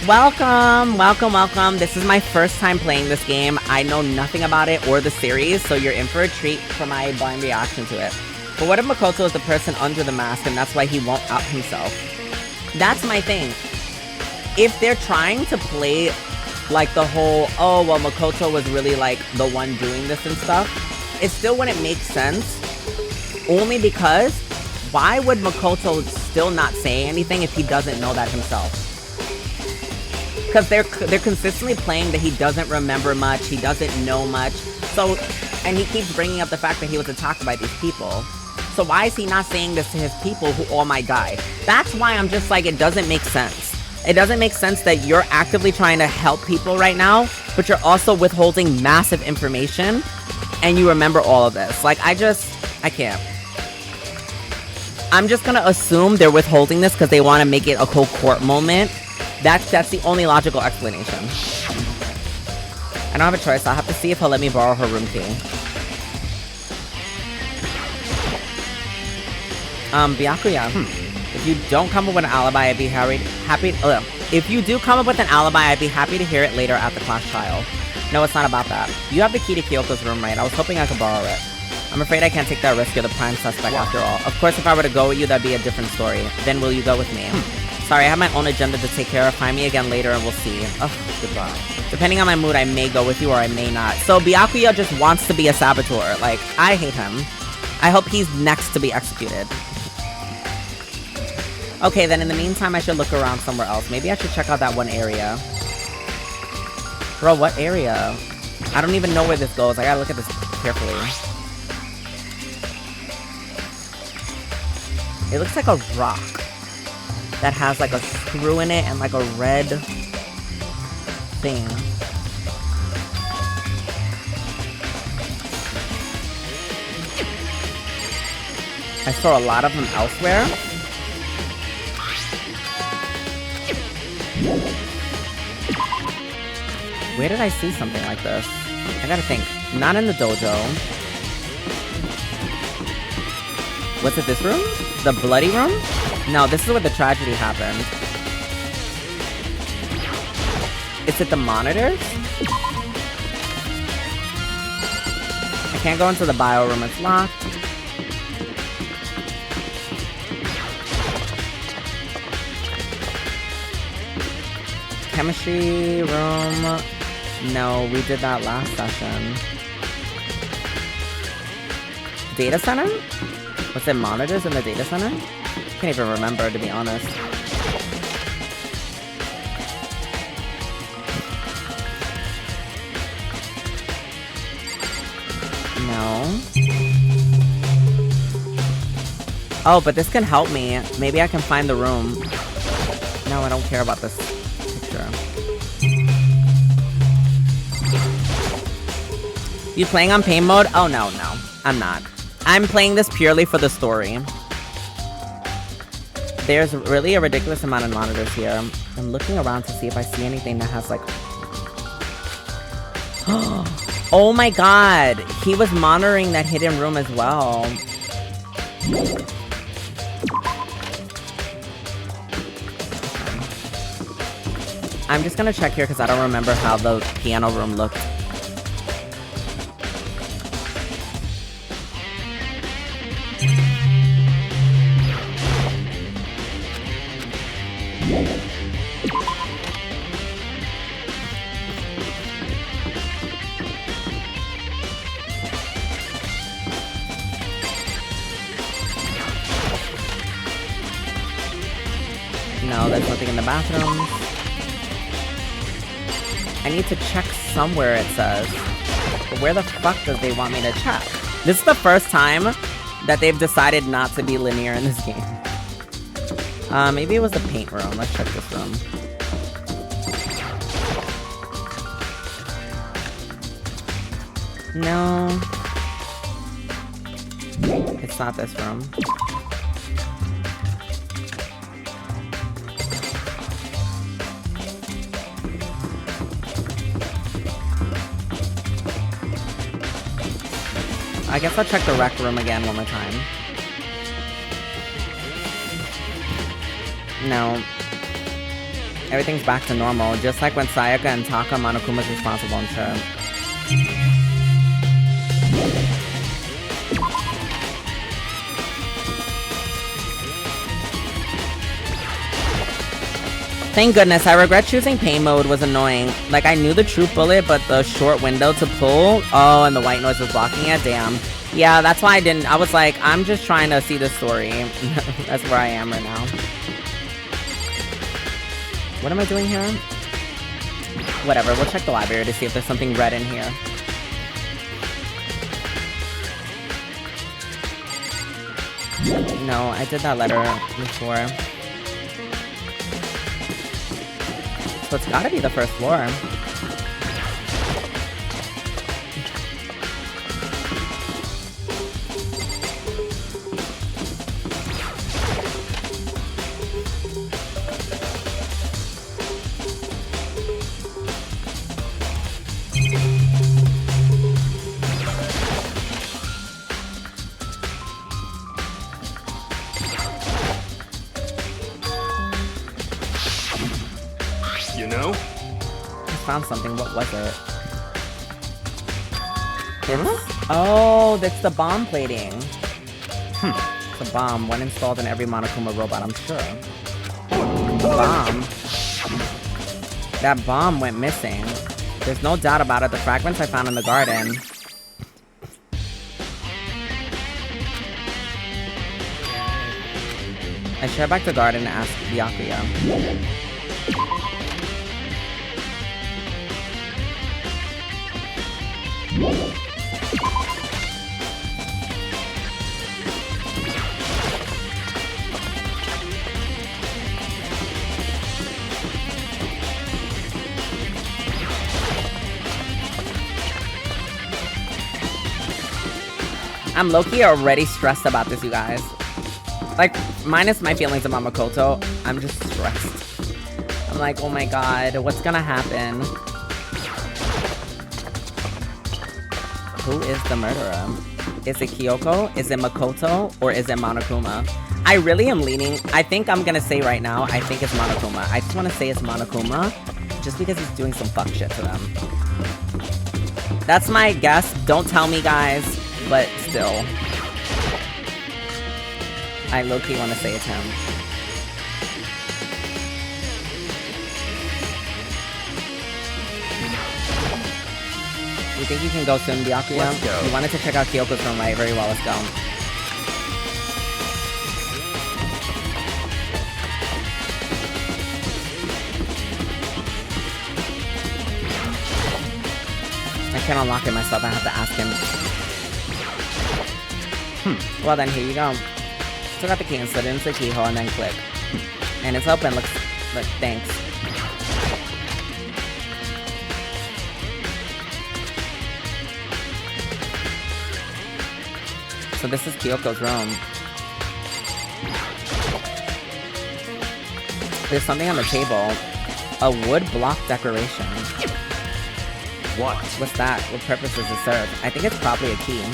Welcome, welcome, welcome. This is my first time playing this game. I know nothing about it or the series, so you're in for a treat for my blind reaction to it. But what if Makoto is the person under the mask and that's why he won't out himself? That's my thing. If they're trying to play like the whole, oh, well, Makoto was really like the one doing this and stuff, it still wouldn't make sense. Only because why would Makoto still not say anything if he doesn't know that himself? Because they're consistently playing that he doesn't remember much, he doesn't know much. So, and he keeps bringing up the fact that he was attacked by these people. So why is he not saying this to his people who all might die? That's why I'm just like, it doesn't make sense. It doesn't make sense that you're actively trying to help people right now, but you're also withholding massive information, and you remember all of this. Like, I can't. I'm just gonna assume they're withholding this because they want to make it a cool court moment. That's the only logical explanation. I don't have a choice. I'll have to see if he'll let me borrow her room key. Byakuya. If you don't come up with an alibi, I'd be happy. If you do come up with an alibi, I'd be happy to hear it later at the class trial. No, it's not about that. You have the key to Kyoko's room, right? I was hoping I could borrow it. I'm afraid I can't take that risk. You're the prime suspect after all. Of course, if I were to go with you, that'd be a different story. Then will you go with me? Sorry, I have my own agenda to take care of. Find me again later and we'll see. Ugh, goodbye. Depending on my mood, I may go with you or I may not. So Byakuya just wants to be a saboteur. Like, I hate him. I hope he's next to be executed. Okay, then in the meantime, I should look around somewhere else. Maybe I should check out that one area. Bro, what area? I don't even know where this goes. I gotta look at this carefully. It looks like a rock that has like a screw in it and like a red thing. I saw a lot of them elsewhere. Where did I see something like this? I gotta think. Not in the dojo. Was it this room? The bloody room? No, this is where the tragedy happened. Is it the monitors? I can't go into the bio room, it's locked. Chemistry room. No, we did that last session. Data center? Was it monitors in the data center? I can't even remember, to be honest. No. Oh, but this can help me. Maybe I can find the room. No, I don't care about this picture. You playing on pain mode? Oh, no, I'm not. I'm playing this purely for the story. There's really a ridiculous amount of monitors here. I'm looking around to see if I see anything that has like... Oh my god! He was monitoring that hidden room as well. I'm just gonna check here because I don't remember how the piano room looked. No, there's nothing in the bathroom. I need to check somewhere, it says. But where the fuck does they want me to check? This is the first time that they've decided not to be linear in this game. Maybe it was the paint room. Let's check this room. No. It's not this room. I guess I'll check the rec room again one more time. No. Everything's back to normal, just like when Sayaka and Taka Monokuma's responsible, I'm sure. Thank goodness, I regret choosing pain mode was annoying. Like, I knew the troop bullet, but the short window to pull... Oh, and the white noise was blocking it? Damn. Yeah, that's why I didn't... I was like, I'm just trying to see the story. That's where I am right now. What am I doing here? Whatever, we'll check the library to see if there's something red in here. No, I did that letter before. So it's gotta be the first floor. Found something. What was it? Oh, that's the bomb plating. It's a bomb. One installed in every Monokuma robot, I'm sure. bomb. That bomb went missing. There's no doubt about it. The fragments I found in the garden. I should head back to the garden and ask Byakuya. I'm low-key already stressed about this, you guys. Like, minus my feelings about Makoto, I'm just stressed. I'm like, oh my god, what's gonna happen? Who is the murderer? Is it Kyoko? Is it Makoto? Or is it Monokuma? I really am leaning, I think I'm gonna say right now, I think it's Monokuma. I just wanna say it's Monokuma, just because he's doing some fuck shit to them. That's my guess. Don't tell me, guys. But still, I low-key want to say it's him. You think you can go soon, Byakuya? Let's go. You wanted to check out Kyoko's room, right? Very well, let's go. I can't unlock it myself, I have to ask him. Well then, here you go. Still got the key and slid it into the keyhole and then click. And it's open, look, thanks. So this is Kyoko's room. There's something on the table. A wood block decoration. What? What's that? What purpose does it serve? I think it's probably a key.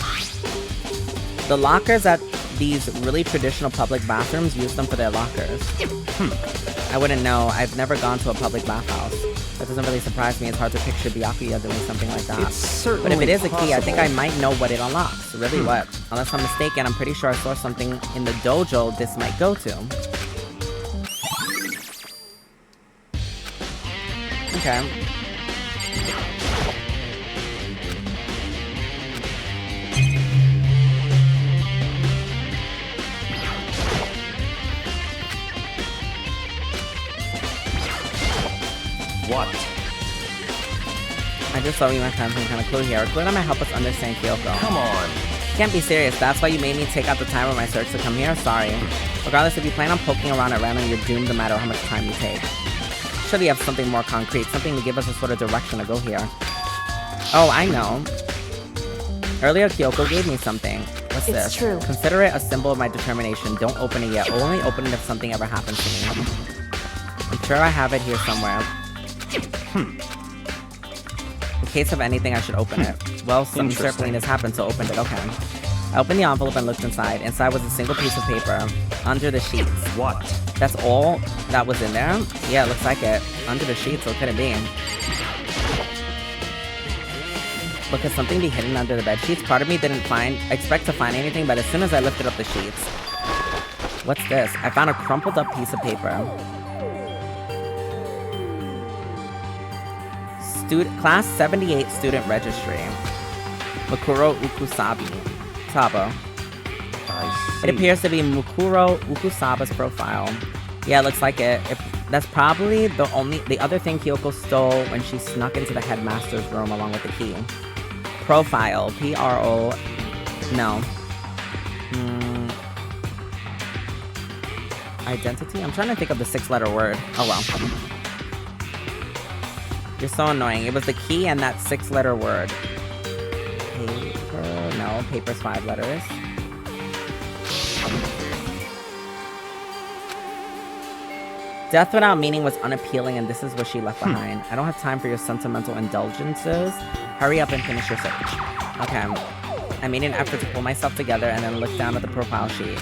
The lockers at these really traditional public bathrooms use them for their lockers. I wouldn't know. I've never gone to a public bathhouse. That doesn't really surprise me. It's hard to picture Byakuya doing something like that. It's certainly but if it is a key, I think I possible. might know what it unlocks. Really what? Unless I'm mistaken, I'm pretty sure I saw something in the dojo this might go to. Okay. What? I just thought we might find some kind of clue here. A clue that might help us understand Kyoko. Come on. Can't be serious. That's why you made me take out the time of my search to come here? Sorry. Regardless, if you plan on poking around at random, you're doomed no matter how much time you take. Surely you have something more concrete, something to give us a sort of direction to go here. Oh, I know. Earlier, Kyoko gave me something. What's this? It's true. Consider it a symbol of my determination. Don't open it yet. Only open it if something ever happens to me. I'm sure I have it here somewhere. In case of anything, I should open it. Well, something circling has happened, so opened it. Okay. I opened the envelope and looked inside. Inside was a single piece of paper. Under the sheets. What? That's all that was in there? Yeah, it looks like it. Under the sheets, what could it be? But could something be hidden under the bed sheets? Part of me didn't expect to find anything, but as soon as I lifted up the sheets... What's this? I found a crumpled up piece of paper. Class 78 student registry. Mukuro Ukusaba. I see. It appears to be Mukuro Ukusaba's profile. Yeah, it looks like it. That's probably the other thing Kyoko stole when she snuck into the headmaster's room along with the key. Profile. P-R-O... No. Identity? I'm trying to think of the 6-letter word. Oh well. You're so annoying. It was the key and that 6-letter word. Paper... No, paper's 5 letters. Death without meaning was unappealing, and this is what she left behind. I don't have time for your sentimental indulgences. Hurry up and finish your search. Okay. I made an effort to pull myself together and then look down at the profile sheet.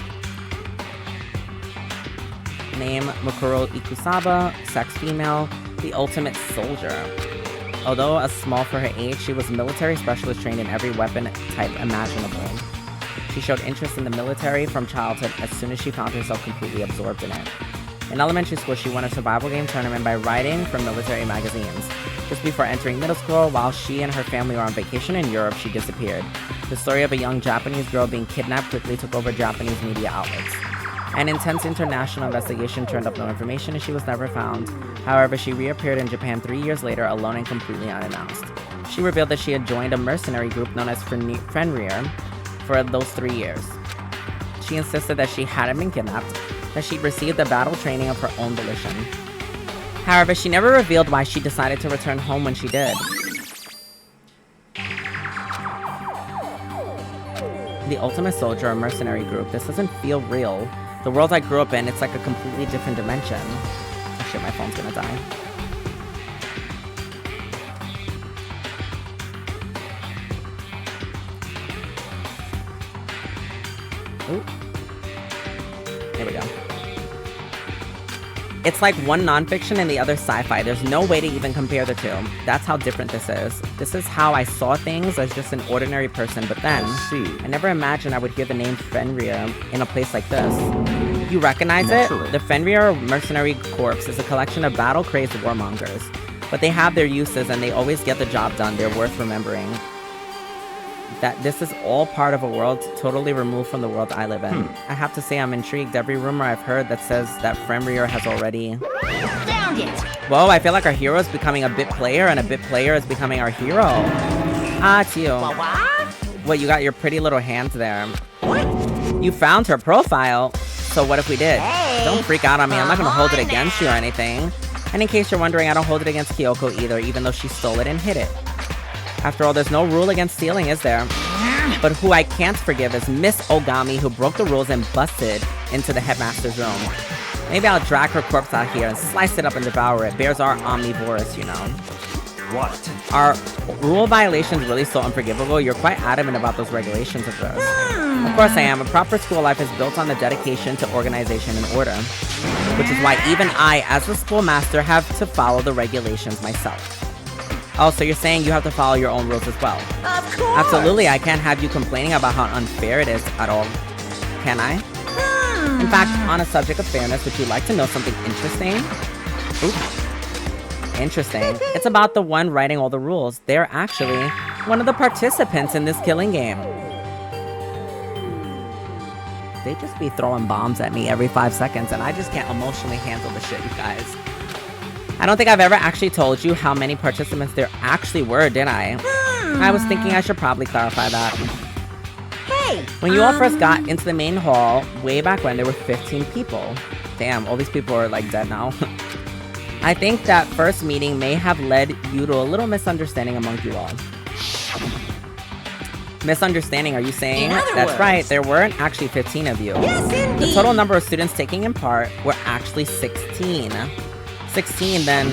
Name, Mukuro Ikusaba. Sex, female. The ultimate soldier. Although a small for her age, she was a military specialist trained in every weapon type imaginable. She showed interest in the military from childhood as soon as she found herself completely absorbed in it. In elementary school, she won a survival game tournament by writing for military magazines. Just before entering middle school, while she and her family were on vacation in Europe, she disappeared. The story of a young Japanese girl being kidnapped quickly took over Japanese media outlets. An intense international investigation turned up no information and she was never found. However, she reappeared in Japan 3 years later, alone and completely unannounced. She revealed that she had joined a mercenary group known as Fenrir for those 3 years. She insisted that she hadn't been kidnapped, that she'd received the battle training of her own volition. However, she never revealed why she decided to return home when she did. The Ultimate Soldier, a mercenary group. This doesn't feel real. The world I grew up in, it's like a completely different dimension. Oh shit, my phone's gonna die. Ooh. There we go. It's like one nonfiction and the other sci-fi. There's no way to even compare the two. That's how different this is. This is how I saw things as just an ordinary person, but then I never imagined I would hear the name Fenrir in a place like this. You recognize it? The Fenrir Mercenary Corps is a collection of battle-crazed warmongers. But they have their uses and they always get the job done. They're worth remembering. That this is all part of a world totally removed from the world I live in. I have to say I'm intrigued. Every rumor I've heard that says that Fenrir has already... Found it! Whoa, I feel like our hero is becoming a bit player and a bit player is becoming our hero. Ah, it's you. What, you got your pretty little hands there. What? You found her profile. So what if we did? Hey, don't freak out on me. I'm not gonna hold it against you or anything. And in case you're wondering, I don't hold it against Kyoko either, even though she stole it and hid it. After all, there's no rule against stealing, is there? But who I can't forgive is Miss Ogami, who broke the rules and busted into the headmaster's room. Maybe I'll drag her corpse out here and slice it up and devour it. Bears are omnivorous, you know. What? Are rule violations really so unforgivable? You're quite adamant about those regulations of theirs. Of course I am. A proper school life is built on the dedication to organization and order. Which is why even I, as the schoolmaster, have to follow the regulations myself. Oh, so you're saying you have to follow your own rules as well? Of course! Absolutely, I can't have you complaining about how unfair it is at all. Can I? In fact, on a subject of fairness, would you like to know something interesting? Oops. Interesting. It's about the one writing all the rules. They're actually one of the participants in this killing game. They just be throwing bombs at me every 5 seconds, and I just can't emotionally handle the shit, you guys. I don't think I've ever actually told you how many participants there actually were, did I? I was thinking I should probably clarify that. Hey! When you all first got into the main hall, way back when, there were 15 people. Damn, all these people are like dead now. I think that first meeting may have led you to a little misunderstanding among you all. Misunderstanding, are you saying? That's words. right, there weren't actually 15 of you. Yes, indeed! The total number of students taking in part were actually 16. 16, then...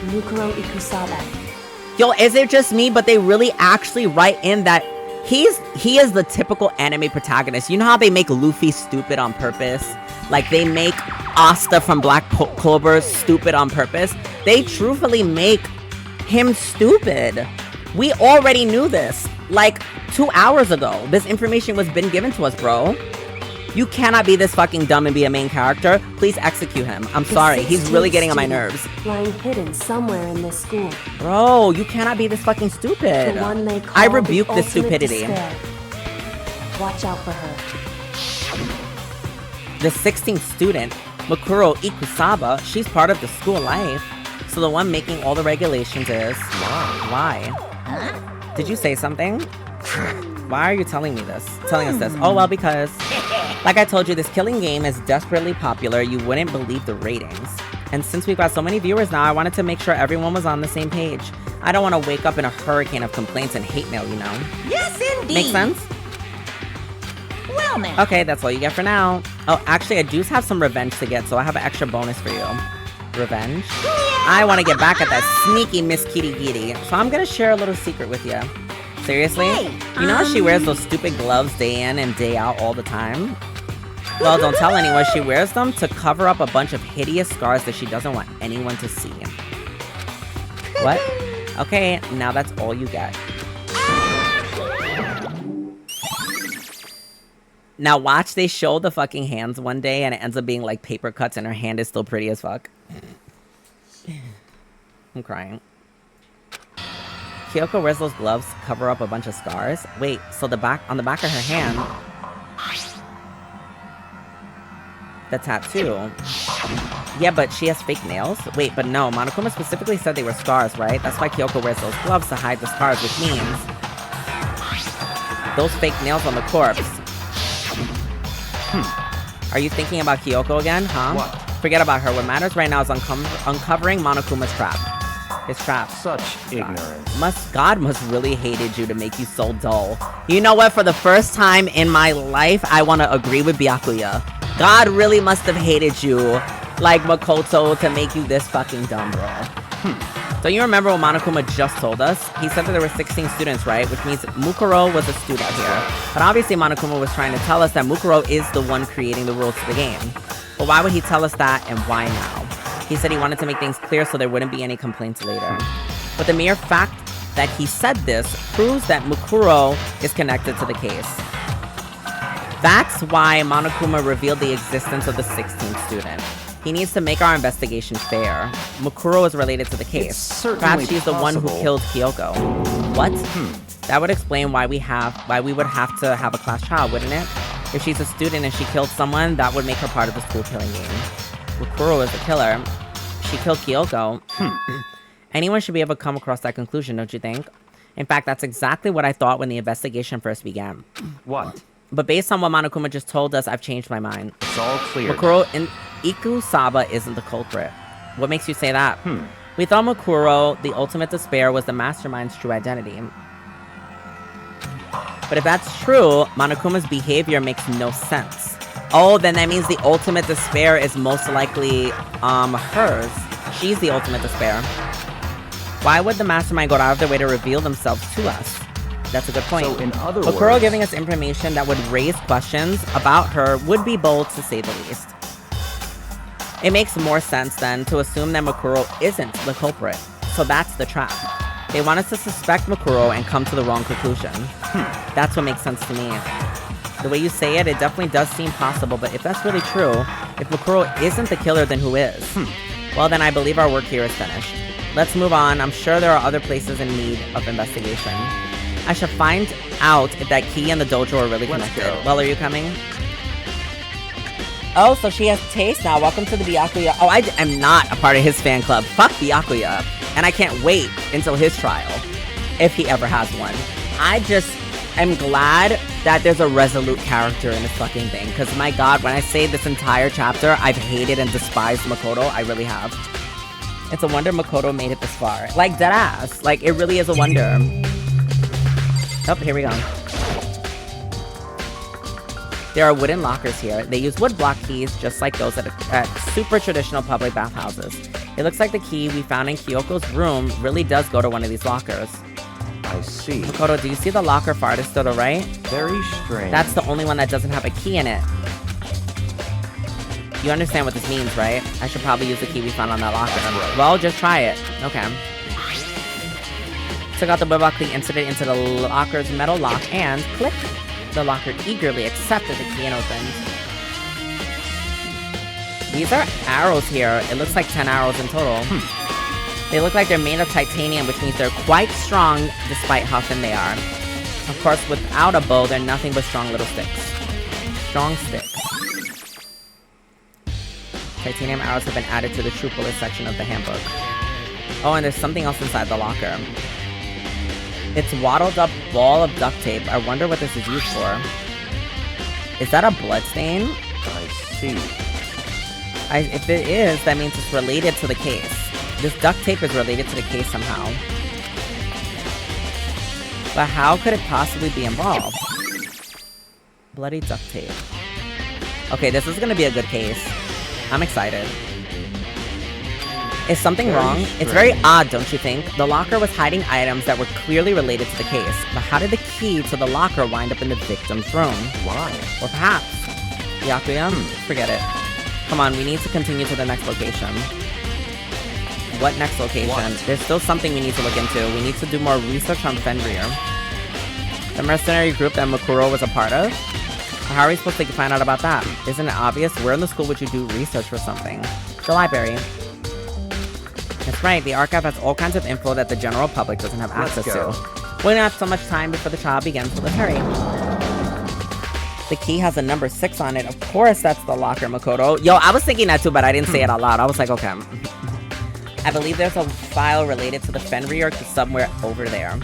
Mukuro Ikusaba. Yo, is it just me, but they really actually write in that he is the typical anime protagonist. You know how they make Luffy stupid on purpose? Like, they make Asta from Black Clover stupid on purpose? They truthfully make him stupid. We already knew this. Like, 2 hours ago. This information was been given to us, bro. You cannot be this fucking dumb and be a main character. Please execute him. I'm sorry. He's really getting on my nerves. Lying hidden somewhere in this school. Bro, you cannot be this fucking stupid. The one they call I rebuke the this ultimate stupidity. despair. Watch out for her. The 16th student, Mukuro Ikusaba, she's part of the school life. So the one making all the regulations is... Why? Did you say something? Why are you telling me this? Telling us this? Oh, well, because... Like I told you, this killing game is desperately popular. You wouldn't believe the ratings. And since we've got so many viewers now, I wanted to make sure everyone was on the same page. I don't want to wake up in a hurricane of complaints and hate mail, you know? Yes, indeed! Make sense? Well, now. Okay, that's all you get for now. Oh, actually, I do have some revenge to get, so I have an extra bonus for you. Revenge? I want to get back at that sneaky Miss Kitty Kitty, so I'm gonna share a little secret with you. Seriously? You know how she wears those stupid gloves day in and day out all the time? Well, don't tell anyone. She wears them to cover up a bunch of hideous scars that she doesn't want anyone to see. What? Okay, now that's all you get. Now watch, they show the fucking hands one day and it ends up being like paper cuts and her hand is still pretty as fuck. I'm crying. Kyoko wears those gloves to cover up a bunch of scars. Wait, so on the back of her hand, the tattoo. Yeah, but she has fake nails? Wait, but no, Monokuma specifically said they were scars, right? That's why Kyoko wears those gloves to hide the scars, which means those fake nails on the corpse. Are you thinking about Kyoko again, huh? What? Forget about her. What matters right now is uncovering Monokuma's trap. His trap. Such ignorance. God must really hated you to make you so dull. You know what? For the first time in my life, I want to agree with Byakuya. God really must have hated you, like Makoto, to make you this fucking dumb, bro. Don't you remember what Monokuma just told us? He said that there were 16 students, right? Which means Mukuro was a student here. But obviously Monokuma was trying to tell us that Mukuro is the one creating the rules to the game. But why would he tell us that, and why now? He said he wanted to make things clear so there wouldn't be any complaints later. But the mere fact that he said this proves that Mukuro is connected to the case. That's why Monokuma revealed the existence of the 16th student. He needs to make our investigation fair. Mukuro is related to the case. Perhaps she's the one who killed Kyoko. What? That would explain why we would have to have a class trial, wouldn't it? If she's a student and she killed someone, that would make her part of the school killing game. Mukuro is the killer. She killed Kyoko. Anyone should be able to come across that conclusion, don't you think? In fact, that's exactly what I thought when the investigation first began. What? But based on what Monokuma just told us, I've changed my mind. It's all clear. Mukuro and Ikusaba isn't the culprit. What makes you say that? We thought Mukuro, the ultimate despair, was the mastermind's true identity. But if that's true, Monokuma's behavior makes no sense. Oh, then that means the ultimate despair is most likely, hers. She's the ultimate despair. Why would the mastermind go out of their way to reveal themselves to us? That's a good point. So in other Mukuro words, giving us information that would raise questions about her would be bold, to say the least. It makes more sense, then, to assume that Mukuro isn't the culprit. So that's the trap. They want us to suspect Mukuro and come to the wrong conclusion. That's what makes sense to me. The way you say it, it definitely does seem possible, but if that's really true, if Mukuro isn't the killer, then who is? Well, then I believe our work here is finished. Let's move on. I'm sure there are other places in need of investigation. I should find out if that key and the dojo are really connected. Well, are you coming? Oh, so she has taste now. Welcome to the Byakuya. Oh, I am not a part of his fan club. Fuck Byakuya. And I can't wait until his trial, if he ever has one. I just am glad that there's a resolute character in this fucking thing. Because my god, when I say this entire chapter, I've hated and despised Makoto. I really have. It's a wonder Makoto made it this far. Like, deadass. Like, it really is a wonder. Oh, here we go. There are wooden lockers here. They use wood block keys just like those at super traditional public bathhouses. It looks like the key we found in Kyoko's room really does go to one of these lockers. I see. Makoto, do you see the locker farthest to the right? Very strange. That's the only one that doesn't have a key in it. You understand what this means, right? I should probably use the key we found on that locker. Right. Well, just try it. Okay. Took out the wood block key, inserted it into the locker's metal lock, and click. The locker eagerly accepted the key and opened. These are arrows here. It looks like 10 arrows in total. They look like they're made of titanium, which means they're quite strong despite how thin they are. Of course, without a bow, they're nothing but strong little sticks. Strong sticks. Titanium arrows have been added to the true puller section of the handbook. Oh, and there's something else inside the locker. It's waddled up ball of duct tape. I wonder what this is used for. Is that a blood stain? I see. If it is, that means it's related to the case. This duct tape is related to the case somehow. But how could it possibly be involved? Bloody duct tape. Okay, this is gonna be a good case. I'm excited. Is something wrong? It's very odd, don't you think? The locker was hiding items that were clearly related to the case, but how did the key to the locker wind up in the victim's room? Why? Or perhaps... Byakuya? Forget it. Come on, we need to continue to the next location. What next location? What? There's still something we need to look into. We need to do more research on Fenrir. The mercenary group that Mukuro was a part of? How are we supposed to find out about that? Isn't it obvious? Where in the school would you do research for something? The library. That's right, the archive has all kinds of info that the general public doesn't have access to. We don't have so much time before the trial begins, so let's hurry. The key has a number 6 on it. Of course that's the locker, Makoto. Yo, I was thinking that too, but I didn't say it out loud. I was like, okay. I believe there's a file related to the Fenrir somewhere over there.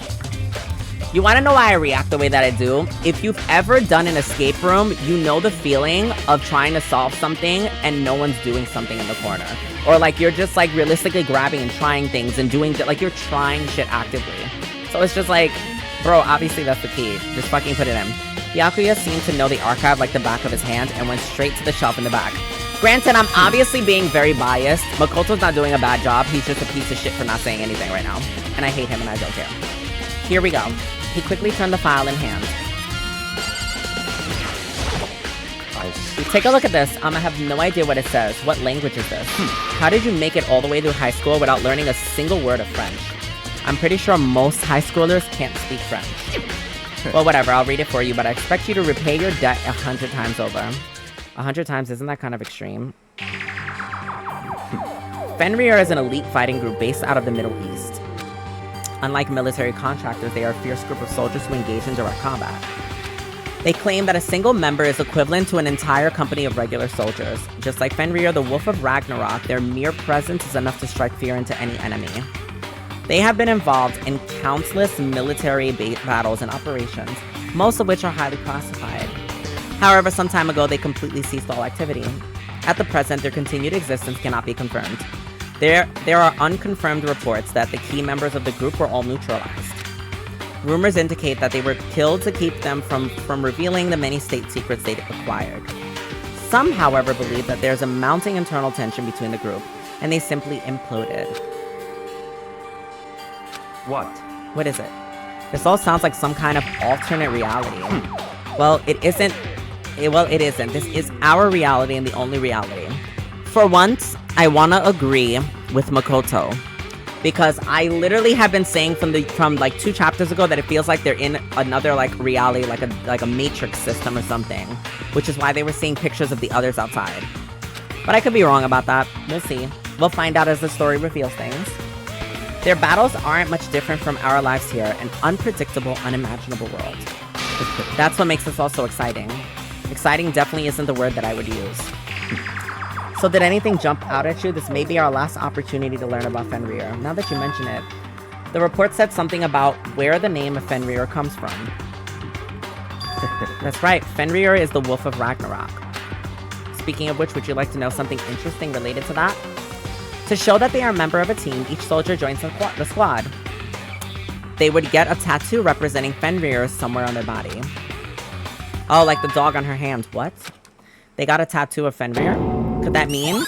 You want to know why I react the way that I do? If you've ever done an escape room, you know the feeling of trying to solve something and no one's doing something in the corner. Or like you're just like realistically grabbing and trying things and doing, like you're trying shit actively. So it's just like, bro, obviously that's the key. Just fucking put it in. Byakuya seemed to know the archive like the back of his hand and went straight to the shelf in the back. Granted, I'm obviously being very biased. Makoto's not doing a bad job. He's just a piece of shit for not saying anything right now. And I hate him and I don't care. Here we go. He quickly turned the file in hand. I see. Take a look at this. I have no idea what it says. What language is this? How did you make it all the way through high school without learning a single word of French? I'm pretty sure most high schoolers can't speak French. Well, whatever. I'll read it for you, but I expect you to repay your debt 100 times over. 100 times, isn't that kind of extreme? Fenrir is an elite fighting group based out of the Middle East. Unlike military contractors, they are a fierce group of soldiers who engage in direct combat. They claim that a single member is equivalent to an entire company of regular soldiers. Just like Fenrir, the Wolf of Ragnarok, their mere presence is enough to strike fear into any enemy. They have been involved in countless military battles and operations, most of which are highly classified. However, some time ago, they completely ceased all activity. At the present, their continued existence cannot be confirmed. There are unconfirmed reports that the key members of the group were all neutralized. Rumors indicate that they were killed to keep them from revealing the many state secrets they acquired. Some, however, believe that there's a mounting internal tension between the group, and they simply imploded. What? What is it? This all sounds like some kind of alternate reality. Well, it isn't. It isn't. This is our reality and the only reality. For once, I want to agree with Makoto, because I literally have been saying from like 2 chapters ago that it feels like they're in another like reality, like a matrix system or something, which is why they were seeing pictures of the others outside. But I could be wrong about that. We'll see. We'll find out as the story reveals things. Their battles aren't much different from our lives here, an unpredictable, unimaginable world. That's what makes this all so exciting. Exciting definitely isn't the word that I would use. So did anything jump out at you? This may be our last opportunity to learn about Fenrir. Now that you mention it, the report said something about where the name of Fenrir comes from. That's right, Fenrir is the Wolf of Ragnarok. Speaking of which, would you like to know something interesting related to that? To show that they are a member of a team, each soldier joins the squad. They would get a tattoo representing Fenrir somewhere on their body. Oh, like the dog on her hand. What? They got a tattoo of Fenrir? Could that mean?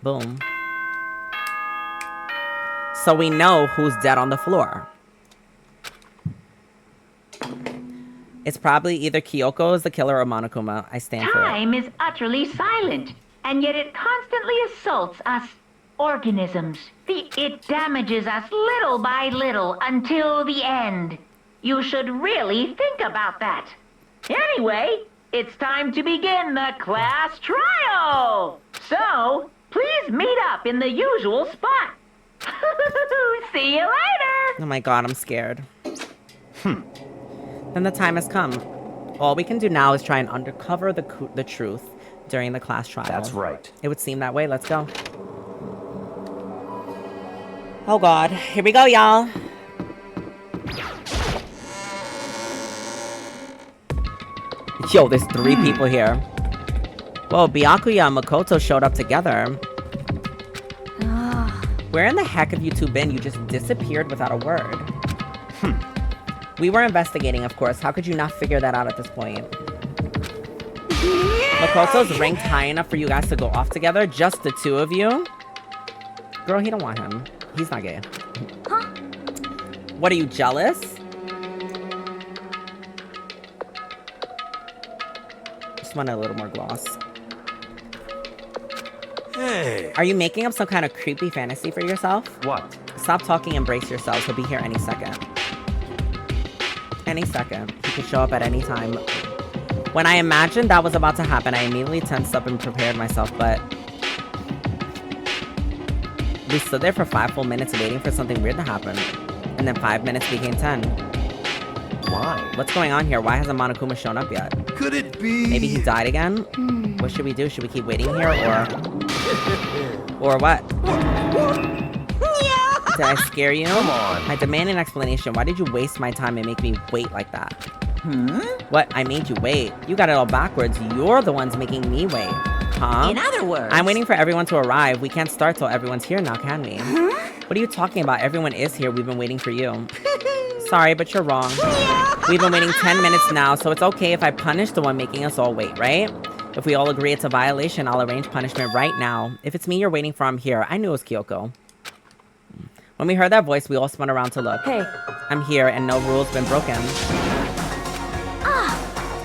Boom. So we know who's dead on the floor. It's probably either Kyoko is the killer or Monokuma. I stand for it. Time is utterly silent, and yet it constantly assaults us organisms. It damages us little by little until the end. You should really think about that. Anyway, it's time to begin the class trial. So, please meet up in the usual spot. See you later. Oh my god, I'm scared. Then the time has come. All we can do now is try and uncover the truth during the class trial. That's right. It would seem that way. Let's go. Oh god. Here we go, y'all. Yo, there's 3 people here. Whoa, Byakuya and Makoto showed up together. Where in the heck have you two been? You just disappeared without a word. We were investigating, of course. How could you not figure that out at this point? Makoto's ranked high enough for you guys to go off together? Just the 2 of you? Girl, he don't want him. He's not gay. What, are you jealous? Just want a little more gloss. Hey. Are you making up some kind of creepy fantasy for yourself? What? Stop talking, embrace yourselves. He'll be here any second. Any second. He could show up at any time. When I imagined that was about to happen, I immediately tensed up and prepared myself, but we stood there for 5 full minutes waiting for something weird to happen. And then 5 minutes became 10. Why? What's going on here? Why hasn't Monokuma shown up yet? Could it be? Maybe he died again? What should we do? Should we keep waiting here, or what? Did I scare you? Come on. I demand an explanation. Why did you waste my time and make me wait like that? What? I made you wait? You got it all backwards. You're the ones making me wait. Huh? In other words... I'm waiting for everyone to arrive. We can't start till everyone's here now, can we? What are you talking about? Everyone is here. We've been waiting for you. Sorry, but you're wrong. We've been waiting 10 minutes now, so it's okay if I punish the one making us all wait, right? If we all agree it's a violation, I'll arrange punishment right now. If it's me you're waiting for, I'm here. I knew it was Kyoko. When we heard that voice, we all spun around to look. Hey. I'm here, and no rule's been broken.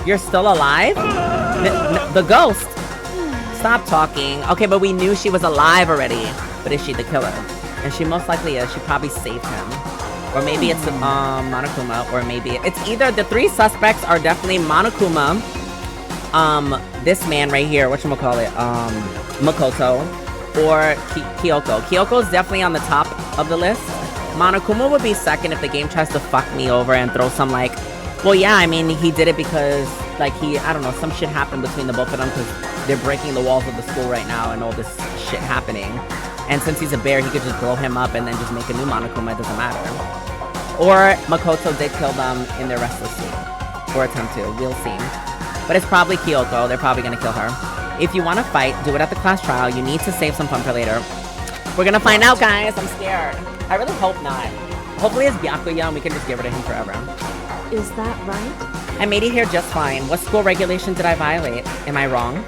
You're still alive? The ghost! Stop talking. Okay, but we knew she was alive already. But is she the killer? And she most likely is. She probably saved him. Or maybe it's Monokuma, or maybe it's either the 3 suspects are definitely Monokuma, this man right here, whatchamacallit, Makoto, or Kyoko. Kyoko's definitely on the top of the list. Monokuma would be second if the game tries to fuck me over and throw some like, well, yeah, I mean, he did it because, like, I don't know, some shit happened between the both of them because they're breaking the walls of the school right now and all this shit happening. And since he's a bear, he could just blow him up and then just make a new Monokuma. It doesn't matter. Or Makoto did kill them in their restless sleep. Or attempt to. We'll see. But it's probably Kyoko. They're probably going to kill her. If you want to fight, do it at the class trial. You need to save some fun for later. We're going to find out, guys. I'm scared. I really hope not. Hopefully it's Byakuya and we can just get rid of him forever. Is that right? I made it here just fine. What school regulation did I violate? Am I wrong?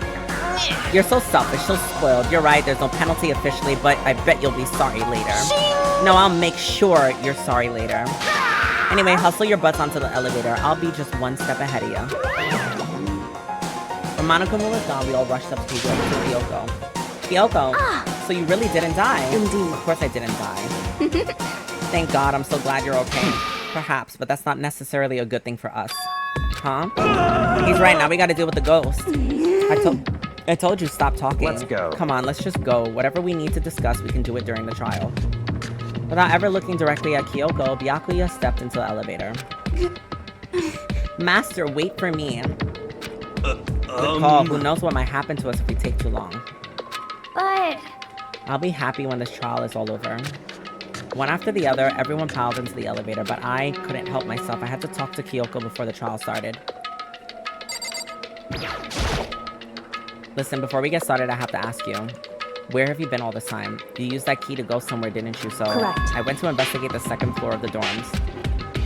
You're so selfish, so spoiled. You're right, there's no penalty officially, but I bet you'll be sorry later. No, I'll make sure you're sorry later. Anyway, hustle your butts onto the elevator. I'll be just one step ahead of you. When Monokuma was gone, we all rushed up to Kyoko. Kyoko, so you really didn't die? Indeed. Of course I didn't die. Thank God, I'm so glad you're okay. Perhaps, but that's not necessarily a good thing for us. Huh? He's right, now we gotta deal with the ghost. I told you, stop talking. Let's go. Come on, let's just go. Whatever we need to discuss, we can do it during the trial. Without ever looking directly at Kyoko, Byakuya stepped into the elevator. Master, wait for me. Good call. Who knows what might happen to us if we take too long. But... I'll be happy when this trial is all over. One after the other, everyone piled into the elevator, but I couldn't help myself. I had to talk to Kyoko before the trial started. Listen, before we get started, I have to ask you. Where have you been all this time? You used that key to go somewhere, didn't you? So Correct. I went to investigate the 2nd floor of the dorms.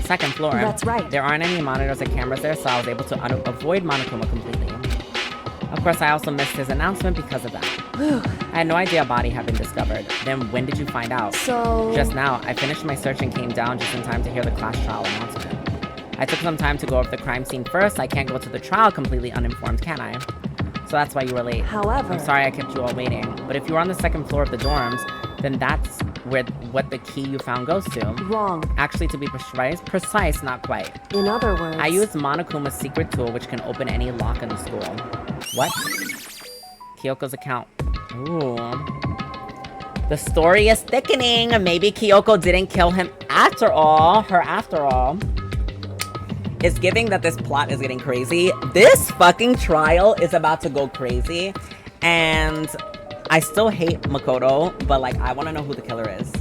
2nd floor? That's right. There aren't any monitors or cameras there, so I was able to avoid Monokuma completely. Of course, I also missed his announcement because of that. I had no idea a body had been discovered. Then when did you find out? So... Just now. I finished my search and came down just in time to hear the class trial announcement. I took some time to go over the crime scene first. I can't go to the trial completely uninformed, can I? So that's why you were late. However... I'm sorry I kept you all waiting. But if you were on the 2nd floor of the dorms, then that's what the key you found goes to. Wrong. Actually, to be precise, not quite. In other words... I used Monokuma's secret tool, which can open any lock in the school. What? Kyoko's account. Ooh. The story is thickening. Maybe Kyoko didn't kill him after all. Her after all. It's giving that this plot is getting crazy. This fucking trial is about to go crazy. And I still hate Makoto, but like, I want to know who the killer is.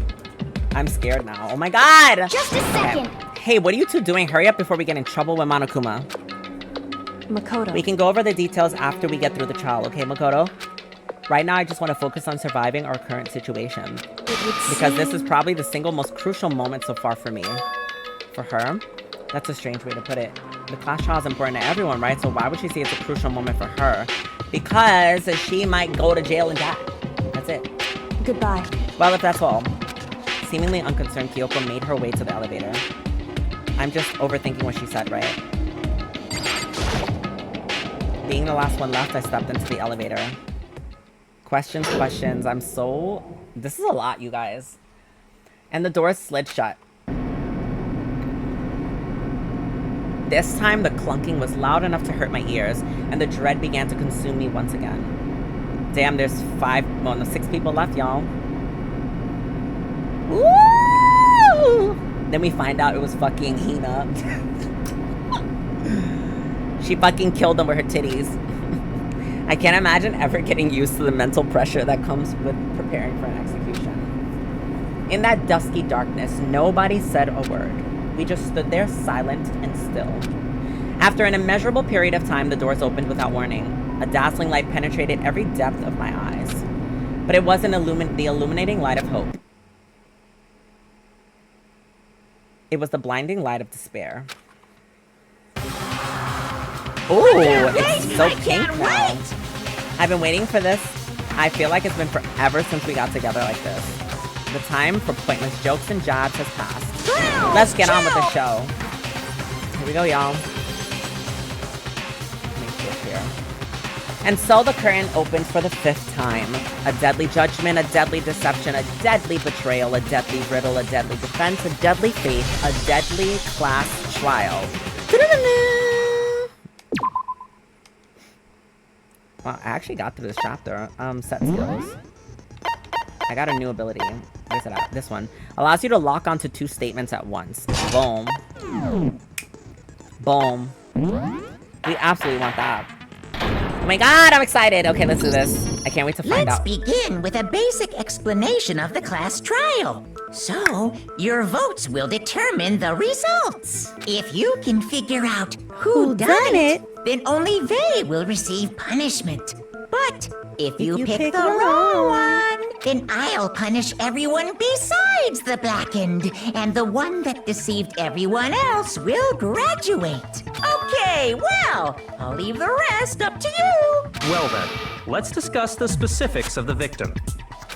I'm scared now. Oh my god! Just a second. Okay. Hey, what are you two doing? Hurry up before we get in trouble with Monokuma. Makoto. We can go over the details after we get through the trial, okay, Makoto? Right now, I just want to focus on surviving our current situation. Because this is probably the single most crucial moment so far for me. For her? That's a strange way to put it. The class trial is important to everyone, right? So why would she say it's a crucial moment for her? Because she might go to jail and die. That's it. Goodbye. Well, if that's all. Seemingly unconcerned, Kyoko made her way to the elevator. I'm just overthinking what she said, right? Being the last one left, I stepped into the elevator. Questions. This is a lot, you guys. And the doors slid shut. This time, the clunking was loud enough to hurt my ears, and the dread began to consume me once again. Damn, there's 6 people left, y'all. Woo! Then we find out it was fucking Hina. She fucking killed them with her titties. I can't imagine ever getting used to the mental pressure that comes with preparing for an execution. In that dusky darkness, nobody said a word. We just stood there silent and still. After an immeasurable period of time, the doors opened without warning. A dazzling light penetrated every depth of my eyes. But it wasn't the illuminating light of hope. It was the blinding light of despair. Oh, it's so pink now. I've been waiting for this. I feel like it's been forever since we got together like this. The time for pointless jokes and jabs has passed. Let's get on with the show. Here we go, y'all. And so the curtain opens for the 5th time. A deadly judgment, a deadly deception, a deadly betrayal, a deadly riddle, a deadly defense, a deadly faith, a deadly class trial. Wow, I actually got through this chapter. Set skills. I got a new ability. Where's it at? This one. Allows you to lock onto 2 statements at once. Boom. Boom. We absolutely want that. Oh my god, I'm excited. Okay, let's do this. I can't wait to find out. Let's begin with a basic explanation of the class trial. So, your votes will determine the results. If you can figure out who done it, then only they will receive punishment. But if you pick the wrong one, then I'll punish everyone besides the blackened, and the one that deceived everyone else will graduate. Okay, well, I'll leave the rest up to you. Well then, let's discuss the specifics of the victim.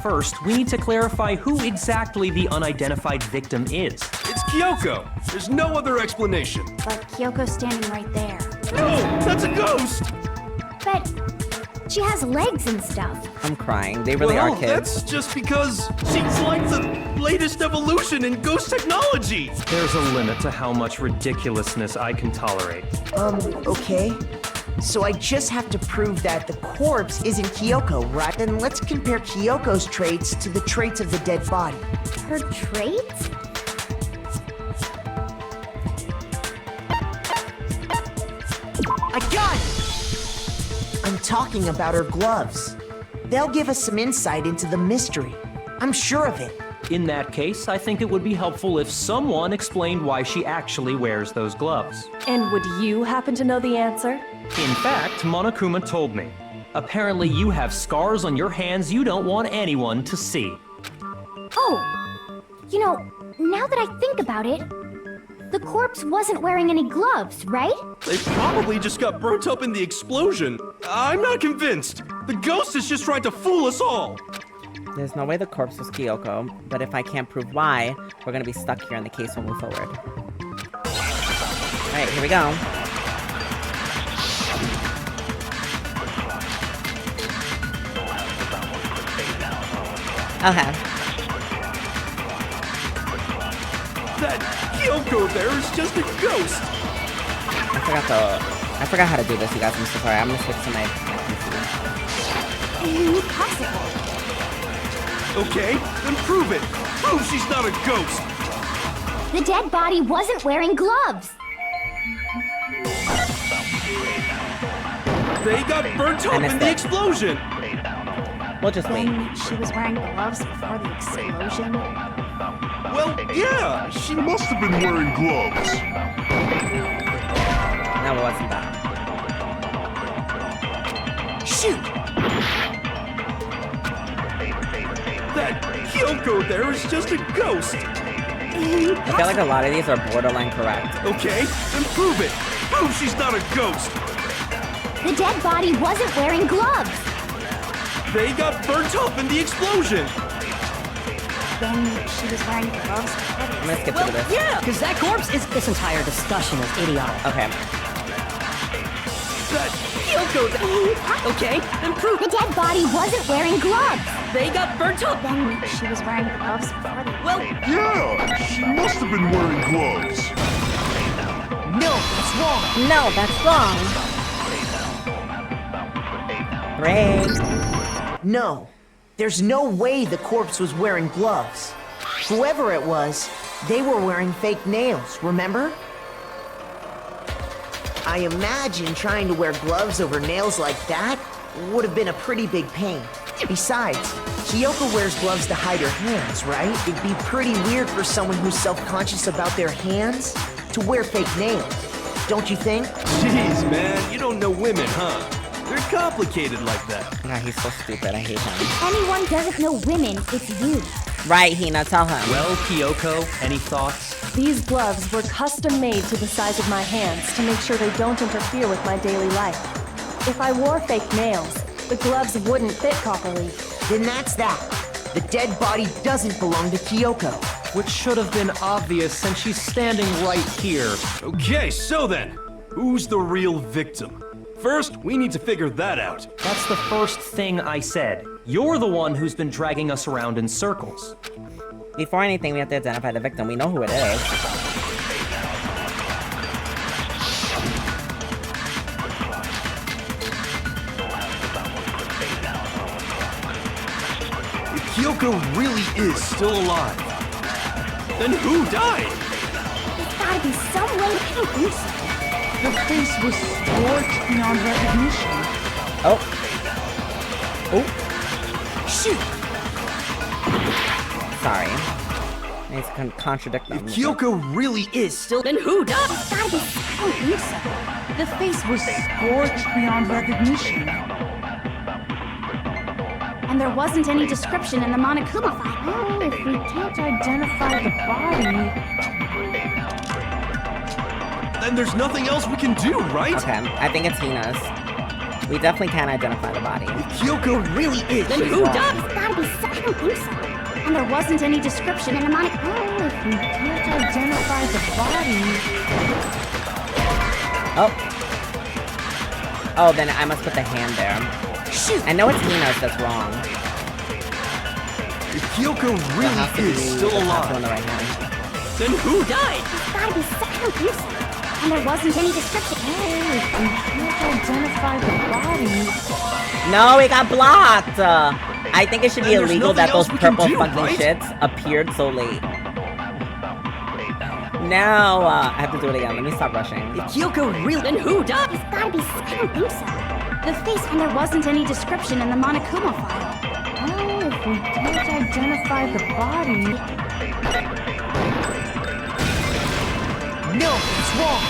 First, we need to clarify who exactly the unidentified victim is. It's Kyoko. There's no other explanation. But Kyoko's standing right there. No, that's a ghost. But she has legs and stuff. I'm crying. They really are kids. That's just because she's like the latest evolution in ghost technology. There's a limit to how much ridiculousness I can tolerate. Okay. So I just have to prove that the corpse isn't Kyoko, right? Then let's compare Kyoko's traits to the traits of the dead body. Her traits? I got it! I'm talking about her gloves. They'll give us some insight into the mystery. I'm sure of it. In that case, I think it would be helpful if someone explained why she actually wears those gloves. And would you happen to know the answer? In fact, Monokuma told me. Apparently you have scars on your hands you don't want anyone to see. Oh, you know, now that I think about it, the corpse wasn't wearing any gloves, right? They probably just got burnt up in the explosion. I'm not convinced. The ghost is just trying to fool us all. There's no way the corpse was Kyoko, but if I can't prove why, we're gonna be stuck here and the case will move forward. Alright, here we go. Okay. That Kyoko there is just a ghost. I forgot how to do this, you guys. I'm so sorry. I'm gonna switch to my PC. Impossible. Okay, then prove it. Prove she's not a ghost. The dead body wasn't wearing gloves. They got burnt up in the explosion. We'll just wait. Then she was wearing gloves before the explosion. Well, yeah, she must have been wearing gloves. No, it wasn't that. Shoot! That Kyoko there is just a ghost. I feel like a lot of these are borderline correct. Okay, then prove it. Prove she's not a ghost. The dead body wasn't wearing gloves. They got burnt up in the explosion. Then she was wearing gloves. I'm gonna skip through this. Yeah, because that corpse is... This entire discussion is idiotic. Okay. That Kyoko... Okay, then prove... The dead body wasn't wearing gloves. They got burnt up. Then she was wearing gloves before the... Well... Yeah, she must have been wearing gloves. No, that's wrong. No, that's wrong. Break. No, there's no way the corpse was wearing gloves. Whoever it was, they were wearing fake nails, remember? I imagine trying to wear gloves over nails like that would have been a pretty big pain. Besides, Kyoko wears gloves to hide her hands, right? It'd be pretty weird for someone who's self-conscious about their hands to wear fake nails, don't you think? Jeez, man, you don't know women, huh? They're complicated like that. Nah, he's so stupid. I hate him. Anyone doesn't know women, it's you. Right, Hina, tell him. Well, Kyoko, any thoughts? These gloves were custom made to the size of my hands to make sure they don't interfere with my daily life. If I wore fake nails, the gloves wouldn't fit properly. Then that's that. The dead body doesn't belong to Kyoko. Which should have been obvious since she's standing right here. Okay, so then, who's the real victim? First, we need to figure that out. That's the first thing I said. You're the one who's been dragging us around in circles. Before anything, we have to identify the victim. We know who it is. If Kyoko really is still alive, then who died? There's gotta be some way to do so. The face was scorched beyond recognition. Oh. Oh. Shoot! Sorry. I need to contradict them. If Kyoko really is still... Then who died? There's gotta be some way. The face was scorched beyond recognition. And there wasn't any description in the Monokuma file. Oh, if we can't identify the body... Then there's nothing else we can do, right? Okay, I think it's Hina's. We definitely can't identify the body. If Kyoko really is... Then who wrong. died? There's gotta be some... I don't think so. And there wasn't any description in the Monokuma. Oh, if we can't identify the body... Oh. Oh, then I must put the hand there. Shoot! I know it's Hina's that's wrong. If Kyoko It really has to is be still the top one on alive, the right hand. then who Died. There's gotta be some... I don't think so. And there wasn't any description. Oh, if we can't identify the body... No, it got blocked! I think it should be Then there's illegal that nothing those else we can purple do, fucking right? shits appeared so late. Now, I have to do it again. Let me stop rushing. If Kyoko really... Then who died? There's gotta be some... I don't think so. The face... And there wasn't any description in the Monokuma file. Oh, if we can't identify the body... No, it's wrong.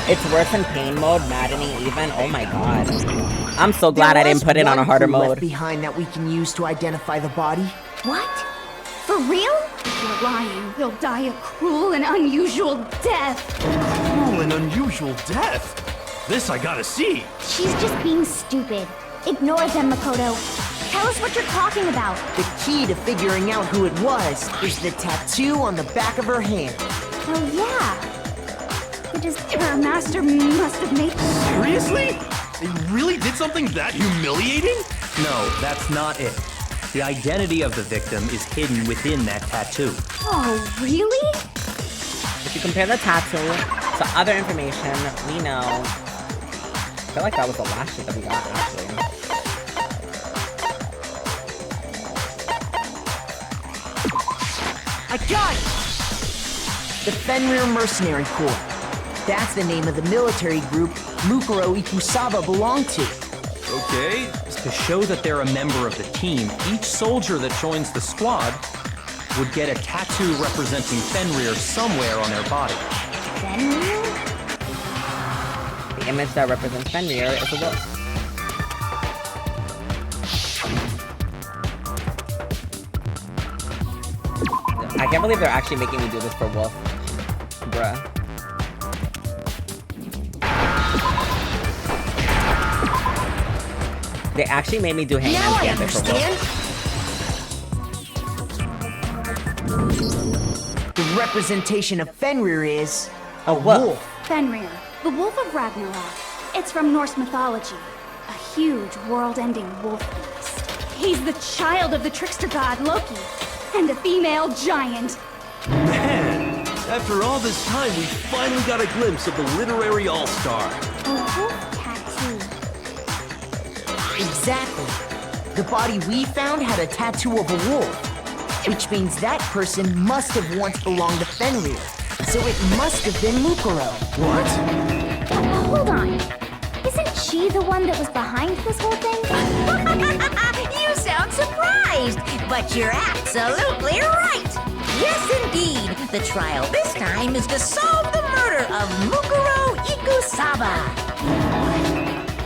It's worse in pain mode, maddening even. Oh my god. I'm so glad I didn't put it on a harder Left mode. behind that we can use to identify the body. What? For real? You're lying. He'll die a cruel and unusual death. Cruel and unusual death? This I gotta see. She's just being stupid. Ignore them, Makoto. Tell us what you're talking about. The key to figuring out who it was is the tattoo on the back of her hand. Oh, yeah. Her master must have made... Seriously? They really did something that humiliating? No, that's not it. The identity of the victim is hidden within that tattoo. Oh, really? If you compare the tattoo to other information, we know. I feel like that was the last shit that we got, actually. I got it! The Fenrir Mercenary Corps. That's the name of the military group Mukuro Ikusaba belonged to. Okay. To show that they're a member of the team, each soldier that joins the squad would get a tattoo representing Fenrir somewhere on their body. Fenrir? The image that represents Fenrir is a wolf. I can't believe they're actually making me do this for Wolf. Bruh. They actually made me do Now Hangman's I Gambit for understand. Wolf. The representation of Fenrir is A wolf. Fenrir, the Wolf of Ragnarok. It's from Norse mythology. A huge, world-ending wolf beast. He's the child of the trickster god Loki. And a female giant. Man, After all this time, we finally got a glimpse of the literary all-star. A wolf tattoo. Exactly. The body we found had a tattoo of a wolf, which means that person must have once belonged to Fenrir. So it must have been Mukuro. What? Hold on. Isn't she the one that was behind this whole thing? You sound surprised, but you're absolutely right. Yes, indeed. The trial this time is to solve the murder of Mukuro Ikusaba.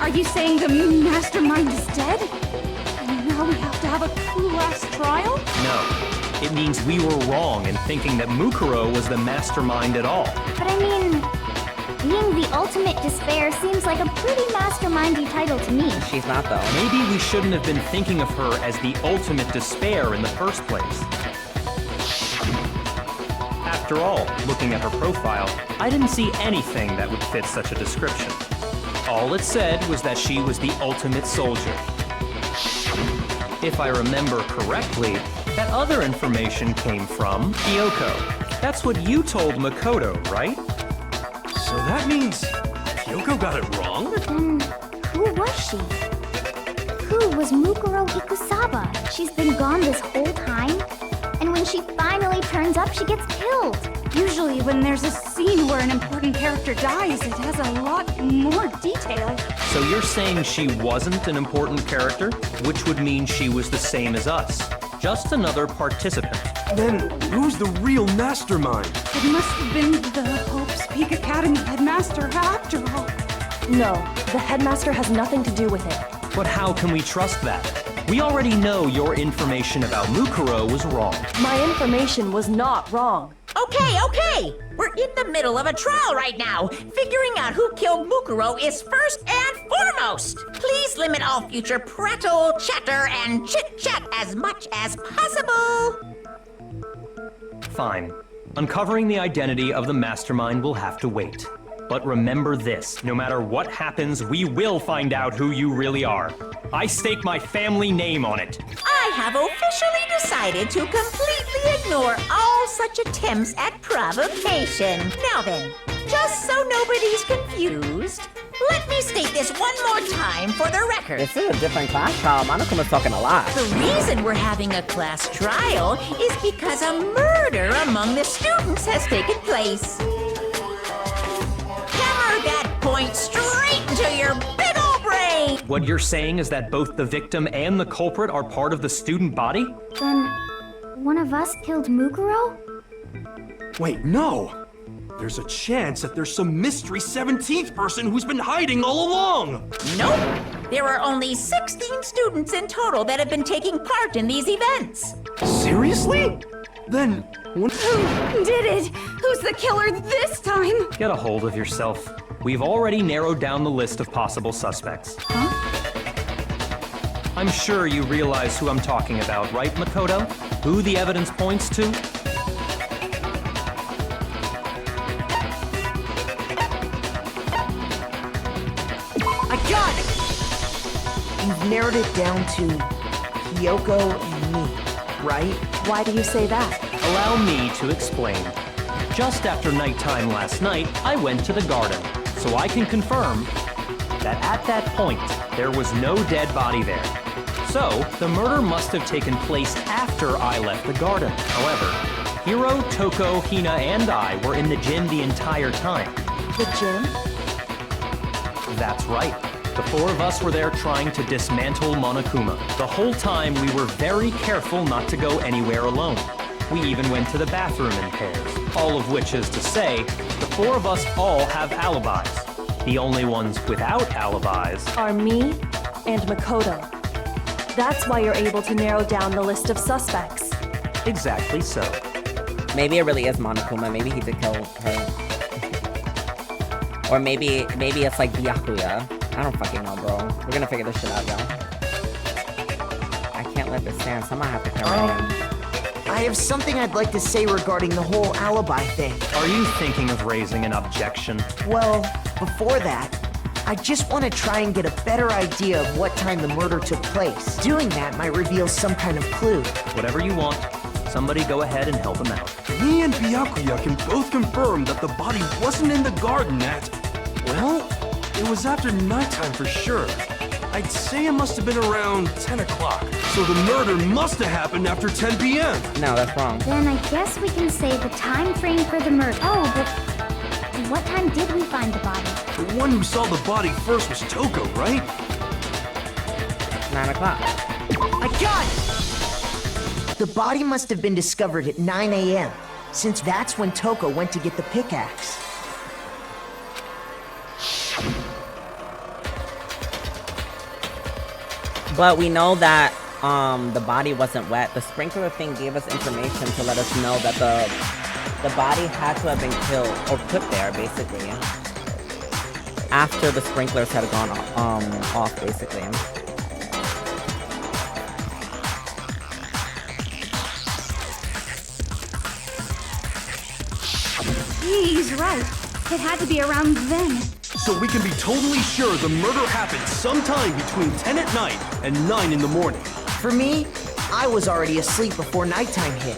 Are you saying the mastermind is dead? And now we have to have a cool-ass trial? No. It means we were wrong in thinking that Mukuro was the mastermind at all. But I mean, being the ultimate despair seems like a pretty mastermindy title to me. She's not, though. Maybe we shouldn't have been thinking of her as the ultimate despair in the first place. After all, looking at her profile, I didn't see anything that would fit such a description. All it said was that she was the ultimate soldier. If I remember correctly, that other information came from Kyoko. That's what you told Makoto, right? So that means Kyoko got it wrong? Then who was she? Who was Mukuro Ikusaba? She's been gone this whole time? And when she finally turns up, she gets killed. Usually when there's a scene where an important character dies, it has a lot more detail. So you're saying she wasn't an important character, which would mean she was the same as us. Just another participant. Then who's the real mastermind? It must have been the Hope's Peak Academy headmaster after all. No, the headmaster has nothing to do with it. But how can we trust that? We already know your information about Mukuro was wrong. My information was not wrong. Okay. We're in the middle of a trial right now. Figuring out who killed Mukuro is first and foremost. Please limit all future prattle, chatter, and chit-chat as much as possible. Fine. Uncovering the identity of the mastermind will have to wait. But remember this, no matter what happens, we will find out who you really are. I stake my family name on it. I have officially decided to completely ignore all such attempts at provocation. Now then, just so nobody's confused, let me state this one more time for the record. This is a different class trial. Monokuma's talking a lot. The reason we're having a class trial is because a murder among the students has taken place. Hammer that point straight into your big old brain! What you're saying is that both the victim and the culprit are part of the student body? Then one of us killed Mukuro? Wait, no! There's a chance that there's some mystery 17th person who's been hiding all along! Nope! There are only 16 students in total that have been taking part in these events. Seriously? Then, Who did it? Who's the killer this time? Get a hold of yourself. We've already narrowed down the list of possible suspects. Huh? I'm sure you realize who I'm talking about, right, Makoto? Who the evidence points to? I got it! You've narrowed it down to Kyoko and me, right? Why do you say that? Allow me to explain. Just after nighttime last night, I went to the garden, so I can confirm that at that point, there was no dead body there. So, the murder must have taken place after I left the garden. However, Hiro, Toko, Hina, and I were in the gym the entire time. The gym? That's right. The four of us were there trying to dismantle Monokuma. The whole time, we were very careful not to go anywhere alone. We even went to the bathroom in pairs. All of which is to say, the four of us all have alibis. The only ones without alibis Are me and Makoto. That's why you're able to narrow down the list of suspects. Exactly so. Maybe it really is Monokuma. Maybe he did kill her. Or maybe it's like Byakuya. I don't fucking know, bro. We're gonna figure this shit out, y'all. I can't let this stand, so I'm gonna have to come right in. I have something I'd like to say regarding the whole alibi thing. Are you thinking of raising an objection? Well, before that, I just want to try and get a better idea of what time the murder took place. Doing that might reveal some kind of clue. Whatever you want. Somebody go ahead and help him out. Me and Byakuya can both confirm that the body wasn't in the garden at... Well, it was after nighttime for sure. I'd say it must have been around 10 o'clock. So the murder must have happened after 10 p.m. No, that's wrong. Then I guess we can say the time frame for the murder. Oh, but what time did we find the body? The one who saw the body first was Toko, right? 9 o'clock. I got it! The body must have been discovered at 9 a.m., since that's when Toko went to get the pickaxe. But we know that the body wasn't wet. The sprinkler thing gave us information to let us know that the body had to have been killed or put there, basically, after the sprinklers had gone off, basically. He's right. It had to be around then. So we can be totally sure the murder happened sometime between 10 at night and 9 in the morning. For me, I was already asleep before nighttime hit.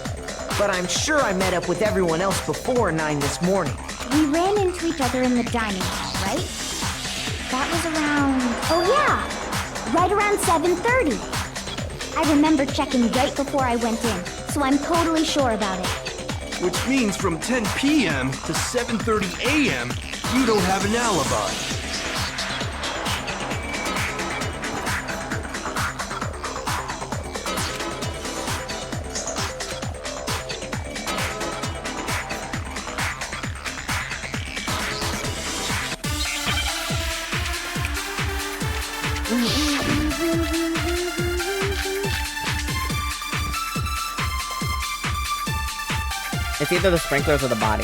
But I'm sure I met up with everyone else before 9 this morning. We ran into each other in the dining hall, right? That was around... Oh yeah! Right around 7:30. I remember checking right before I went in, so I'm totally sure about it. Which means from 10 p.m. to 7:30 a.m., you don't have an alibi. It's either the sprinklers or the body.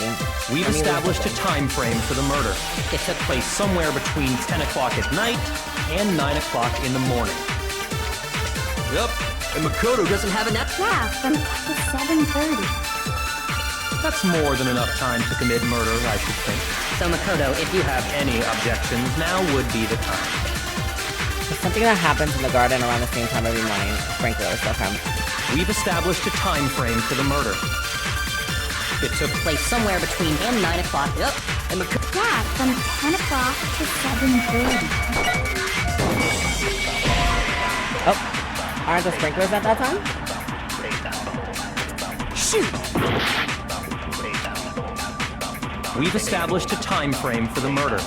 We've established a time frame for the murder. It took place somewhere between 10 o'clock at night and 9 o'clock in the morning. Yep, and Makoto doesn't have an... Yeah, from 7:30. That's more than enough time to commit murder, I should think. So Makoto, if you have any objections, now would be the time. It's something that happens in the garden around the same time every morning. Sprinklers, okay. We've established a time frame for the murder. It took place somewhere between 10 and 9 o'clock. Yep. And Yeah, from 10 o'clock to 7:30. Oh, aren't the sprinklers at that time? Shoot! We've established a time frame for the murder.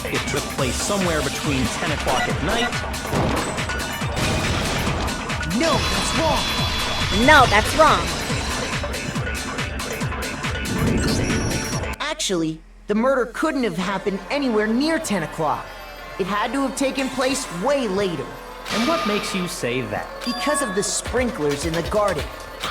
It took place somewhere between 10 o'clock at night. No, that's wrong! No, that's wrong! Actually, the murder couldn't have happened anywhere near 10 o'clock. It had to have taken place way later. And what makes you say that? Because of the sprinklers in the garden.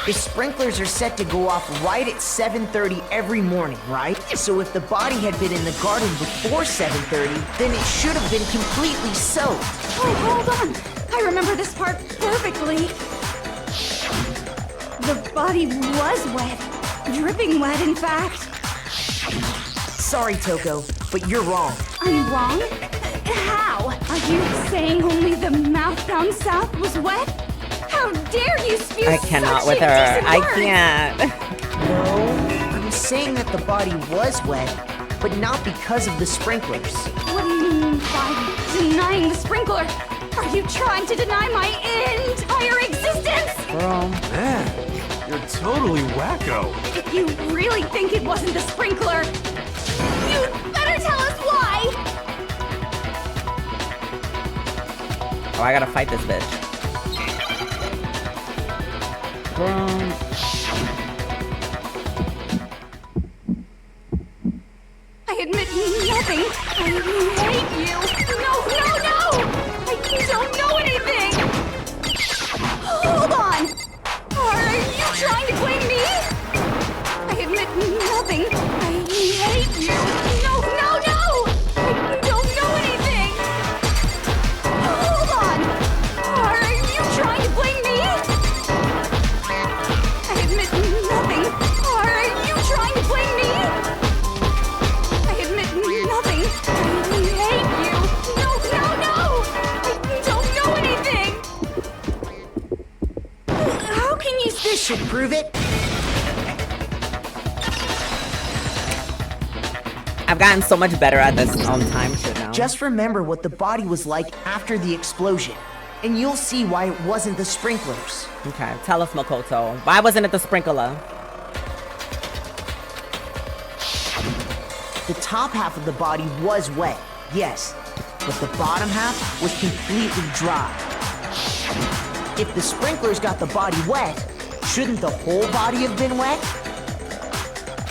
The sprinklers are set to go off right at 7:30 every morning, right? So if the body had been in the garden before 7:30, then it should have been completely soaked. Oh, hold on! I remember this part perfectly. The body was wet. Dripping wet, in fact. Sorry, Toko, but you're wrong. I'm wrong? How? Are you saying only the mouth down south was wet? How dare you spew I cannot such with her. indecent I words? can't. No, I'm saying that the body was wet, but not because of the sprinklers. What do you mean by denying the sprinkler? Are you trying to deny my entire existence? Girl. Man, you're totally wacko. If you really think it wasn't the sprinkler, you'd better tell us why! Oh, I gotta fight this bitch. Girl. I admit nothing. I hate you. No, no, no! I don't know anything! Hold on! Are you trying to blame me? I admit nothing. I hate you. No, no, no! I don't know anything! Hold on! Are you trying to blame me? I admit nothing. Are you trying to blame me? I admit nothing. I hate should prove it. I've gotten so much better at this time shit now. Just remember what the body was like after the explosion, and you'll see why it wasn't the sprinklers. Okay, tell us, Makoto. Why wasn't it the sprinkler? The top half of the body was wet, yes, but the bottom half was completely dry. If the sprinklers got the body wet, shouldn't the whole body have been wet?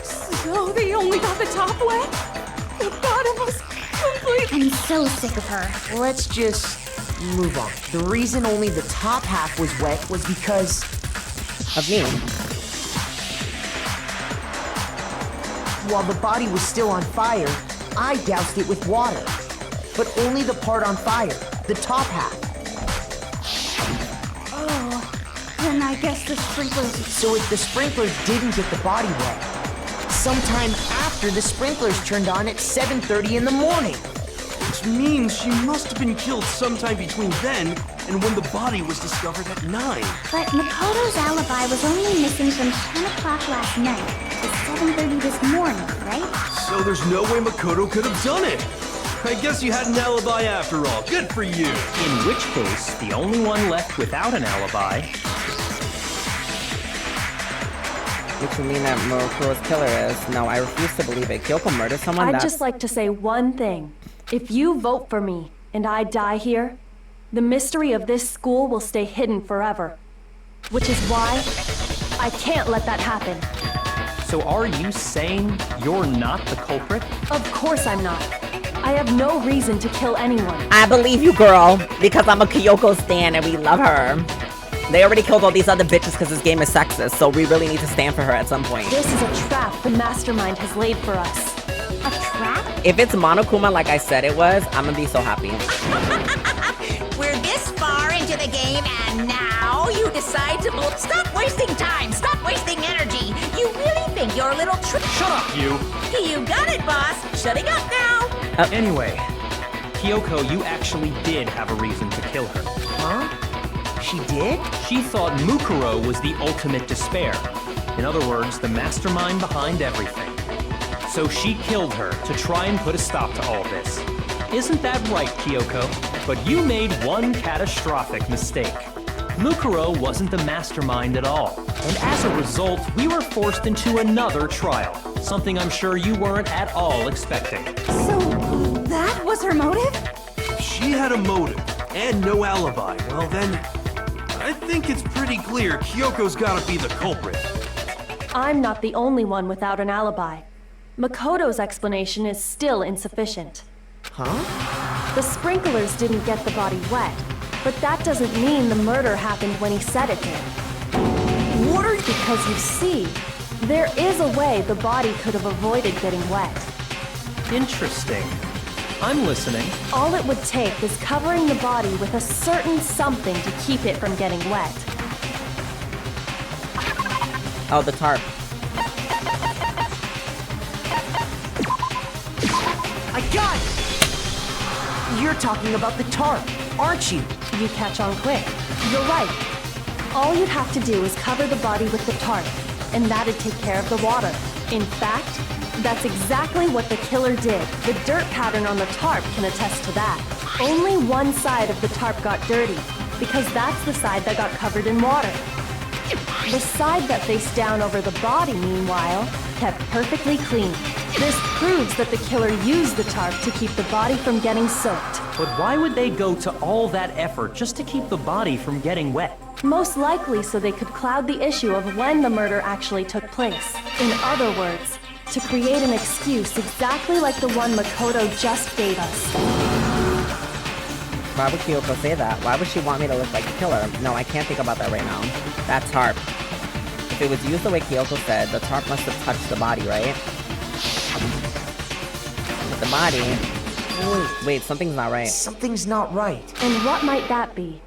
So they only got the top wet? The bottom was completely... I'm so sick of her. Let's just move on. The reason only the top half was wet was because... of me. While the body was still on fire, I doused it with water. But only the part on fire, the top half. Oh, then I guess the sprinklers... So if the sprinklers didn't get the body wet, sometime after the sprinklers turned on at 7:30 in the morning. Which means she must have been killed sometime between then and when the body was discovered at 9. But Makoto's alibi was only missing from 10 o'clock last night to 7:30 this morning, right? So there's no way Makoto could have done it. I guess you had an alibi after all. Good for you. In which case, the only one left without an alibi... Which would mean that Murokuro's killer is... No, I refuse to believe it. Kyoko murdered someone? I'd just like to say one thing. If you vote for me, and I die here, the mystery of this school will stay hidden forever. Which is why I can't let that happen. So are you saying you're not the culprit? Of course I'm not. I have no reason to kill anyone. I believe you, girl, because I'm a Kyoko stan and we love her. They already killed all these other bitches because this game is sexist, so we really need to stand for her at some point. This is a trap the mastermind has laid for us. A trap? If it's Monokuma like I said it was, I'm gonna be so happy. We're this far into the game, and now you decide to stop wasting time, stop wasting energy. You really think your little trick... Shut up, you! You got it, boss. Shutting up now. Anyway, Kyoko, you actually did have a reason to kill her. Huh? She did? She thought Mukuro was the ultimate despair. In other words, the mastermind behind everything. So she killed her to try and put a stop to all this. Isn't that right, Kyoko? But you made one catastrophic mistake. Mukuro wasn't the mastermind at all. And as a result, we were forced into another trial. Something I'm sure you weren't at all expecting. So that was her motive? If she had a motive and no alibi, well then, I think it's pretty clear Kyoko's gotta be the culprit. I'm not the only one without an alibi. Makoto's explanation is still insufficient. Huh? The sprinklers didn't get the body wet, but that doesn't mean the murder happened when he said it did. What are you... Because you see, there is a way the body could have avoided getting wet. Interesting. I'm listening. All it would take is covering the body with a certain something to keep it from getting wet. Oh, the tarp. I got it! You're talking about the tarp, aren't you? You catch on quick. You're right. All you'd have to do is cover the body with the tarp, and that'd take care of the water. In fact, that's exactly what the killer did. The dirt pattern on the tarp can attest to that. Only one side of the tarp got dirty, because that's the side that got covered in water. The side that faced down over the body, meanwhile, kept perfectly clean. This proves that the killer used the tarp to keep the body from getting soaked. But why would they go to all that effort just to keep the body from getting wet? Most likely so they could cloud the issue of when the murder actually took place. In other words, to create an excuse exactly like the one Makoto just gave us. Why would Kyoko say that? Why would she want me to look like the killer? No, I can't think about that right now. That tarp. If it was used the way Kyoko said, the tarp must have touched the body, right? But the body... Wait, something's not right. Something's not right. And what might that be?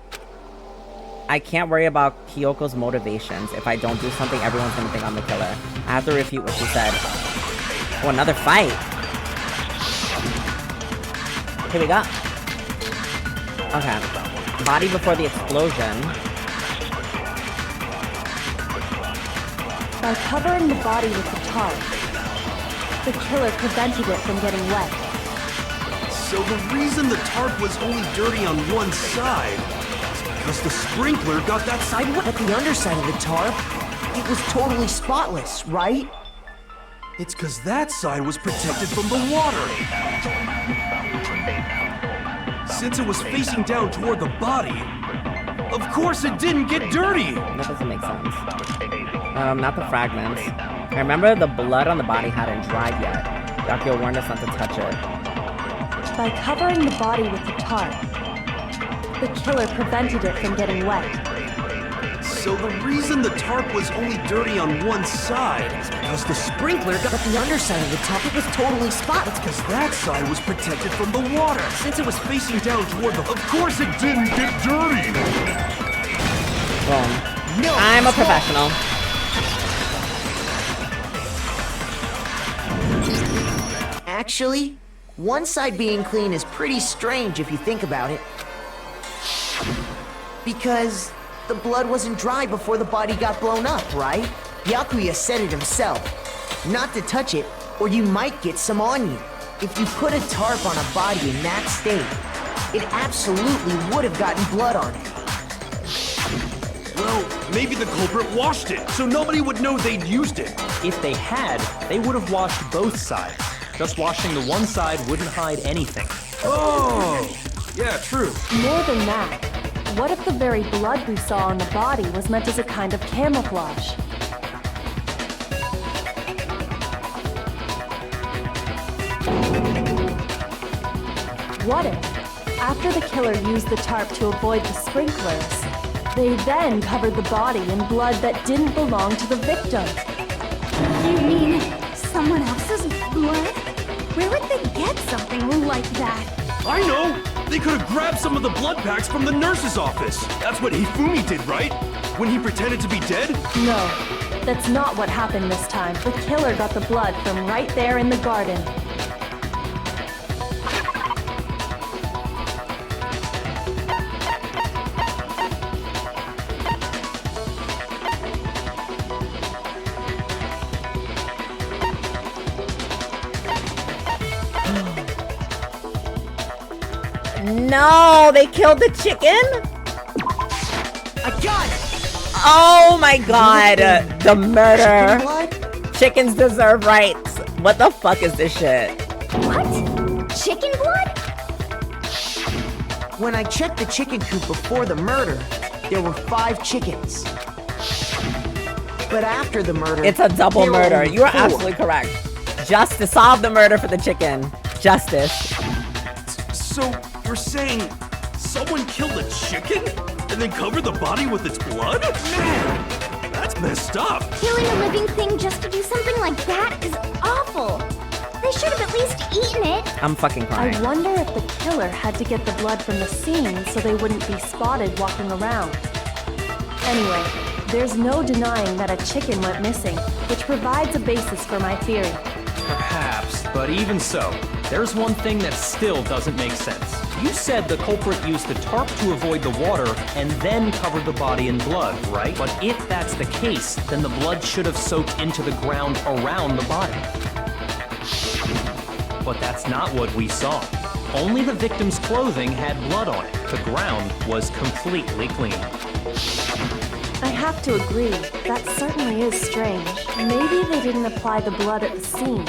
I can't worry about Kyoko's motivations. If I don't do something, everyone's gonna think I'm the killer. I have to refute what she said. Oh, another fight! Here we go. Okay. Body before the explosion. By covering the body with the tarp, the killer prevented it from getting wet. So the reason the tarp was only dirty on one side is because the sprinkler got that side wet. But the underside of the tarp, it was totally spotless, right? It's because that side was protected from the water. Since it was facing down toward the body, of course it didn't get dirty. That doesn't make sense. Not the fragments. I remember the blood on the body hadn't dried yet. Yakio warned us not to touch it. By covering the body with the tarp, the killer prevented it from getting wet. So the reason the tarp was only dirty on one side is because the sprinkler got The underside of the tarp, it was totally spotless. because that side was protected from the water. Since it was facing down toward the... Of course it didn't get dirty! Boom. No, I'm a professional. Actually, one side being clean is pretty strange if you think about it. Because the blood wasn't dry before the body got blown up, right? Yakuya said it himself. Not to touch it, or you might get some on you. If you put a tarp on a body in that state, it absolutely would have gotten blood on it. Well, maybe the culprit washed it, so nobody would know they'd used it. If they had, they would have washed both sides. Just washing the one side wouldn't hide anything. Oh, yeah, true. More than that, what if the very blood we saw on the body was meant as a kind of camouflage? What if, after the killer used the tarp to avoid the sprinklers, they then covered the body in blood that didn't belong to the victim? You mean someone else's blood? Where would they get something like that? I know! They could have grabbed some of the blood packs from the nurse's office. That's what Hifumi did, right? When he pretended to be dead? No, that's not what happened this time. The killer got the blood from right there in the garden. No, they killed the chicken? I got it! Oh my god, the murder. Blood? Chickens deserve rights. What the fuck is this shit? What? Chicken blood? When I checked the chicken coop before the murder, there were 5 chickens. But after the murder, It's a double there were murder. only You are 4. absolutely correct. Justice, solve the murder for the chicken. Justice. So, you're saying someone killed a chicken and then covered the body with its blood? Man, that's messed up. Killing a living thing just to do something like that is awful. They should have at least eaten it. I'm fucking crying. I wonder if the killer had to get the blood from the scene so they wouldn't be spotted walking around. Anyway, there's no denying that a chicken went missing, which provides a basis for my theory. Perhaps, but even so, there's one thing that still doesn't make sense. You said the culprit used the tarp to avoid the water and then covered the body in blood, right? But if that's the case, then the blood should have soaked into the ground around the body. But that's not what we saw. Only the victim's clothing had blood on it. The ground was completely clean. I have to agree, that certainly is strange. Maybe they didn't apply the blood at the scene.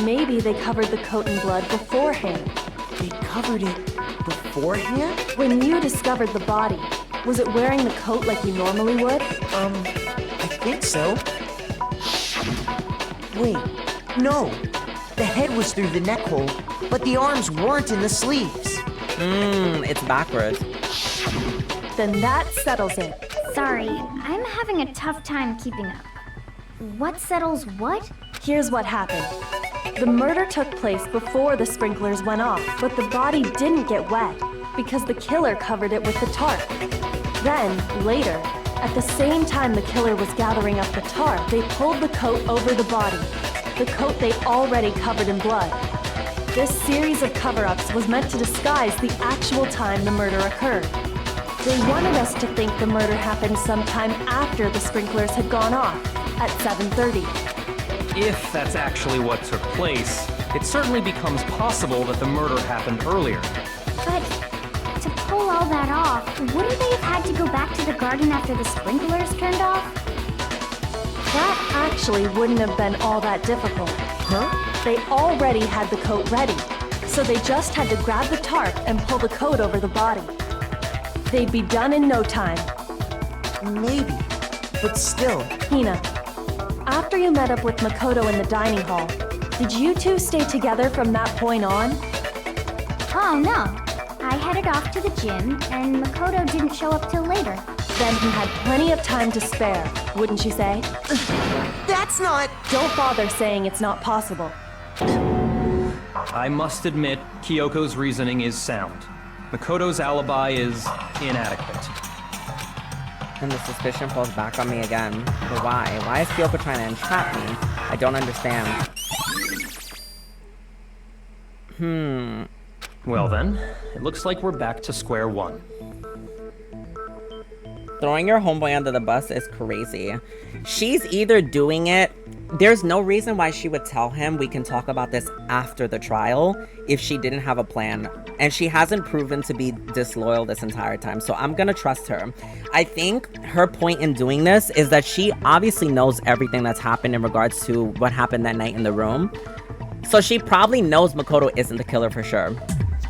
Maybe they covered the coat in blood beforehand. They covered it beforehand? When you discovered the body, was it wearing the coat like you normally would? I think so. Wait, no. The head was through the neck hole, but the arms weren't in the sleeves. It's backwards. Then that settles it. Sorry, I'm having a tough time keeping up. What settles what? Here's what happened. The murder took place before the sprinklers went off, but the body didn't get wet because the killer covered it with the tarp. Then, later, at the same time the killer was gathering up the tarp, they pulled the coat over the body, the coat they already covered in blood. This series of cover-ups was meant to disguise the actual time the murder occurred. They wanted us to think the murder happened sometime after the sprinklers had gone off. at 7:30. If that's actually what took place, it certainly becomes possible that the murder happened earlier. But to pull all that off, wouldn't they have had to go back to the garden after the sprinklers turned off? That actually wouldn't have been all that difficult. Huh? They already had the coat ready, so they just had to grab the tarp and pull the coat over the body. They'd be done in no time. Maybe, but still. Hina, after you met up with Makoto in the dining hall, did you two stay together from that point on? Oh no. I headed off to the gym, and Makoto didn't show up till later. Then he had plenty of time to spare, wouldn't you say? That's not... Don't bother saying it's not possible. I must admit, Kyoko's reasoning is sound. Makoto's alibi is inadequate. And the suspicion falls back on me again. But why? Why is Kyoko trying to entrap me? I don't understand. Well then, it looks like we're back to square one. Throwing your homeboy under the bus is crazy. She's either doing it... There's no reason why she would tell him we can talk about this after the trial if she didn't have a plan. And she hasn't proven to be disloyal this entire time, so I'm gonna trust her. I think her point in doing this is that she obviously knows everything that's happened in regards to what happened that night in the room. So she probably knows Makoto isn't the killer for sure.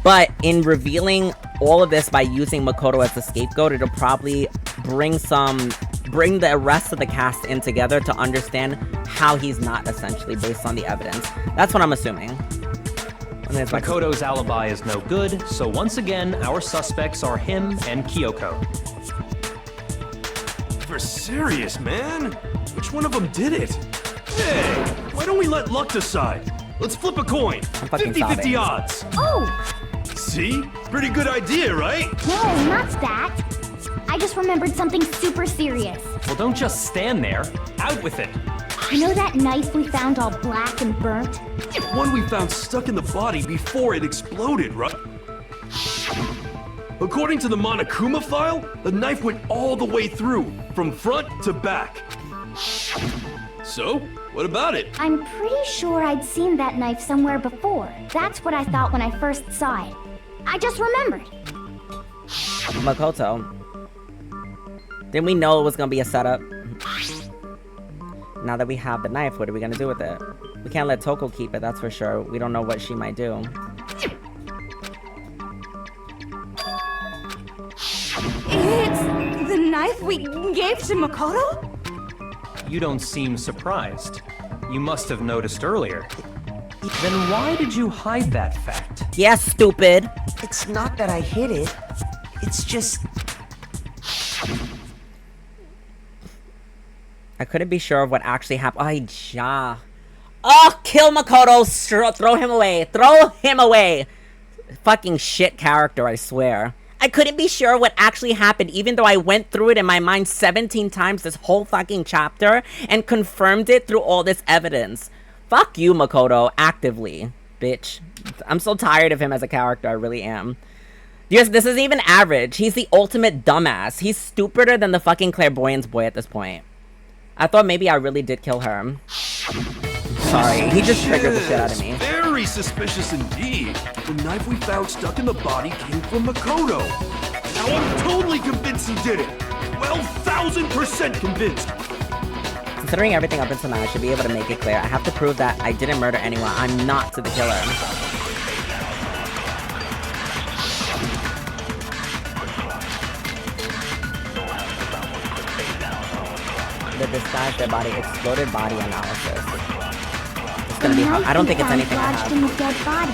But in revealing all of this by using Makoto as the scapegoat, it'll probably bring the rest of the cast in together to understand how he's not, essentially, based on the evidence. That's what I'm assuming. Makoto's alibi is no good, so once again, our suspects are him and Kyoko. For serious, man? Which one of them did it? Hey, why don't we let luck decide? Let's flip a coin. 50-50 odds. Oh! See? Pretty good idea, right? No, not that. I just remembered something super serious. Well, don't just stand there. Out with it. You know that knife we found all black and burnt? One we found stuck in the body before it exploded, right? According to the Monokuma file, the knife went all the way through, from front to back. So, what about it? I'm pretty sure I'd seen that knife somewhere before. That's what I thought when I first saw it. I just remembered. Makoto. Didn't we know it was gonna be a setup? Now that we have the knife, what are we gonna do with it? We can't let Toko keep it, that's for sure. We don't know what she might do. It's the knife we gave to Makoto? You don't seem surprised. You must have noticed earlier. Then why did you hide that fact? Yes, stupid! It's not that I hid it. It's just... I couldn't be sure of what actually happened. Ay, ja. Oh, kill Makoto! Throw him away! Throw him away! Fucking shit character, I swear. I couldn't be sure what actually happened, even though I went through it in my mind 17 times this whole fucking chapter and confirmed it through all this evidence. Fuck you, Makoto, actively, bitch. I'm so tired of him as a character, I really am. Yes, this is even average. He's the ultimate dumbass. He's stupider than the fucking clairvoyance boy at this point. I thought maybe I really did kill her. Sorry, he just triggered the shit out of me. Very suspicious indeed. The knife we found stuck in the body came from Makoto. Now I'm totally convinced he did it. 12,000% convinced. Considering everything up until now, I should be able to make it clear. I have to prove that I didn't murder anyone. I'm not the killer. The disguise their body, exploded body analysis. It's gonna be hard. I don't think it's anything I have. In the dead body.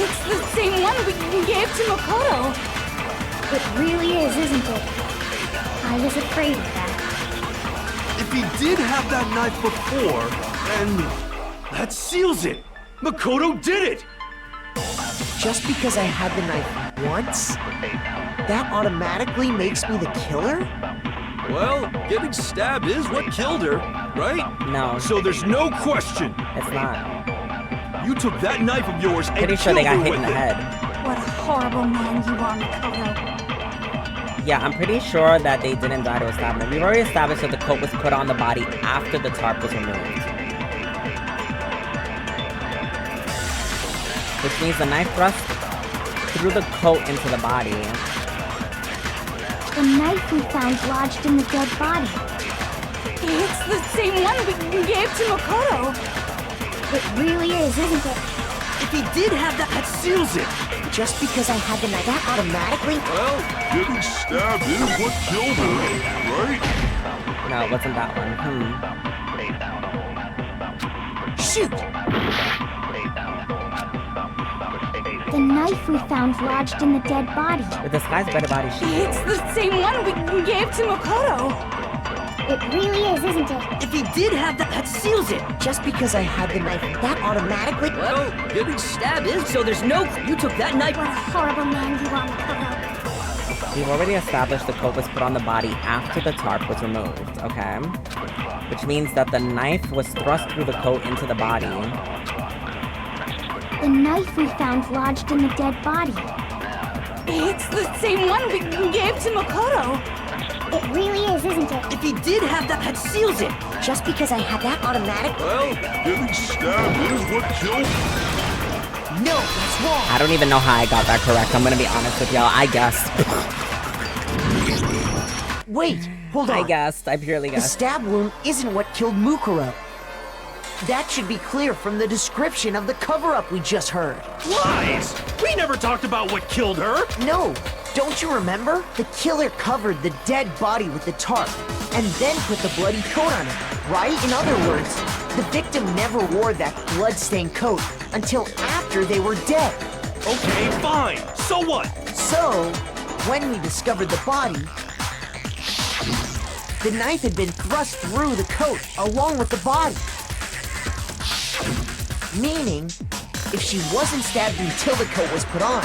It's the same one we gave to Makoto. It really is, isn't it? I was afraid of that. If he did have that knife before, then that seals it. Makoto did it. Just because I had the knife once, that automatically makes me the killer? Well, getting stabbed is what killed her, right? No. So there's no question. It's not. You took that knife of yours and Pretty sure they killed got her hit in with the it. head. What a horrible man you are, Makoto. Yeah, I'm pretty sure that they didn't die to a stab wound. We've already established that the coat was put on the body after the tarp was removed. Which means the knife thrust through the coat into the body. The knife we found lodged in the dead body. It's the same one we gave to Makoto. It really is, isn't it? If he did have that seals it. Just because I had the knife, that automatically... Well, getting stabbed is what killed her, right? No, it wasn't that one. Shoot! The knife we found lodged in the dead body. With this guy's better body sheet. It's the same one we gave to Makoto. It really is, isn't it? If he did have that seals it. Just because I had the knife, that automatically... Well, getting stabbed is, so there's no... You took that knife... What a horrible man you are, Makoto. We've already established the coat was put on the body after the tarp was removed, okay? Which means that the knife was thrust through the coat into the body. The knife we found lodged in the dead body. It's the same one we gave to Makoto. It really is, isn't it? If he did have that seals it. Just because I had that automatic... Well, getting stabbed is what killed her. No, that's wrong. I don't even know how I got that correct. I'm gonna be honest with y'all. I guessed. Wait, hold on. I guessed. I purely The guessed. stab wound isn't what killed Mukuro. That should be clear from the description of the cover-up we just heard. Lies! We never talked about what killed her! No, don't you remember? The killer covered the dead body with the tarp, and then put the bloody coat on it, right? In other words, the victim never wore that blood-stained coat until after they were dead. Okay, fine. So what? So, when we discovered the body, the knife had been thrust through the coat along with the body. Meaning, if she wasn't stabbed until the coat was put on,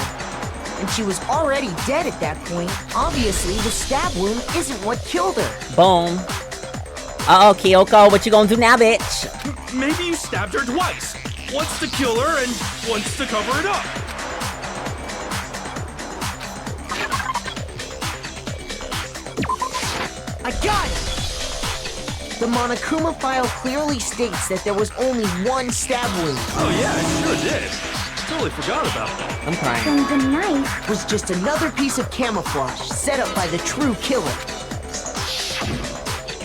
and she was already dead at that point, obviously the stab wound isn't what killed her. Boom. Uh-oh, Kyoko, what you gonna do now, bitch? Maybe you stabbed her twice. Once to kill her and once to cover it up. I got it! The Monokuma file clearly states that there was only one stab wound. Oh yeah, it sure did. Totally forgot about that. I'm crying. Then the knife... Was just another piece of camouflage set up by the true killer.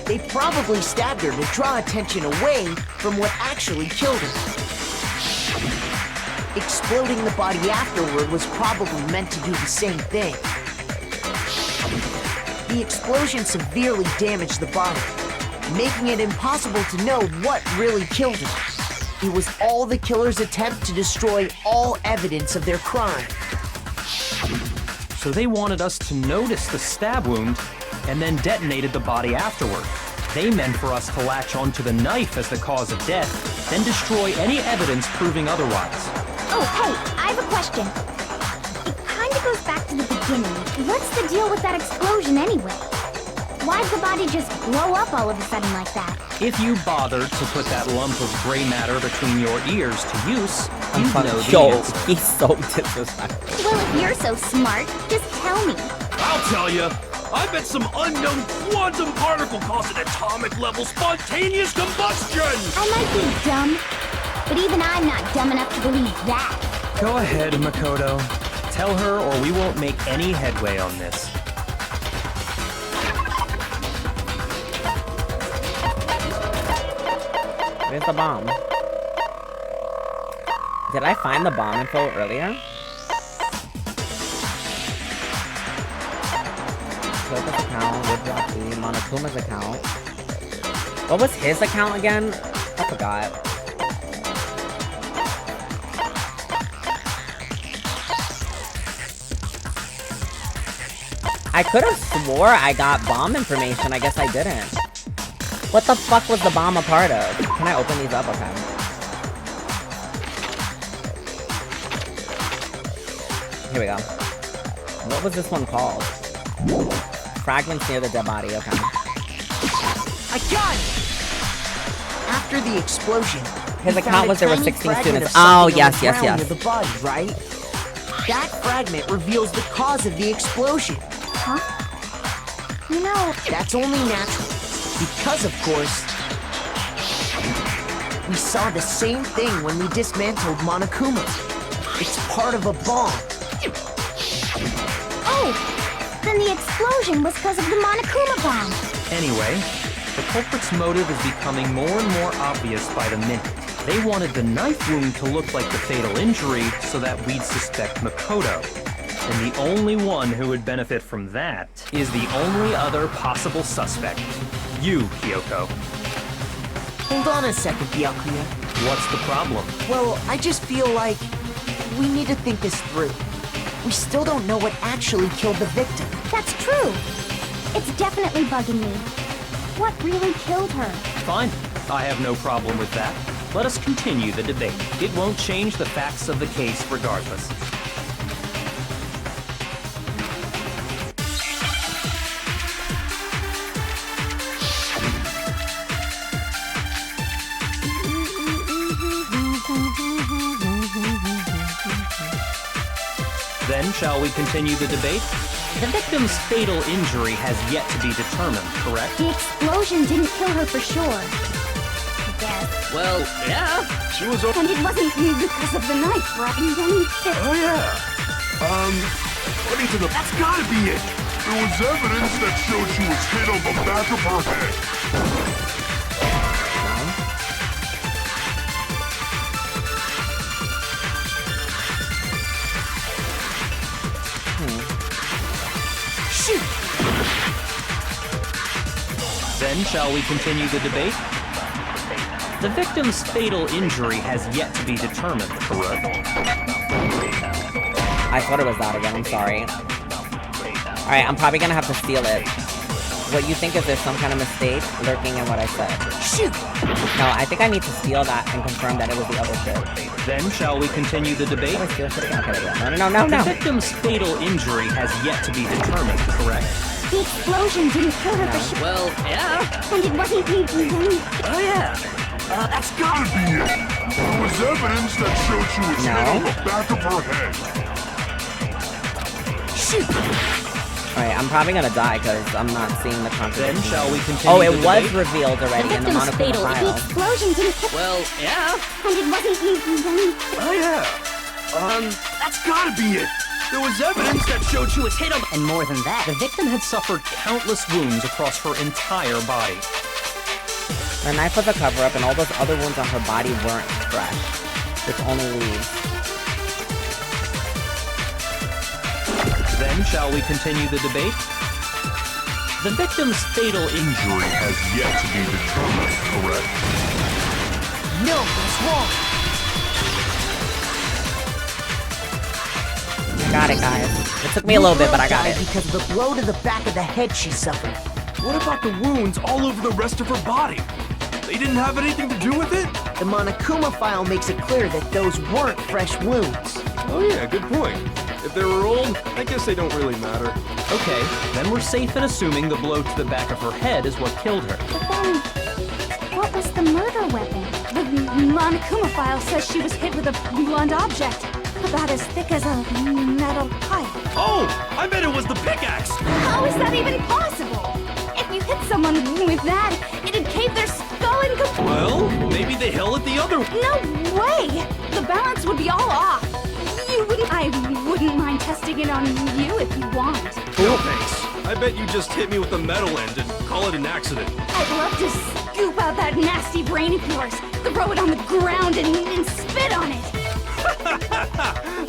They probably stabbed her to draw attention away from what actually killed her. Exploding the body afterward was probably meant to do the same thing. The explosion severely damaged the body, making it impossible to know what really killed her. It was all the killer's attempt to destroy all evidence of their crime. So they wanted us to notice the stab wound and then detonated the body afterward. They meant for us to latch onto the knife as the cause of death, then destroy any evidence proving otherwise. Oh, hey, I have a question. It kind of goes back to the beginning. What's the deal with that explosion anyway? Why'd the body just blow up all of a sudden like that? If you bothered to put that lump of gray matter between your ears to use, I'm you'd know fucking the Yo, answer. he's so disrespectful. Well, if you're so smart, just tell me. I'll tell you. I bet some unknown quantum particle caused an atomic level spontaneous combustion! I might be dumb, but even I'm not dumb enough to believe that. Go ahead, Makoto. Tell her or we won't make any headway on this. Where's the bomb? Did I find the bomb info earlier? Kyoko's account, Woodrocky, Monokuma's account. What was his account again? I forgot. I could have swore I got bomb information. I guess I didn't. What the fuck was the bomb a part of? Can I open these up? Okay. Here we go. What was this one called? Fragments near the dead body. Okay. I got it! After the explosion, His we account found a was there were tiny 16 fragment students. of something Oh, on yes, the yes, ground yes. near the body, right? That fragment reveals the cause of the explosion. Huh? You know, That's only natural. Because, of course, we saw the same thing when we dismantled Monokuma. It's part of a bomb. oh, then the explosion was because of the Monokuma bomb. Anyway, the culprit's motive is becoming more and more obvious by the minute. They wanted the knife wound to look like the fatal injury so that we'd suspect Makoto. And the only one who would benefit from that is the only other possible suspect. You, Kyoko. Hold on a second, Byakuya. What's the problem? Well, I just feel like we need to think this through. We still don't know what actually killed the victim. That's true. It's definitely bugging me. What really killed her? Fine. I have no problem with that. Let us continue the debate. It won't change the facts of the case regardless. Then, shall we continue the debate? The victim's fatal injury has yet to be determined, correct? The explosion didn't kill her for sure. I guess. Well, yeah. She was And it wasn't because of the knife, right? Oh, yeah. According to the... That's gotta be it! There was evidence that showed she was hit on the back of her head. Shoot! Then, shall we continue the debate? The victim's fatal injury has yet to be determined, correct? I thought it was that again, I'm sorry. Alright, I'm probably gonna have to steal it. What you think is there's some kind of mistake lurking in what I said? Shoot! No, I think I need to steal that and confirm that it was the other shit. Then, shall we continue the debate? Did I steal shit again? Okay, yeah. No. The victim's fatal injury has yet to be determined, correct? The explosion didn't kill her for sure. Well, yeah. And it wasn't Oh, yeah. That's gotta be it! There was evidence that showed she was hit on the back of her head. Shoot! Alright, I'm probably gonna die because I'm not seeing the contradiction. Then, shall we continue Oh, it the was debate? revealed already in the Monokuma The file. explosion didn't kill Well, yeah. and it wasn't Oh, yeah. That's gotta be it! There was evidence that showed she was hit on... And more than that, The victim had suffered countless wounds across her entire body. The knife was a cover-up and all those other wounds on her body weren't fresh. Which only leaves. Then, shall we continue the debate? The victim's fatal injury has yet to be determined, correct? No, that's wrong! Got it, guys. It took me a little bit, but I got it. Because of the blow to the back of the head she suffered. What about the wounds all over the rest of her body? They didn't have anything to do with it? The Monokuma file makes it clear that those weren't fresh wounds. Oh yeah, good point. If they were old, I guess they don't really matter. Okay, then we're safe in assuming the blow to the back of her head is what killed her. But then, what was the murder weapon? The Monokuma file says she was hit with a blunt object, about as thick as a metal pipe. Oh, I bet it was the pickaxe! How is that even possible? If you hit someone with that, it'd cave their skull in Well, maybe they held it the other way. No way! The balance would be all off. I wouldn't mind testing it on you if you want. No thanks. I bet you just hit me with the metal end and call it an accident. I'd love to scoop out that nasty brain of yours, throw it on the ground and spit on it.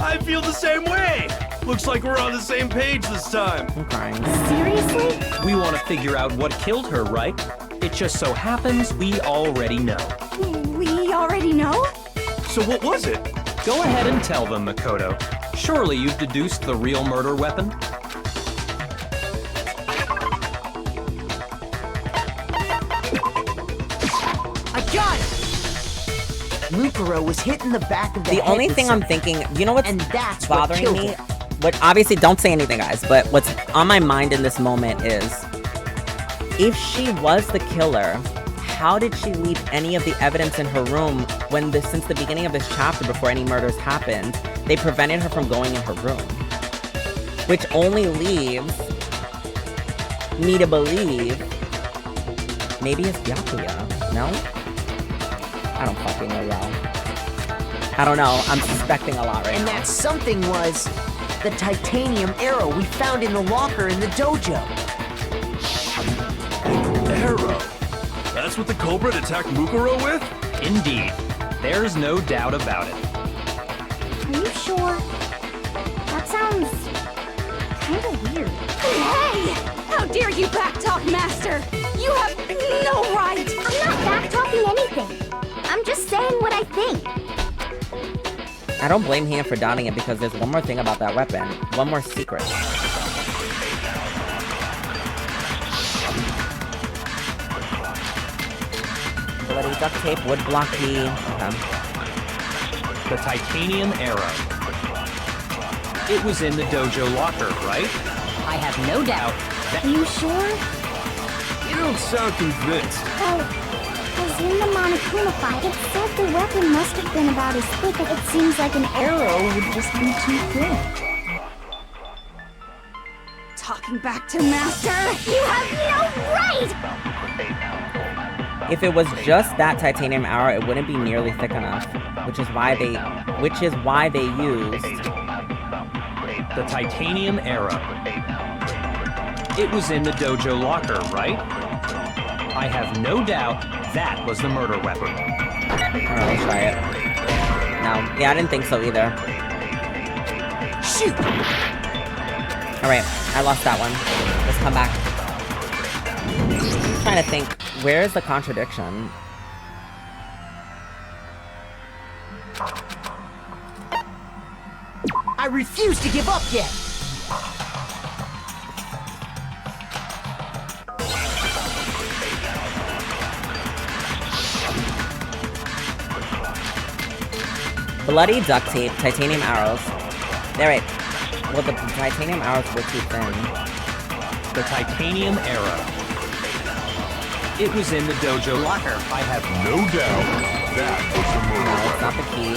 I feel the same way. Looks like we're on the same page this time. I'm crying. Seriously? We want to figure out what killed her, right? It just so happens we already know. We already know? So what was it? Go ahead and tell them, Makoto. Surely you've deduced the real murder weapon? I got it! Mukuro was hit in the back of the head. The only with thing I'm something, thinking, you know what's and that's what bothering killed me? her. What, obviously, don't say anything, guys, but what's on my mind in this moment is, if she was the killer, how did she leave any of the evidence in her room when since the beginning of this chapter, before any murders happened, they prevented her from going in her room? Which only leaves me to believe maybe it's Byakuya. No? I don't fucking know, y'all. I don't know. I'm suspecting a lot right And now. that something was the titanium arrow we found in the locker in the dojo. Arrow? That's what the culprit attacked Mukuro with? Indeed. There's no doubt about it. Are you sure? That sounds kind of weird. Hey! How dare you backtalk, Master? You have no right! I'm not backtalking anything. I'm just saying what I think. I don't blame him for doubting it because there's one more thing about that weapon. One more secret. Bloody duct tape would block the... Okay. The titanium arrow. It was in the dojo locker, right? I have no doubt that... Are you sure? You don't sound convinced. Well, because in the Monokuma fight, it said the weapon must have been about as thick as it seems like an arrow would just be too thin. Talking back to Master? You have no right! If it was just that titanium arrow, it wouldn't be nearly thick enough. Which is why they used... The titanium arrow. It was in the dojo locker, right? I have no doubt that was the murder weapon. Alright, let's try it. No. Yeah, I didn't think so either. Shoot! Alright, I lost that one. Let's come back. I'm trying to think, where is the contradiction? I refuse to give up yet! Bloody duct tape, titanium arrows. They're right. Well, the titanium arrows were too thin. The titanium arrow. It was in the dojo locker. I have No doubt that was the murder No, it's not the key.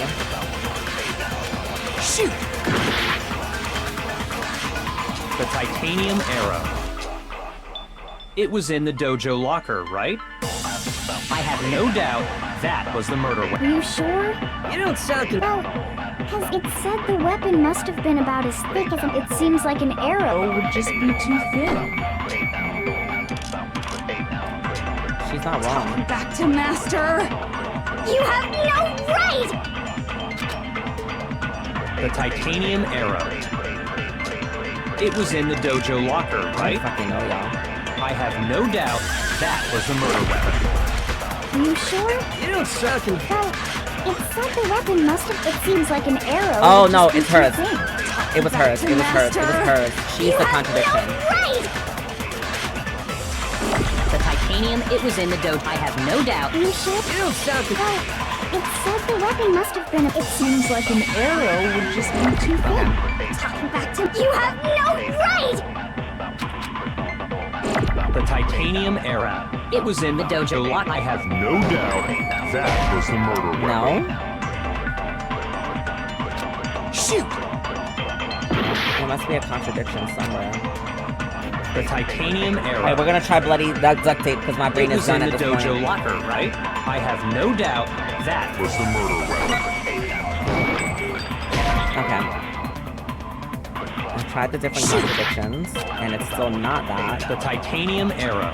Shoot! the titanium arrow. It was in the dojo locker, right? I have no doubt that was the murder Are weapon. you sure? You don't sound Well, because it said the weapon must have been about as thick as it seems like an arrow would just be too thin. She's not wrong. Back to Master! You have no right! The titanium arrow. It was in the dojo locker, right? I fucking know, y'all. I have no doubt that was the murder weapon. Are you sure? You don't sound Well, it said the weapon must have. It seems like an arrow. Oh, would no, just be it's too hers. thin. It was hers. It was hers. It was hers. She's the contradiction. Right! the titanium. It was in the dojo. I have no doubt. Are you sure? You don't sound Well, it said the weapon must have been. It seems like an arrow would just be too thin. Talking back to. You have no right! The titanium arrow. It was in the dojo locker. I have No doubt that was the murder weapon. No? Shoot! There must be a contradiction somewhere. the titanium arrow. Alright, we're gonna try bloody duct tape because my brain It is was done in at the this dojo point. locker, right? I have no doubt that Was the murder weapon. Okay. I tried the different contradictions, and it's still not that. the titanium arrow.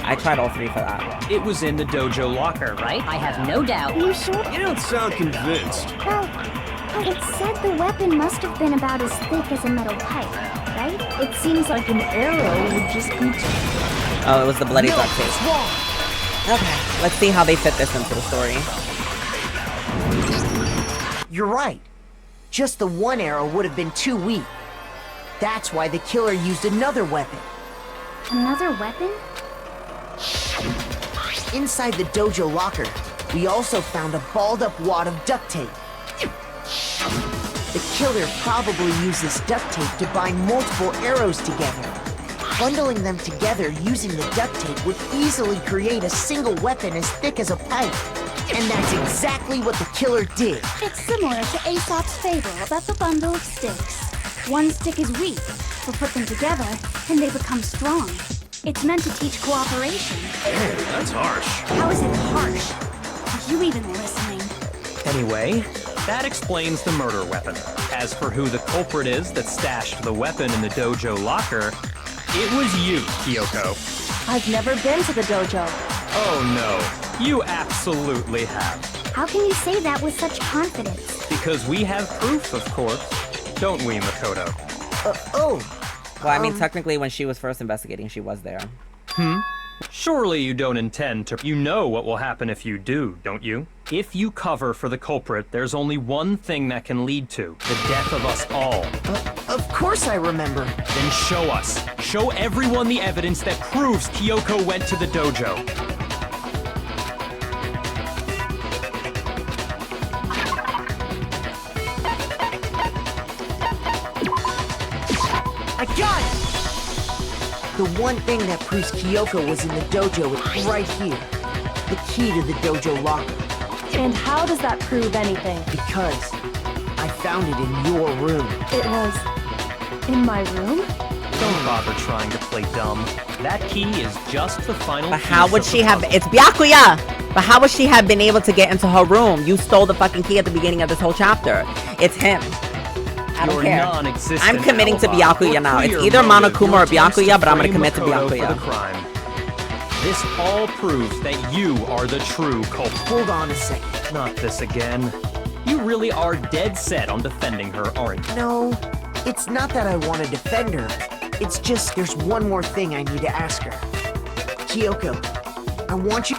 I tried all three for that. It was in the dojo locker, right? I have no doubt. Are you sure? You don't sound convinced. Well, it said the weapon must have been about as thick as a metal pipe, right? It seems like an arrow would just be too. Oh, it was the bloody No, duct tape. it's wrong. Okay, let's see how they fit this into the story. You're right. Just the one arrow would have been too weak. That's why the killer used another weapon. Another weapon? Inside the dojo locker, we also found a balled-up wad of duct tape. The killer probably used this duct tape to bind multiple arrows together. Bundling them together using the duct tape would easily create a single weapon as thick as a pipe. And that's exactly what the killer did. It's similar to Aesop's fable about the bundle of sticks. One stick is weak, but put them together, and they become strong. It's meant to teach cooperation. Dang, that's harsh. How is it harsh? Are you even listening? Anyway, that explains the murder weapon. As for who the culprit is that stashed the weapon in the dojo locker, it was you, Kyoko. I've never been to the dojo. Oh no, you absolutely have. How can you say that with such confidence? Because we have proof, of course. Don't we, Makoto? Well, I mean, technically, when she was first investigating, she was there. Surely you don't intend to. You know what will happen if you do, don't you? If you cover for the culprit, there's only one thing that can lead to the death of us all. Of course I remember. Then show us. Show everyone the evidence that proves Kyoko went to the dojo. I got it! The one thing that proves Kyoko was in the dojo is right here. The key to the dojo locker. And how does that prove anything? Because I found it in your room. It was in my room? Don't bother trying to play dumb. That key is just the final But piece how would of she the have? puzzle. It's Byakuya! But how would she have been able to get into her room? You stole the fucking key at the beginning of this whole chapter. It's him. I don't Your care. non-existent I'm committing to alibi Byakuya or now. It's clear either motive Monokuma your or attempts Byakuya, but I'm gonna frame commit to Makoto for Byakuya. the crime. This all proves that you are the true culprit. Hold on a second. Not this again. You really are dead set on defending her, aren't you? No, it's not that I want to defend her. It's just there's one more thing I need to ask her. Kyoko, I want you...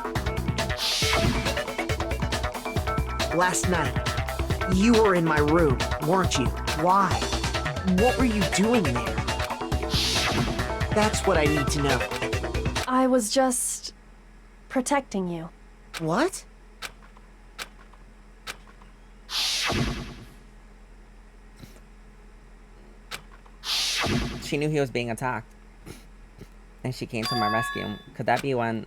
Last night, you were in my room, weren't you? Why? What were you doing there? That's what I need to know. I was just protecting you. What? She knew he was being attacked. And she came to my rescue. Could that be when...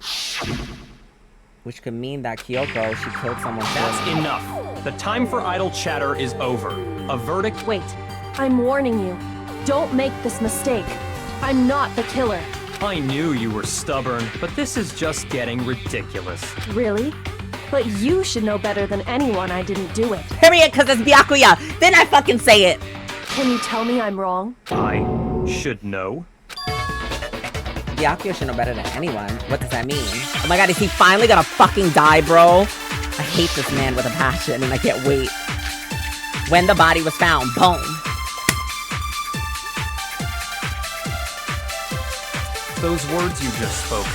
Which could mean that Kyoko, she killed someone for That's me. enough. The time for idle chatter is over. A verdict... Wait, I'm warning you. Don't make this mistake. I'm not the killer. I knew you were stubborn, but this is just getting ridiculous. Really? But you should know better than anyone I didn't do it. Period, because it's Byakuya. Then I fucking say it. Can you tell me I'm wrong? I should know. Byakuya should know better than anyone. What does that mean? Oh my god, is he finally gonna fucking die, bro? I hate this man with a passion, and I can't wait. When the body was found, boom. Those words you just spoke.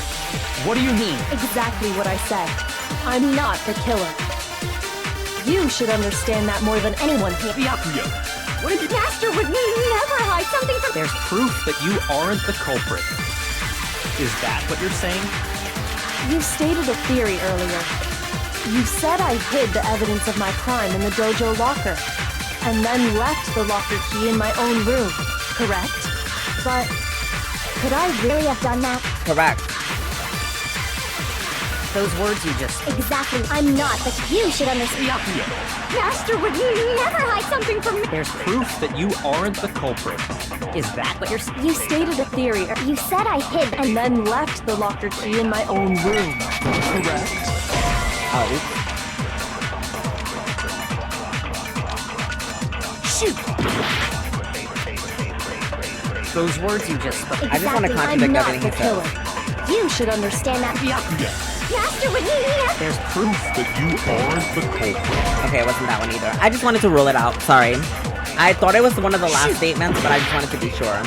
What do you mean? Exactly what I said. I'm not the killer. You should understand that more than anyone here. Byakuya! What if Master would never hide something from... There's proof that you aren't the culprit. Is that what you're saying? You stated a theory earlier. You said I hid the evidence of my crime in the dojo locker, and then left the locker key in my own room, correct? But could I really have done that? Correct. Those words you just... Exactly. I'm not, but you should understand. Byakuya! Master would never hide something from me. There's proof that you aren't the culprit. Is that what you're saying? You stated a theory, You said I hid and then left the locker key in my own room, correct? Oh. Shoot! Those words you just spoke. I just want to Exactly, contradict I'm not everything the he killer. says. You should understand that. Master would never... There's Proof that you aren't the culprit. Okay, it wasn't that one either. I just wanted to rule it out. Sorry. I thought it was one of the last statements, but I just wanted to be sure.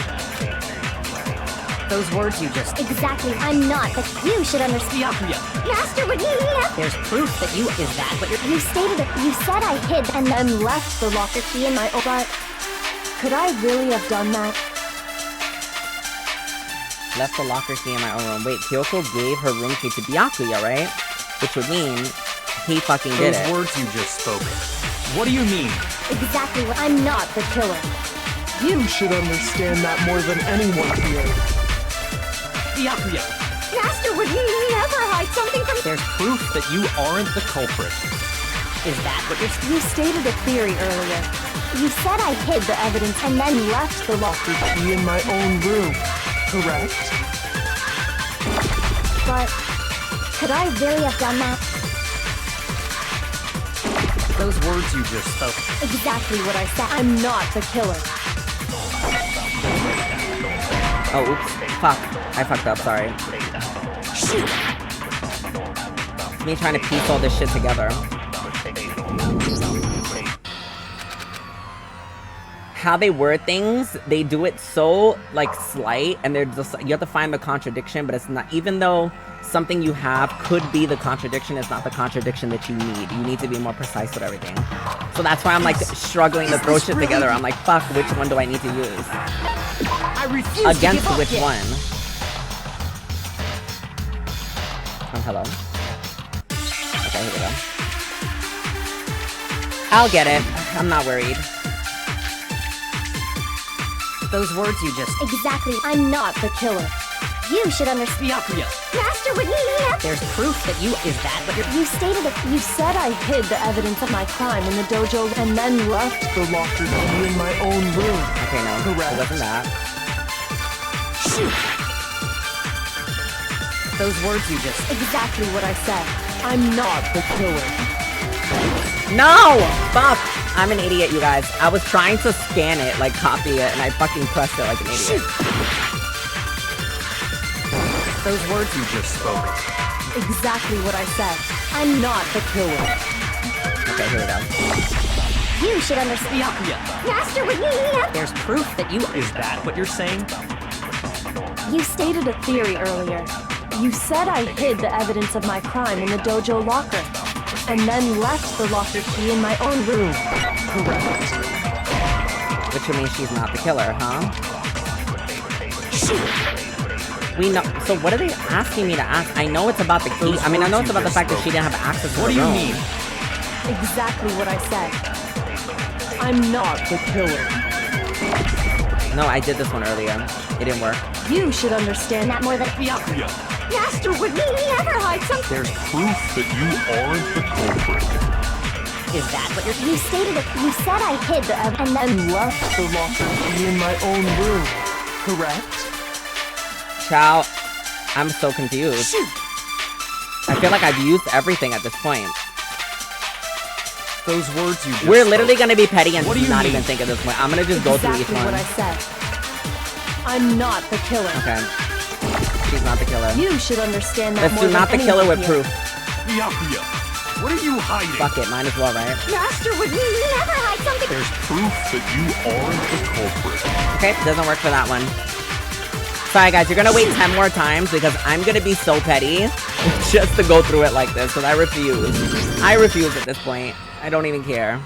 Those words you just... Exactly. I'm not, but you should understand. Byakuya! Master would never... There's proof that you... Is that what you're... You stated it. You said I hid And then left the locker key in my own... But could I really have done that? Left the locker key in my own room. Wait, Kyoko gave her room key to Byakuya, right? Which would mean he fucking did Those it. words you just spoke. What do you mean? Exactly what... I'm not the killer. You should understand that more than anyone here. Byakuya! Master would never hide something from... There's proof that you aren't the culprit. Is that what you're... You stated a theory earlier. You said I hid the evidence. The evidence, and then left the locker key in my own room, correct? Key in my own room, correct? Correct. Could I really have done that? Those words you just spoke. What do you mean? Exactly what I'm not the killer. You should understand that more than anyone here. You stated a theory earlier. You said I hid the evidence and then left the locker key in my own room, correct? but could I really have done that? Those words you just spoke. Exactly what I said. I'm not the killer. Oh, oops. Fuck. I fucked up, sorry. Shoot! It's me trying to piece all this shit together. How they word things, they do it so, like, slight, and they're just, you have to find the contradiction, but it's not, even though something you have could be the contradiction, it's not the contradiction that you need. You need to be more precise with everything. So that's why I'm, like, struggling to throw shit together. I'm like, fuck, which one do I need to use? I refuse Against to give which up one? Oh, hello. Okay, here we go. I'll get it. I'm not worried. Those words you just... Exactly. I'm not the killer. You should understand. Byakuya. Master would need. There's proof that you... Is that what you're... You stated that you said I hid the evidence of my crime in the dojo and then left The locker key in my own room. Okay, no. Correct. It wasn't that. Shoot! Those words you just... exactly what I said. I'm not the killer. No! Fuck! I'm an idiot, you guys. I was trying to scan it, like copy it, and I fucking pressed it like an idiot. Those words you just spoke. Exactly what I said. I'm not the killer. Okay, here we go. You should understand. Byakuya. Master would need. There's proof that you... Is that what you're saying? You stated a theory earlier. You said I hid the evidence of my crime in the dojo locker, and then left the locker key in my own room. Correct. Which means she's not the killer, huh? We know. So what are they asking me to ask? I know it's about the key. I mean, I know it's about the fact that she didn't have access to What the do you room. mean? Exactly what I said. I'm not the killer. No, I did this one earlier. It didn't work. You should understand that more than Byakuya, Master would never hide something. there's proof that you aren't the culprit. Is that what you're... You stated that you said I hid the evidence and then And left the locker key in my own room. Correct? Chow, I'm so confused. I feel like I've used everything at this point. Those words you just We're literally gonna be petty and What do you not mean? even think at this point. I'm gonna just go through each exactly one. what I said. I'm not the killer. Okay. She's not the killer. You should understand that Let's more do than not the killer anyone with here. proof. Byakuya, what are you hiding? Fuck it, might as well, right? Master would never hide something. There's proof that you aren't the culprit. Okay, doesn't work for that one. Sorry guys, you're gonna wait 10 more times because I'm gonna be so petty just to go through it like this, because I refuse. I refuse at this point. I don't even care.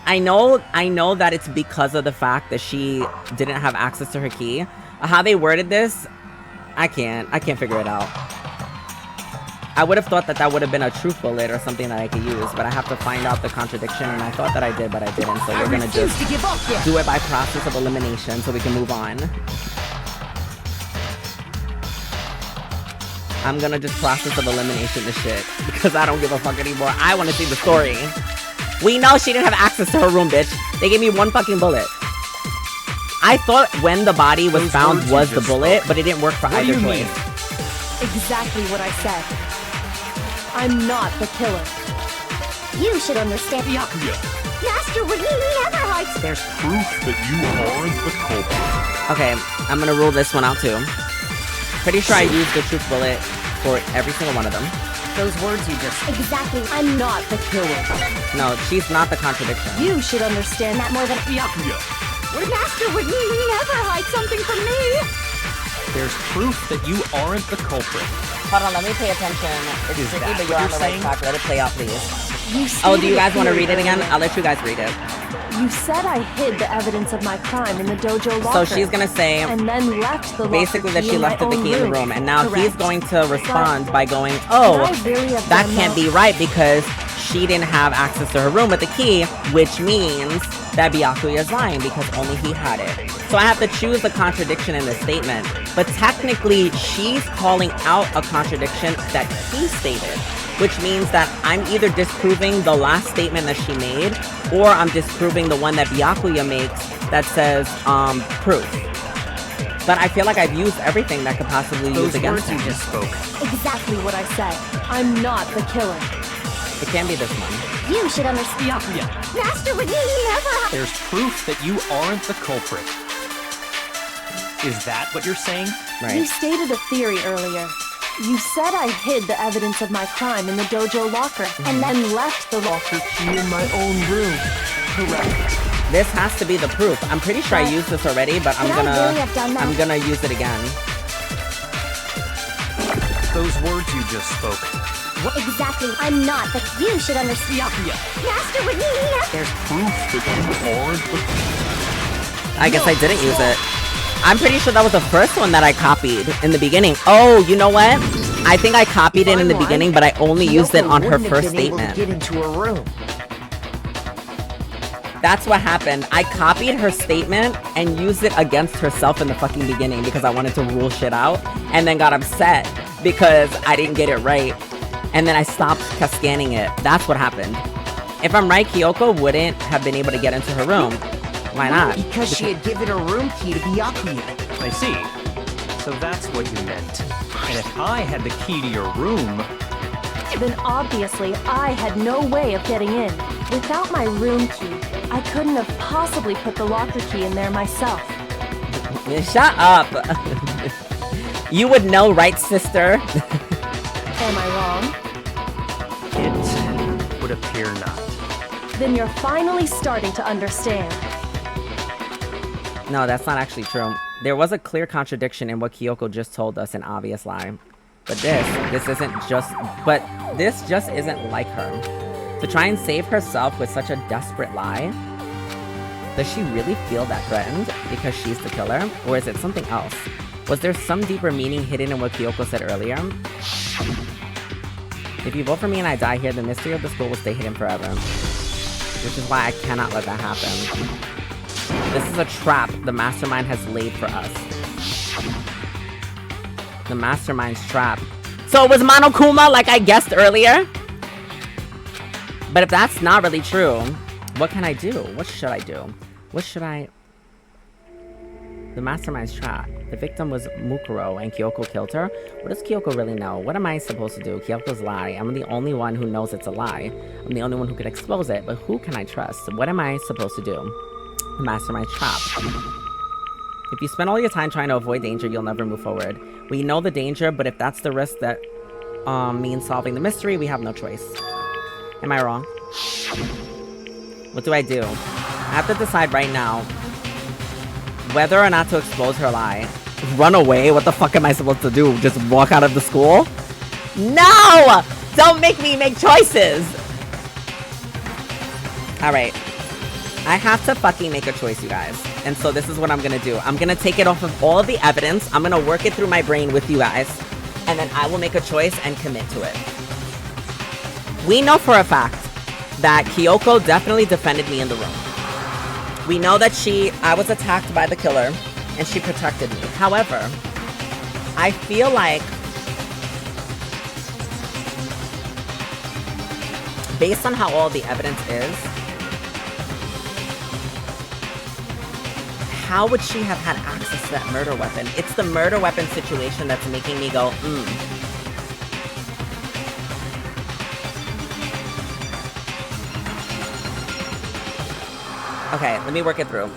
I know that it's because of the fact that she didn't have access to her key. How they worded this, I can't figure it out. I would have thought that that would have been a truth bullet or something that I could use, but I have to find out the contradiction, and I thought that I did, but I didn't, so we're gonna just do it by process of elimination so we can move on. I'm gonna just process of elimination this shit, because I don't give a fuck anymore. I wanna see the story. We know she didn't have access to her room, bitch. They gave me one fucking bullet. I thought when the body was found was the bullet, but it didn't work for either choice. Exactly what I said. I'm not the killer. You should understand. Byakuya, Master would never hide. there's proof that you aren't the culprit. Okay, I'm gonna rule this one out too. Pretty sure I used the truth bullet for every single one of them. Those words you just... Exactly. I'm not the killer. No, she's not the contradiction. You should understand that more than... Byakuya, Master would never hide something from me. There's proof that you aren't the culprit. Hold on, let me pay attention. It's Is tricky, that but what you're on you're the right saying? track. Let it play out, please. You Oh, do you stated guys want to theory read it again? earlier. I'll let you guys read it. You said I hid the evidence of my crime in the dojo locker. So she's gonna say, and then left the basically, locker that key she in left my the own key in the room, and now Correct. he's going to respond by going, oh, Could I really have that done can't be right because she didn't have access to her room with the key, which means that Byakuya is lying because only he had it. So I have to choose the contradiction in the statement, but technically she's calling out a contradiction that he stated, which means that I'm either disproving the last statement that she made, or I'm disproving the one that Byakuya makes that says, proof. But I feel like I've used everything that could possibly use Those against words you him. just spoke. Exactly what I said. I'm not the killer. It can't be this one. You should understand. Byakuya, Master would never. there's proof that you aren't the culprit. Is that what you're saying? You Right. stated a theory earlier. You said I hid the evidence of my crime in the dojo locker and then left the locker Key in my own room. Correct. This has to be the proof. I'm pretty sure I used this already, but Could I really have done that? I'm gonna use it again. Those words you just spoke. Exactly. I'm not, but you should understand. Byakuya, Master would never. There's proof that you aren't the... I guess I didn't use it. I'm pretty sure that was the first one that I copied in the beginning. Oh, you know what? I think I copied it in the beginning, but I only used it Kyoko on her wouldn't have first been able to statement. get into her room. That's what happened. I copied her statement and used it against herself in the fucking beginning because I wanted to rule shit out, and then got upset because I didn't get it right. And then I stopped scanning it. That's what happened. If I'm right, Kyoko wouldn't have been able to get into her room. Why not? Because she had given her room key to Byakuya. I see. So that's what you meant. And if I had the key to your room, Then obviously I had no way of getting in. Without my room key, I couldn't have possibly put the locker key in there myself. Shut up. You would know, right, sister? Am I wrong? it would appear not. Then you're finally starting to understand. No, that's not actually true. There was a clear contradiction in what Kyoko just told us, an obvious lie. But this just isn't like her. To try and save herself with such a desperate lie? Does she really feel that threatened because she's the killer? Or is it something else? Was there some deeper meaning hidden in what Kyoko said earlier? If you vote for me and I die here, the mystery of the school will stay hidden forever. Which is why I cannot let that happen. This is a trap the mastermind has laid for us. The mastermind's trap. So it was Monokuma like I guessed earlier? But if that's not really true, what can I do? What should I do? What should I... The mastermind's trap. The victim was Mukuro and Kyoko killed her. What does Kyoko really know? What am I supposed to do? Kyoko's lie. I'm the only one who knows it's a lie. I'm the only one who could expose it, but who can I trust? What am I supposed to do? The mastermind's trap. If you spend all your time trying to avoid danger, you'll never move forward. We know the danger, but if that's the risk that means solving the mystery, we have no choice. Am I wrong? What do? I have to decide right now whether or not to expose her lie. Run away? What the fuck am I supposed to do? Just walk out of the school? No! Don't make me make choices! Alright. I have to fucking make a choice, you guys. And so this is what I'm gonna do. I'm gonna take it off of all of the evidence. I'm gonna work it through my brain with you guys. And then I will make a choice and commit to it. We know for a fact that Kyoko definitely defended me in the room. We know that I was attacked by the killer and she protected me. However, I feel like based on how all the evidence is, how would she have had access to that murder weapon? It's the murder weapon situation that's making me go, Okay, let me work it through.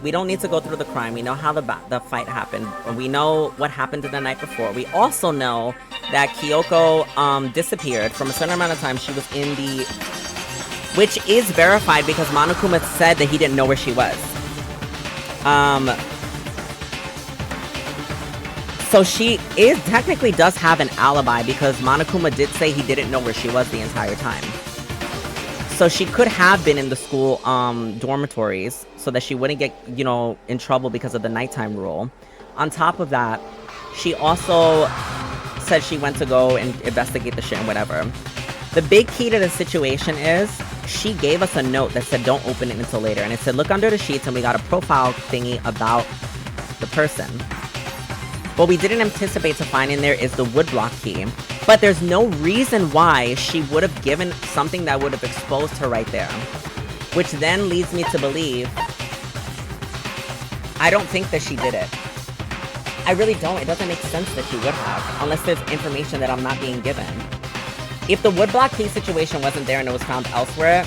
We don't need to go through the crime. We know how the fight happened. We know what happened the night before. We also know that Kyoko disappeared. From a certain amount of time, she was in the... Which is verified because Monokuma said that he didn't know where she was. So she technically does have an alibi because Monokuma did say he didn't know where she was the entire time. So she could have been in the school dormitories so that she wouldn't get, in trouble because of the nighttime rule. On top of that, she also said she went to go and investigate the shit and whatever. The big key to the situation is she gave us a note that said don't open it until later. And it said look under the sheets and we got a profile thingy about the person. What we didn't anticipate to find in there is the woodblock key. But there's no reason why she would have given something that would have exposed her right there. Which then leads me to believe I don't think that she did it. I really don't. It doesn't make sense that she would have, unless there's information that I'm not being given. If the woodblock key situation wasn't there and it was found elsewhere,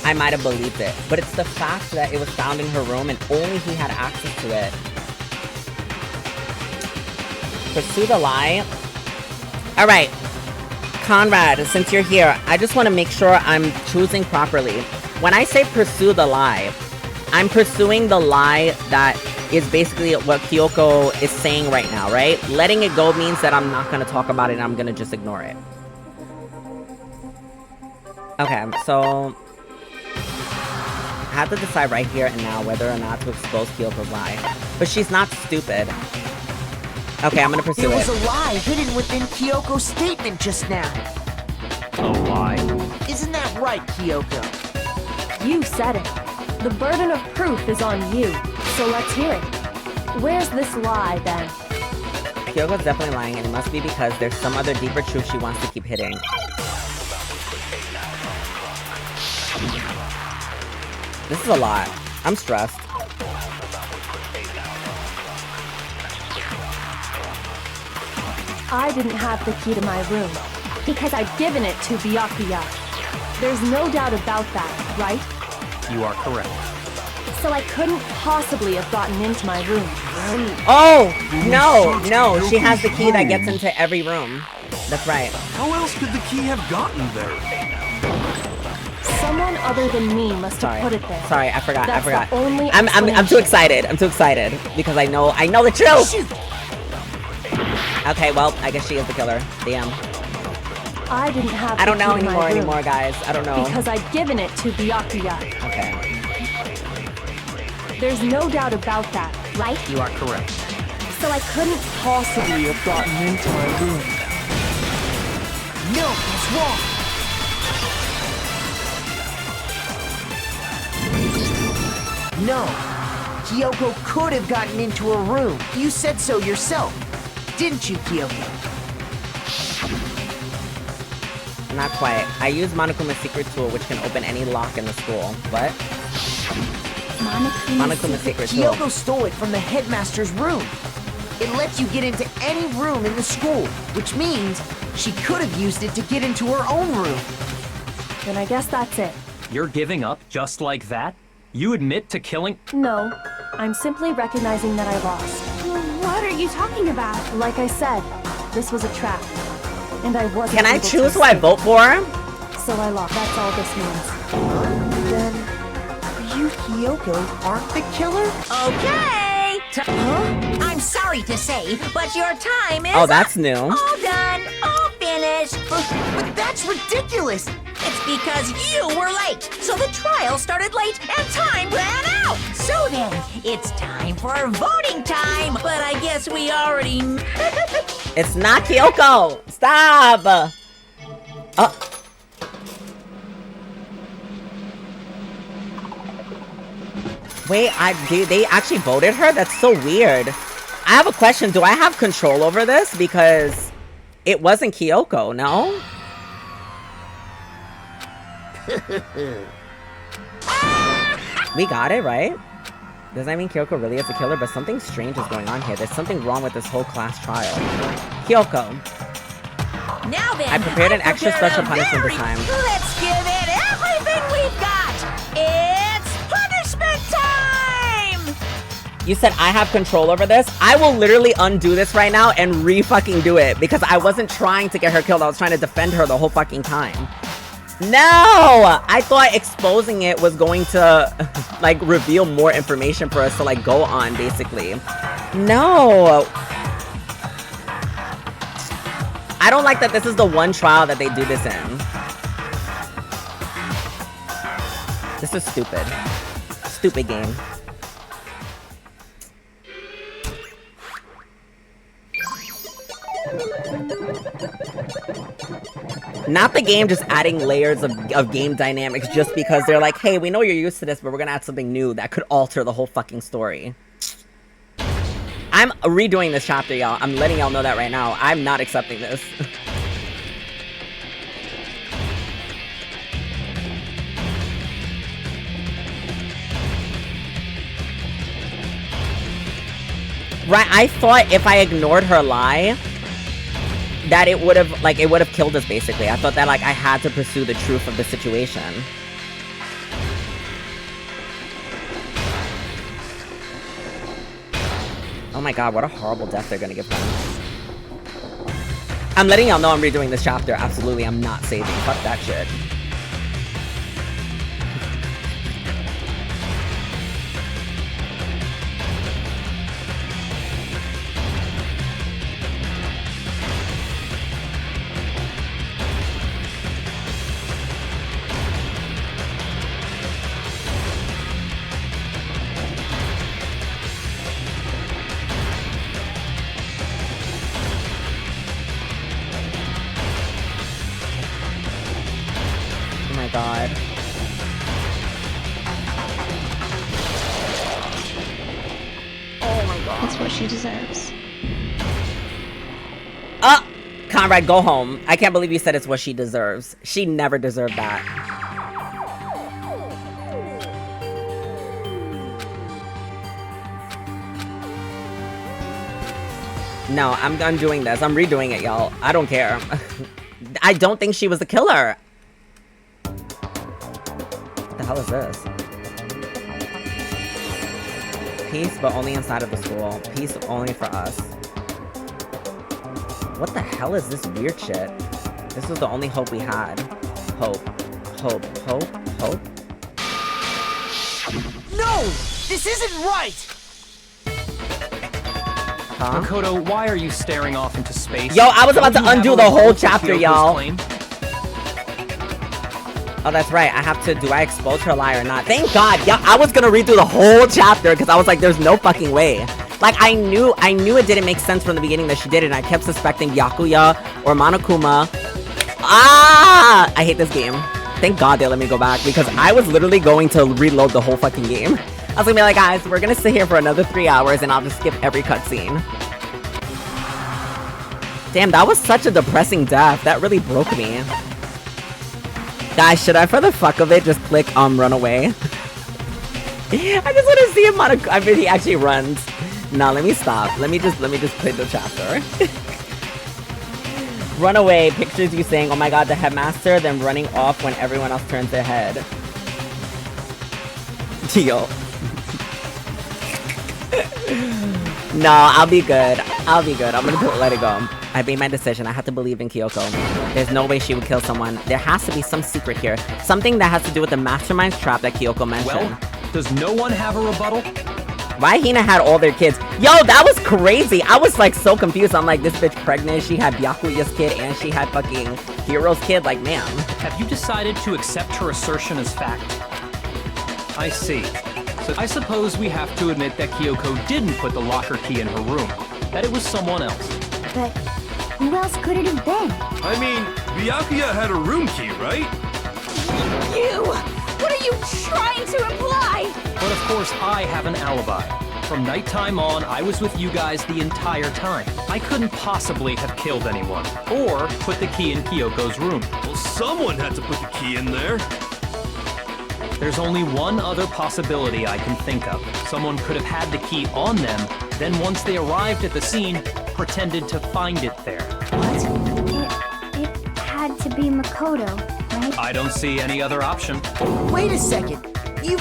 I might have believed it. But it's the fact that it was found in her room and only he had access to it. Pursue the lie. All right, Conrad, since you're here, I just want to make sure I'm choosing properly. When I say pursue the lie, I'm pursuing the lie that is basically what Kyoko is saying right now, right? Letting it go means that I'm not going to talk about it and I'm going to just ignore it. Okay, so I have to decide right here and now whether or not to expose Kyoko's lie. But she's not stupid. Okay, I'm gonna pursue it. There was a lie hidden within Kyoko's statement just now. A lie? Isn't that right, Kyoko? You said it. The burden of proof is on you, so let's hear it. Where's this lie, then? Kyoko's definitely lying, and it must be because there's some other deeper truth she wants to keep hitting. This is a lot. I'm stressed. I didn't have the key to my room, because I'd given it to Byakuya. There's no doubt about that, right? You are correct. So I couldn't possibly have gotten into my room. Oh! No, she has the key that gets into every room. That's right. How else could the key have gotten there? Someone other than me must have put it there. Sorry, I forgot. That's the only I'm too explanation. excited. I'm too excited because I know the truth. Okay, well, I guess she is the killer. Damn. I didn't have the I don't know key to my room anymore, guys. I don't know. Because I'd given it to Byakuya. Okay. There's no doubt about that, right? You are correct. So I couldn't possibly have gotten into my room. No, it's wrong. No, Kyoko could have gotten into her room. You said so yourself, didn't you, Kyoko? Not quite. I use Monokuma's secret tool, which can open any lock in the school. What? Monokuma's secret tool. Kyoko stole it from the headmaster's room. It lets you get into any room in the school, which means she could have used it to get into her own room. Then I guess that's it. You're giving up just like that? You admit to killing— No, I'm simply recognizing that I lost. What are you talking about? Like I said, this was a trap. And I wasn't Can I able to choose who I escape. vote for? So I lost. That's all this means. Then, you, Kyoko, aren't the killer? Okay! I'm sorry to say, but your time is Oh, that's up. new. All done, all finished. But that's ridiculous! It's because you were late, so the trial started late and time ran out. So then, it's time for voting time, but I guess we already... It's not Kyoko. Stop. Wait, they actually voted her? That's so weird. I have a question. Do I have control over this? Because it wasn't Kyoko, no? We got it, right? Does that mean Kyoko really is the killer? But something strange is going on here. There's something wrong with this whole class trial. Kyoko. Now then, I prepared an extra prepared special a punishment this very- time. Let's give it everything we've got. It's punishment time! You said I have control over this? I will literally undo this right now and re-fucking do it because I wasn't trying to get her killed. I was trying to defend her the whole fucking time. No! I thought exposing it was going to, like, reveal more information for us to, like, go on, basically. No! I don't like that this is the one trial that they do this in. This is stupid. Stupid game. Not the game just adding layers of game dynamics just because they're like, hey, we know you're used to this, but we're gonna add something new that could alter the whole fucking story. I'm redoing this chapter, y'all. I'm letting y'all know that right now. I'm not accepting this. Right, I thought if I ignored her lie, that it would have, like, it would have killed us, basically. I thought that, like, I had to pursue the truth of the situation. Oh my god, what a horrible death they're gonna give them. I'm letting y'all know I'm redoing this chapter. Absolutely, I'm not saving. Fuck that shit. God. Oh my god. That's what she deserves. Conrad, go home. I can't believe you said it's what she deserves. She never deserved that. No, I'm undoing this. I'm redoing it, y'all. I don't care. I don't think she was the killer. What the hell is this? Peace, but only inside of the school. Peace only for us. What the hell is this weird shit? This was the only hope we had. Hope. Hope. Hope. Hope. No! This isn't right! Huh? Makoto, why are you staring off into space? Yo, I was about to Don't you undo have the a whole report to chapter, Kyoko's y'all. claim? Oh, that's right. I have to, do I expose her lie or not? Thank God. Yeah, I was gonna read through the whole chapter because I was like, there's no fucking way. Like, I knew it didn't make sense from the beginning that she did it, and I kept suspecting Byakuya or Monokuma. Ah! I hate this game. Thank God they let me go back because I was literally going to reload the whole fucking game. I was gonna be like, guys, we're gonna sit here for another 3 hours and I'll just skip every cutscene. Damn, that was such a depressing death. That really broke me. Guys, should I, for the fuck of it, just click run away? I just want to see him I mean, he actually runs. No, let me stop. Let me just play the chapter. Run away. Pictures you saying, "Oh my God, the headmaster," then running off when everyone else turns their head. Yo. No, I'll be good. I'll be good. I'm gonna let it go. I made my decision. I have to believe in Kyoko. There's no way she would kill someone. There has to be some secret here. Something that has to do with the mastermind's trap that Kyoko mentioned. Well, does no one have a rebuttal? Why Hina had all their kids? Yo, that was crazy. I was like so confused. I'm like, this bitch pregnant. She had Byakuya's kid and she had fucking Hiro's kid. Like, ma'am. Have you decided to accept her assertion as fact? I see. So I suppose we have to admit that Kyoko didn't put the locker key in her room. That it was someone else. But who else could it have been? I mean, Byakuya had a room key, right? You! What are you trying to imply? But of course, I have an alibi. From nighttime on, I was with you guys the entire time. I couldn't possibly have killed anyone, or put the key in Kyoko's room. Well, someone had to put the key in there. There's only one other possibility I can think of. Someone could have had the key on them, then once they arrived at the scene, pretended to find it there. It had to be Makoto, right? I don't see any other option. Wait a second.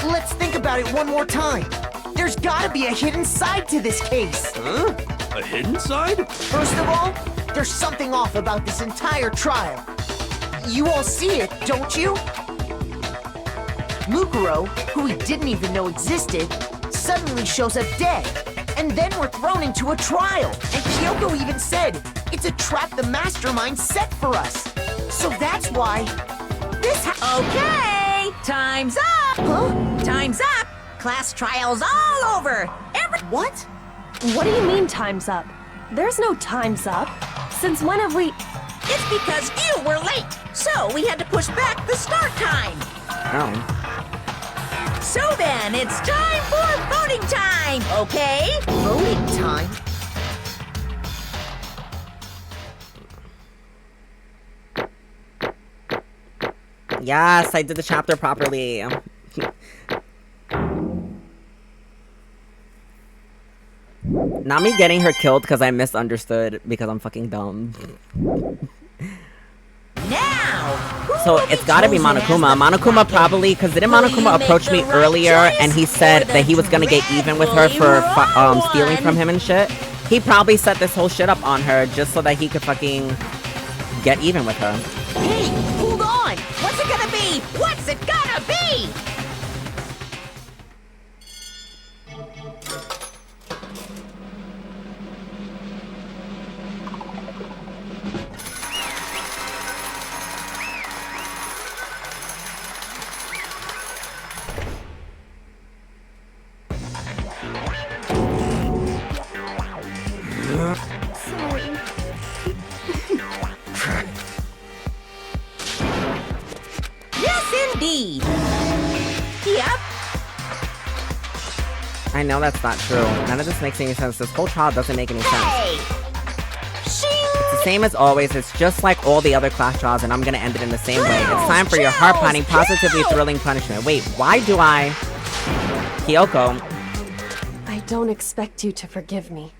Let's think about it one more time. There's gotta be a hidden side to this case. Huh? A hidden side? First of all, there's something off about this entire trial. You all see it, don't you? Mukuro, who we didn't even know existed, suddenly shows up dead. And then we're thrown into a trial. And Kyoko even said, it's a trap the mastermind set for us. So that's why this Okay, time's up. Huh? Time's up. Class trial's all over. What? What do you mean time's up? There's no time's up. Since when have we... It's because you were late. So we had to push back the start time. Oh. So then, it's time for voting time, okay? Voting time? Yes, I did the chapter properly. Not me getting her killed because I misunderstood because I'm fucking dumb. Now, So it's gotta be Monokuma. Monokuma probably, because didn't Monokuma approach me earlier and he said that he was gonna get even with her for stealing from him and shit? He probably set this whole shit up on her just so that he could fucking get even with her. hey, hold on! What's it gonna be? What's it gonna be? Sorry. Yes, indeed. Yep. I know that's not true. None of this makes any sense. This whole trial doesn't make any sense. Hey. It's the same as always. It's just like all the other class trials, and I'm gonna end it in the same way. It's time for your heart-pounding, positively thrilling punishment. Wait, why do I... Kyoko, I don't expect you to forgive me.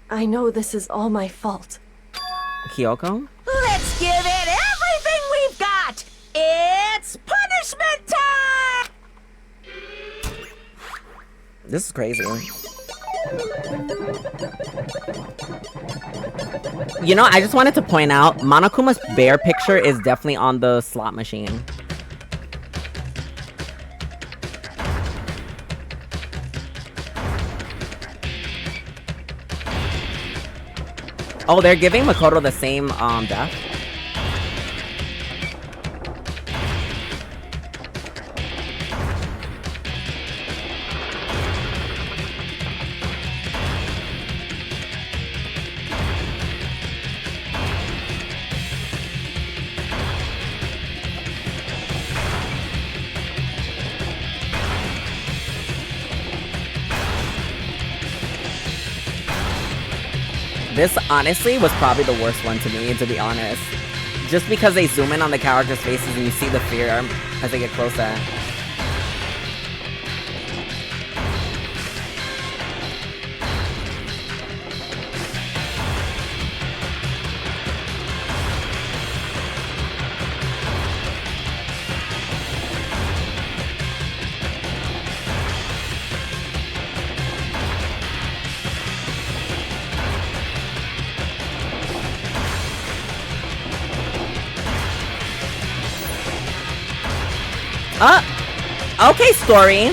I know this is all my fault. Kyoko? Let's give it everything we've got. It's punishment time. This is crazy. You know, I just wanted to point out, Monokuma's bear picture is definitely on the slot machine. Oh, they're giving Makoto the same death? This, honestly, was probably the worst one to me, to be honest. Just because they zoom in on the characters' faces and you see the fear as they get closer. Okay, story.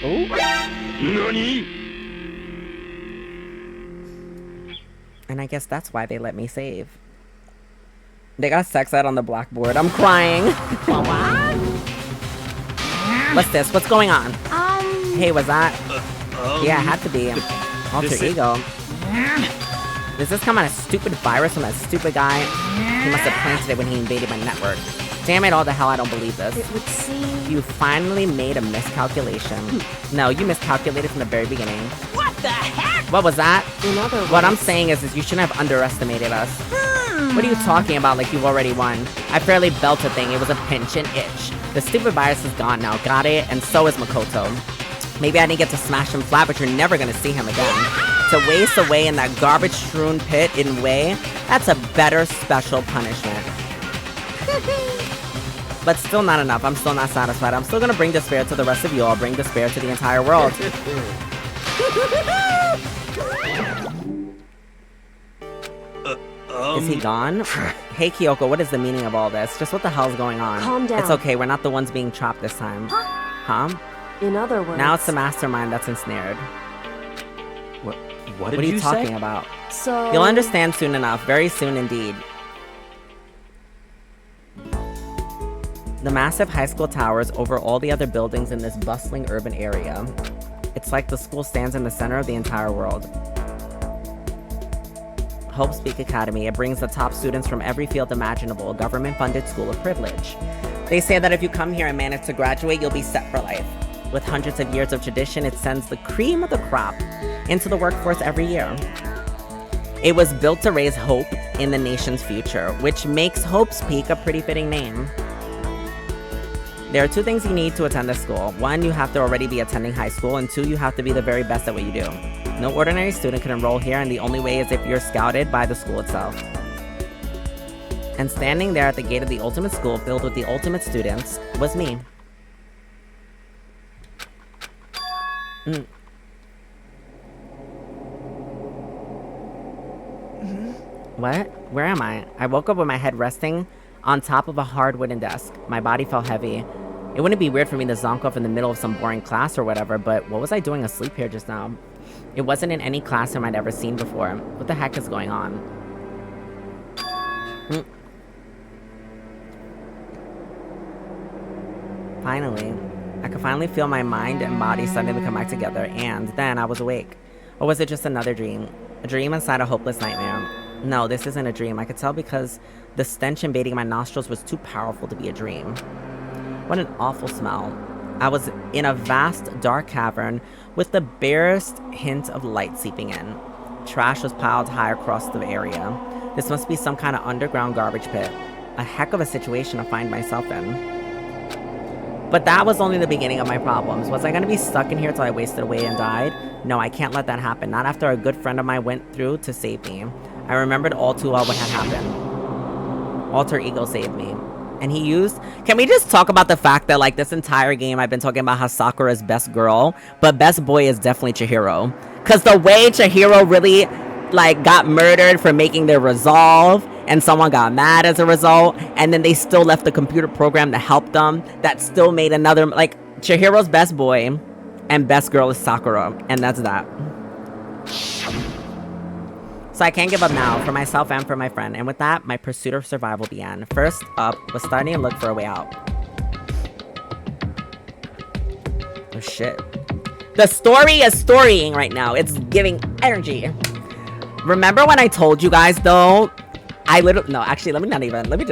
Ooh. NANI? And I guess that's why they let me save. They got sex ed on the blackboard. I'm crying. What's this? What's going on? Hey, was that? Yeah, it had to be. Alter ego. Does this come on a stupid virus from that stupid guy? He must have planted it when he invaded my network. Damn it all to hell, I don't believe this. It would seem... You finally made a miscalculation. No, you miscalculated from the very beginning. What the heck? What was that? In other words... What I'm saying is you shouldn't have underestimated us. What are you talking about like you've already won? I fairly built a thing. It was a pinch and itch. The stupid virus is gone now. Got it? And so is Makoto. Maybe I didn't get to smash him flat, but you're never gonna see him again. To waste away in that garbage-strewn pit in Way, that's a better special punishment. But still not enough. I'm still not satisfied. I'm still gonna bring despair to the rest of you. I'll bring despair to the entire world. Is he gone? Hey, Kyoko, what is the meaning of all this? Just what the hell's going on? Calm down. It's okay, we're not the ones being chopped this time. Huh? In other words... Now it's the mastermind that's ensnared. What are you talking about? So... You'll understand soon enough. Very soon indeed. The massive high school towers over all the other buildings in this bustling urban area. It's like the school stands in the center of the entire world. Hope Speak Academy. It brings the top students from every field imaginable, a government-funded school of privilege. They say that if you come here and manage to graduate, you'll be set for life. With hundreds of years of tradition, it sends the cream of the crop into the workforce every year. It was built to raise hope in the nation's future, which makes Hope's Peak a pretty fitting name. There are 2 things you need to attend this school. 1, you have to already be attending high school, and 2, you have to be the very best at what you do. No ordinary student can enroll here, and the only way is if you're scouted by the school itself. And standing there at the gate of the ultimate school filled with the ultimate students was me. What? Where am I? I woke up with my head resting on top of a hard wooden desk. My body felt heavy. It wouldn't be weird for me to zonk off in the middle of some boring class or whatever, but what was I doing asleep here just now? It wasn't in any classroom I'd ever seen before. What the heck is going on? Finally. I could finally feel my mind and body starting to come back together, and then I was awake. Or was it just another dream? A dream inside a hopeless nightmare? No, this isn't a dream. I could tell because the stench invading my nostrils was too powerful to be a dream. What an awful smell. I was in a vast, dark cavern with the barest hint of light seeping in. Trash was piled high across the area. This must be some kind of underground garbage pit. A heck of a situation to find myself in. But that was only the beginning of my problems. Was I going to be stuck in here till I wasted away and died? No, I can't let that happen. Not after a good friend of mine went through to save me. I remembered all too well what had happened. Alter Ego saved me. And he used... Can we just talk about the fact that, like, this entire game I've been talking about how Sakura's best girl, but best boy is definitely Chihiro. Because the way Chihiro really, like, got murdered for making their resolve, and someone got mad as a result, and then they still left the computer program to help them, that still made another... Like, Chihiro's best boy and best girl is Sakura, and that's that. So I can't give up now, for myself and for my friend, and with that, my pursuit of survival began. First up was starting to look for a way out. Oh shit. The story is storying right now. It's giving energy. Remember when I told you guys, though, I literally... No, actually, let me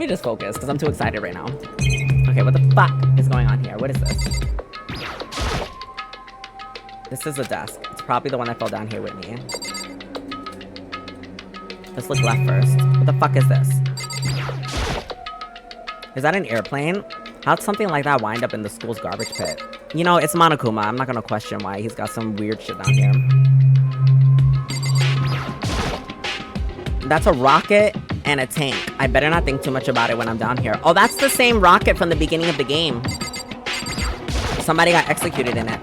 just focus, because I'm too excited right now. Okay, what the fuck is going on here? What is this? This is a desk. It's probably the one that fell down here with me. Let's look left first. What the fuck is this? Is that an airplane? How'd something like that wind up in the school's garbage pit? You know, it's Monokuma. I'm not gonna question why he's got some weird shit down here. That's a rocket and a tank. I better not think too much about it when I'm down here. Oh, that's the same rocket from the beginning of the game. Somebody got executed in it.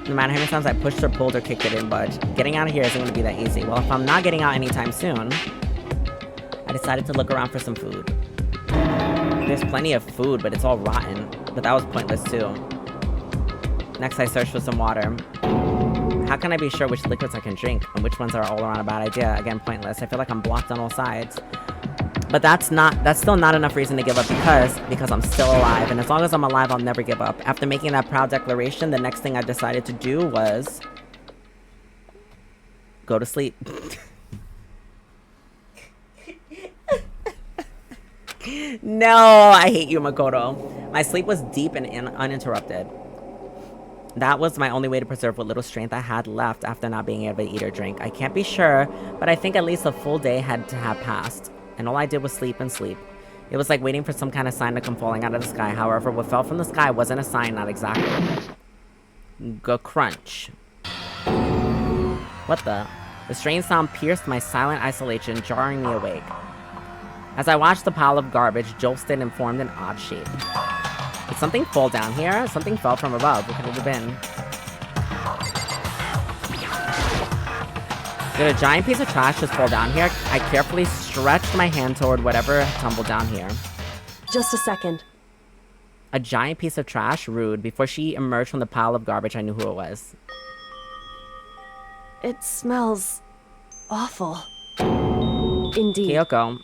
No matter how many times I pushed or pulled or kicked it in, but getting out of here isn't going to be that easy. Well, if I'm not getting out anytime soon, I decided to look around for some food. There's plenty of food, but it's all rotten. But that was pointless too. Next, I searched for some water. How can I be sure which liquids I can drink and which ones are all around a bad idea? Again, pointless. I feel like I'm blocked on all sides. But that's still not enough reason to give up because I'm still alive. And as long as I'm alive, I'll never give up. After making that proud declaration, the next thing I decided to do was go to sleep. No, I hate you, Makoto. My sleep was deep and uninterrupted. That was my only way to preserve what little strength I had left after not being able to eat or drink. I can't be sure, but I think at least a full day had to have passed. And all I did was sleep and sleep. It was like waiting for some kind of sign to come falling out of the sky. However, what fell from the sky wasn't a sign, not exactly. Crunch. What the? The strange sound pierced my silent isolation, jarring me awake. As I watched the pile of garbage jolted and formed an odd shape. Did something fall down here? Something fell from above. What could it have been? Did a giant piece of trash just fall down here? I carefully stretched my hand toward whatever had tumbled down here. Just a second. A giant piece of trash? Rude. Before she emerged from the pile of garbage, I knew who it was. It smells awful. Indeed. Kyoko,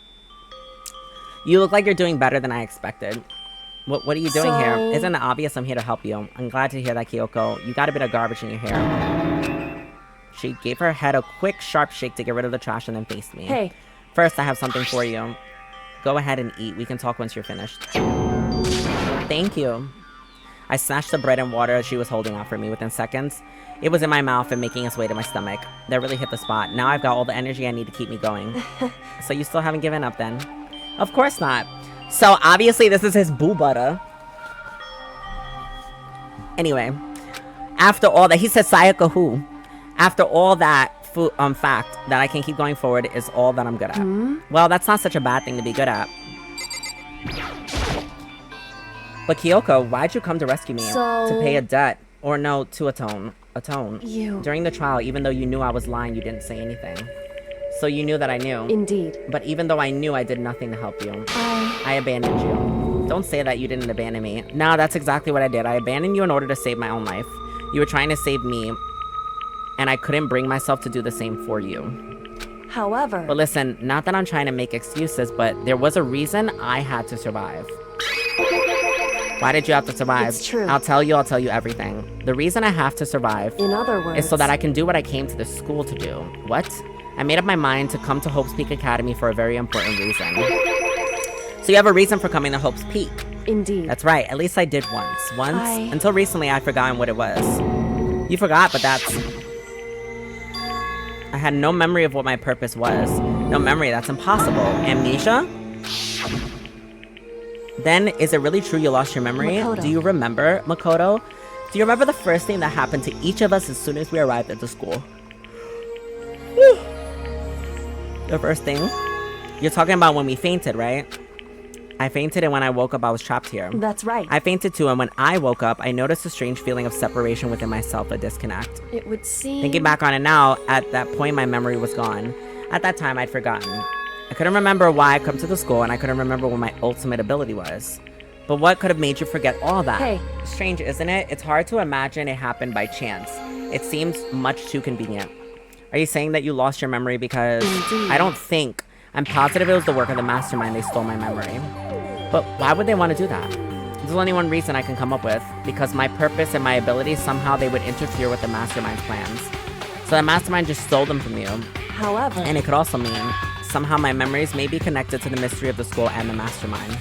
you look like you're doing better than I expected. What are you doing here? Isn't it obvious I'm here to help you? I'm glad to hear that, Kyoko. You got a bit of garbage in your hair. She gave her head a quick, sharp shake to get rid of the trash and then faced me. Hey. First, I have something for you. Go ahead and eat. We can talk once you're finished. Thank you. I snatched the bread and water she was holding out for me. Within seconds, it was in my mouth and making its way to my stomach. That really hit the spot. Now I've got all the energy I need to keep me going. So you still haven't given up then? Of course not. So obviously this is his boo butter. Anyway, after all that, he said Sayaka who? After all that fact that I can keep going forward is all that I'm good at. Well, that's not such a bad thing to be good at. But Kyoko, why'd you come to rescue me? To pay a debt. Or no, to atone. You. During the trial, even though you knew I was lying, you didn't say anything. So you knew that I knew. Indeed. But even though I knew, I did nothing to help you. I abandoned you. Don't say that you didn't abandon me. No, that's exactly what I did. I abandoned you in order to save my own life. You were trying to save me, and I couldn't bring myself to do the same for you. However... But listen, not that I'm trying to make excuses, but there was a reason I had to survive. Why did you have to survive? It's true. I'll tell you everything. The reason I have to survive, in other words, is so that I can do what I came to this school to do. What? I made up my mind to come to Hope's Peak Academy for a very important reason. So you have a reason for coming to Hope's Peak. Indeed. That's right. At least I did once. Until recently, I'd forgotten what it was. You forgot, but that's... I had no memory of what my purpose was. No memory, that's impossible. Amnesia? Then, is it really true you lost your memory? Makoto. Do you remember, Makoto? Do you remember the first thing that happened to each of us as soon as we arrived at the school? Whew. The first thing? You're talking about when we fainted, right? I fainted, and when I woke up, I was trapped here. That's right. I fainted too, and when I woke up, I noticed a strange feeling of separation within myself, a disconnect. It would seem... Thinking back on it now, at that point, my memory was gone. At that time, I'd forgotten. I couldn't remember why I come to the school, and I couldn't remember what my ultimate ability was. But what could have made you forget all that? Hey. Strange, isn't it? It's hard to imagine it happened by chance. It seems much too convenient. Are you saying that you lost your memory because... Indeed. I don't think. I'm positive it was the work of the mastermind they stole my memory. But why would they want to do that? There's only one reason I can come up with. Because my purpose and my abilities, somehow they would interfere with the mastermind's plans. So the mastermind just stole them from you. However... And it could also mean... somehow my memories may be connected to the mystery of the school and the mastermind.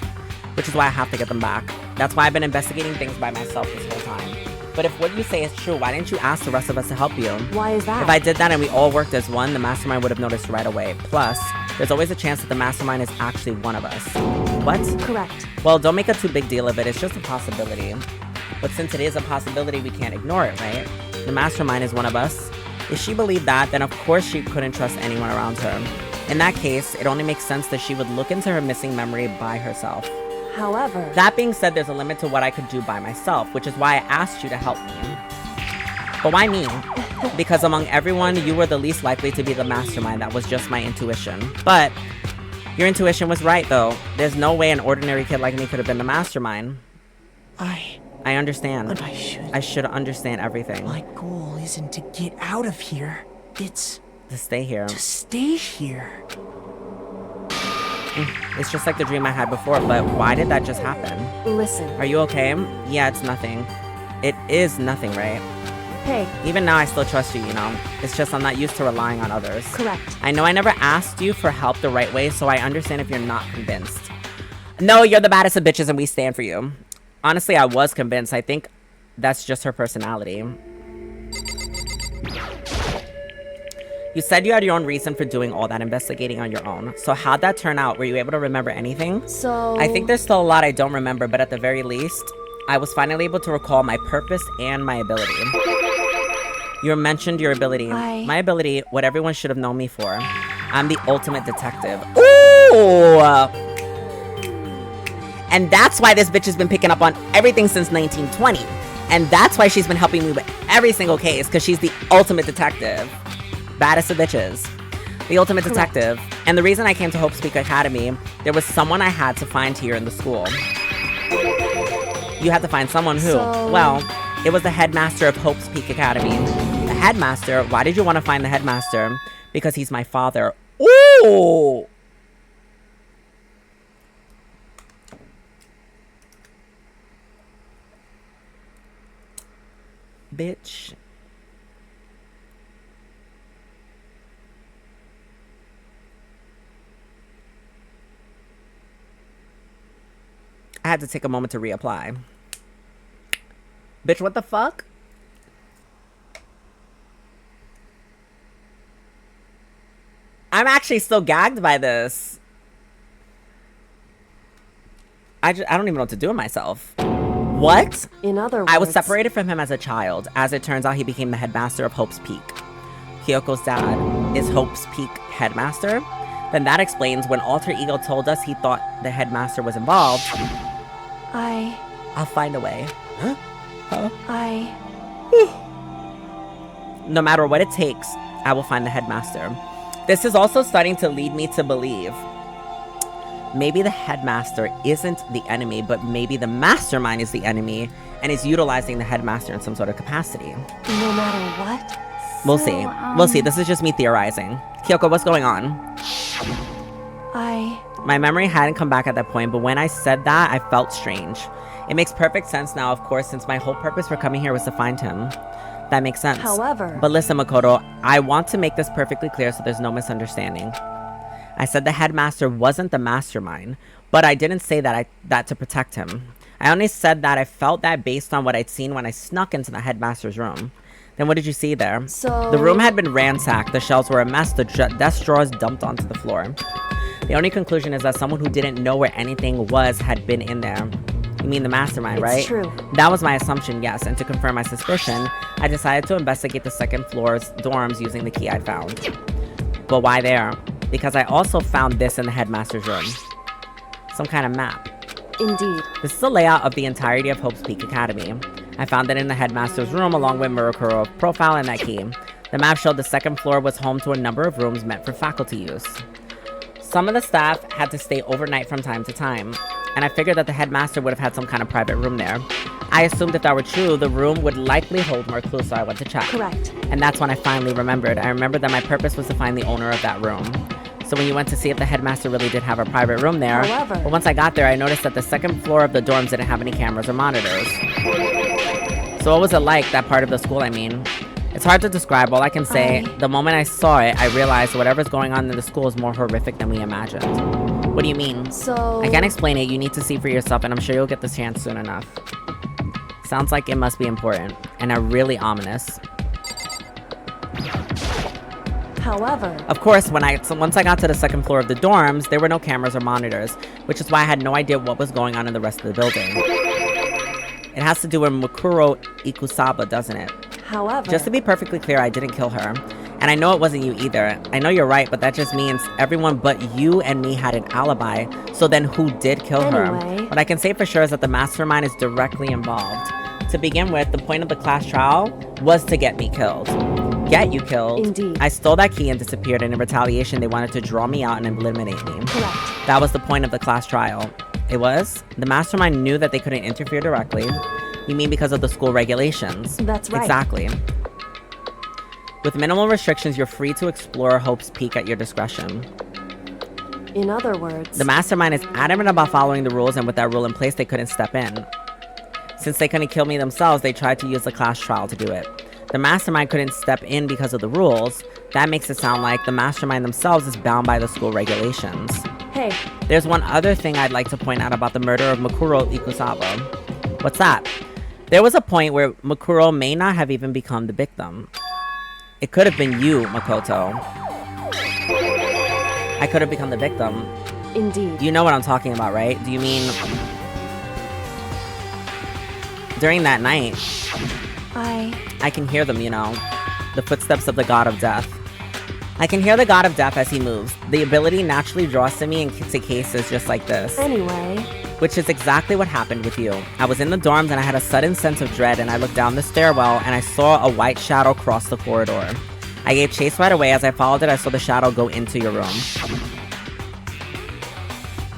Which is why I have to get them back. That's why I've been investigating things by myself this whole time. But if what you say is true, why didn't you ask the rest of us to help you? Why is that? If I did that and we all worked as one, the mastermind would have noticed right away. Plus, there's always a chance that the mastermind is actually one of us. What? Correct. Well, don't make a too big deal of it. It's just a possibility. But since it is a possibility, we can't ignore it, right? The mastermind is one of us. If she believed that, then of course she couldn't trust anyone around her. In that case, it only makes sense that she would look into her missing memory by herself. However... That being said, there's a limit to what I could do by myself, which is why I asked you to help me. But why me? Because among everyone, you were the least likely to be the mastermind. That was just my intuition. But your intuition was right, though. There's no way an ordinary kid like me could have been the mastermind. I understand. But I should understand everything. My goal isn't to get out of here. It's... to stay here. to stay here. It's just like the dream I had before, but why did that just happen? Listen. Are you okay? Yeah, it's nothing. It is nothing, right? Hey. Even now, I still trust you, you know? It's just I'm not used to relying on others. Correct. I know I never asked you for help the right way, so I understand if you're not convinced. No, you're the baddest of bitches and we stand for you. Honestly, I was convinced. I think that's just her personality. You said you had your own reason for doing all that investigating on your own. So how'd that turn out? Were you able to remember anything? So... I think there's still a lot I don't remember, but at the very least, I was finally able to recall my purpose and my ability. You mentioned your ability. My ability, what everyone should have known me for. I'm the ultimate detective. Ooh! And that's why this bitch has been picking up on everything since 1920. And that's why she's been helping me with every single case, because she's the ultimate detective. Baddest of bitches. The ultimate detective. And the reason I came to Hope's Peak Academy, there was someone I had to find here in the school. You had to find someone who? Well, it was the headmaster of Hope's Peak Academy. The headmaster? Why did you want to find the headmaster? Because he's my father. Ooh! Bitch. I had to take a moment to reapply. Bitch, what the fuck? I'm actually still gagged by this. I don't even know what to do with myself. What? In other words, I was separated from him as a child. As it turns out, he became the headmaster of Hope's Peak. Kyoko's dad is Hope's Peak headmaster. Then that explains when Alter Ego told us he thought the headmaster was involved. I'll find a way. Huh? No matter what it takes, I will find the headmaster. This is also starting to lead me to believe maybe the headmaster isn't the enemy, but maybe the mastermind is the enemy and is utilizing the headmaster in some sort of capacity. No matter what? We'll see. We'll see. This is just me theorizing. Kyoko, what's going on? My memory hadn't come back at that point, but when I said that, I felt strange. It makes perfect sense now, of course, since my whole purpose for coming here was to find him. That makes sense. However... But listen, Makoto, I want to make this perfectly clear so there's no misunderstanding. I said the headmaster wasn't the mastermind, but I didn't say that to protect him. I only said that I felt that based on what I'd seen when I snuck into the headmaster's room. Then what did you see there? So... The room had been ransacked, the shelves were a mess, the desk drawers dumped onto the floor. The only conclusion is that someone who didn't know where anything was had been in there. You mean the mastermind, right? It's true. That was my assumption, yes, and to confirm my suspicion, I decided to investigate the second floor's dorms using the key I found. But why there? Because I also found this in the headmaster's room. Some kind of map. Indeed. This is the layout of the entirety of Hope's Peak Academy. I found it in the headmaster's room along with Murokuro's profile and that key. The map showed the second floor was home to a number of rooms meant for faculty use. Some of the staff had to stay overnight from time to time, and I figured that the headmaster would have had some kind of private room there. I assumed if that were true, the room would likely hold more clues, so I went to check. Correct. And that's when I finally remembered. I remembered that my purpose was to find the owner of that room. So when you went to see if the headmaster really did have a private room there, however, but once I got there, I noticed that the second floor of the dorms didn't have any cameras or monitors. So what was it like, that part of the school, I mean? It's hard to describe. All I can say, the moment I saw it, I realized whatever's going on in the school is more horrific than we imagined. What do you mean? So... I can't explain it. You need to see for yourself, and I'm sure you'll get the chance soon enough. Sounds like it must be important, and really ominous. However... Of course, once I got to the second floor of the dorms, there were no cameras or monitors, which is why I had no idea what was going on in the rest of the building. It has to do with Mukuro Ikusaba, doesn't it? However... Just to be perfectly clear, I didn't kill her. And I know it wasn't you either. I know you're right, but that just means everyone but you and me had an alibi. So then who did kill her? What I can say for sure is that the mastermind is directly involved. To begin with, the point of the class trial was to get me killed. Get you killed. Indeed. I stole that key and disappeared, and in retaliation, they wanted to draw me out and eliminate me. Correct. That was the point of the class trial. It was? The mastermind knew that they couldn't interfere directly. You mean because of the school regulations? That's right. Exactly. With minimal restrictions, you're free to explore Hope's Peak at your discretion. In other words... The mastermind is adamant about following the rules, and with that rule in place, they couldn't step in. Since they couldn't kill me themselves, they tried to use the class trial to do it. The mastermind couldn't step in because of the rules. That makes it sound like the mastermind themselves is bound by the school regulations. Hey. There's one other thing I'd like to point out about the murder of Mukuro Ikusaba. What's that? There was a point where Mukuro may not have even become the victim. It could have been you, Makoto. I could have become the victim. Indeed. You know what I'm talking about, right? Do you mean... During that night... I can hear them, you know. The footsteps of the God of Death. I can hear the God of Death as he moves. The ability naturally draws to me into cases just like this. Anyway... Which is exactly what happened with you. I was in the dorms and I had a sudden sense of dread, and I looked down the stairwell and I saw a white shadow cross the corridor. I gave chase right away. As I followed it, I saw the shadow go into your room.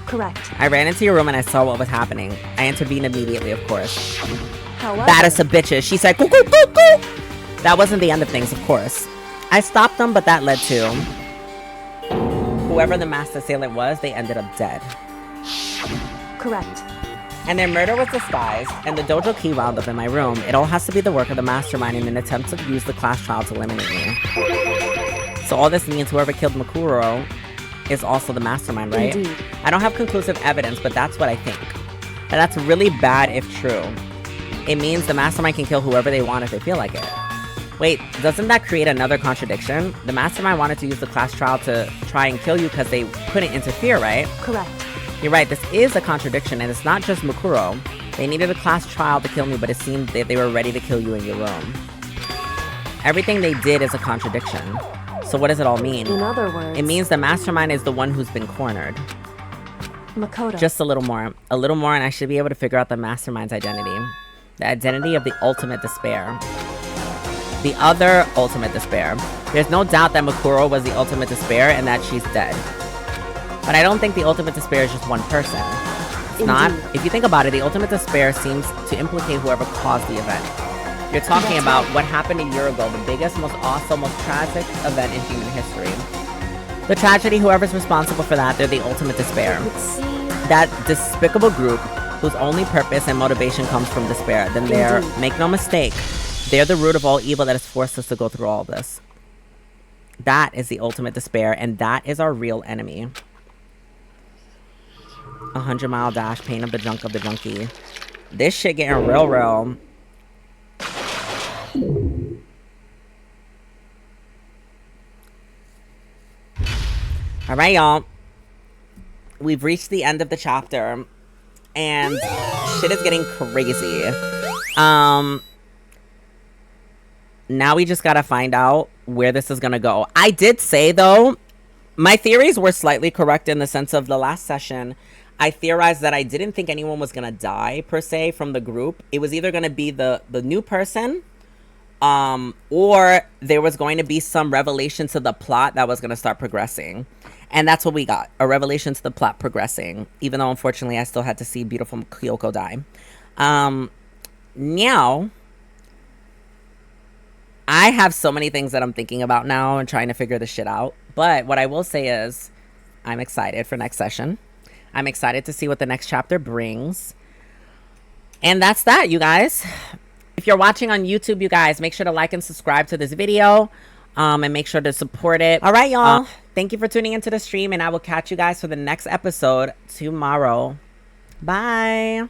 Correct. I ran into your room and I saw what was happening. I intervened immediately, of course. However... Baddest of bitches. She said, "Cuckoo, cuckoo." That wasn't the end of things, of course. I stopped them, but that led to... Whoever the masked assailant was, they ended up dead. Correct. And their murder was disguised, and the dojo key wound up in my room. It all has to be the work of the mastermind in an attempt to use the class trial to eliminate me. So all this means whoever killed Mukuro is also the mastermind, right? Indeed. I don't have conclusive evidence, but that's what I think. And that's really bad if true. it means the mastermind can kill whoever they want if they feel like it. Wait, doesn't that create another contradiction? The mastermind wanted to use the class trial to try and kill you because they couldn't interfere, right? Correct. You're right, this is a contradiction, and it's not just Mukuro. They needed a class trial to kill me, but it seemed that they were ready to kill you in your room. Everything they did is a contradiction. So what does it all mean? In other words... It means the mastermind is the one who's been cornered. Makoto. Just a little more. A little more, and I should be able to figure out the mastermind's identity. The identity of the ultimate despair. The other ultimate despair. There's no doubt that Mukuro was the ultimate despair and that she's dead. But I don't think the ultimate despair is just one person. It's not. If you think about it, the ultimate despair seems to implicate whoever caused the event. You're talking about what happened a year ago, the biggest, most awesome, most tragic event in human history. The tragedy, whoever's responsible for that, they're the ultimate despair. That despicable group whose only purpose and motivation comes from despair. Then they're, make no mistake, they're the root of all evil that has forced us to go through all this. That is the ultimate despair, and that is our real enemy. 100-mile dash, pain of the junk of the junkie. This shit getting real. All right, y'all. We've reached the end of the chapter, and shit is getting crazy. Now we just gotta find out where this is gonna go. I did say, though, my theories were slightly correct in the sense of the last session. I theorized that I didn't think anyone was gonna die, per se, from the group. It was either gonna be the new person, or there was going to be some revelation to the plot that was gonna start progressing. And that's what we got, a revelation to the plot progressing, even though, unfortunately, I still had to see beautiful Kyoko die. Now, I have so many things that I'm thinking about now and trying to figure this shit out. But what I will say is, I'm excited for next session. I'm excited to see what the next chapter brings. And that's that, you guys. If you're watching on YouTube, you guys, make sure to like and subscribe to this video. And make sure to support it. All right, y'all. Thank you for tuning into the stream, and I will catch you guys for the next episode tomorrow. Bye.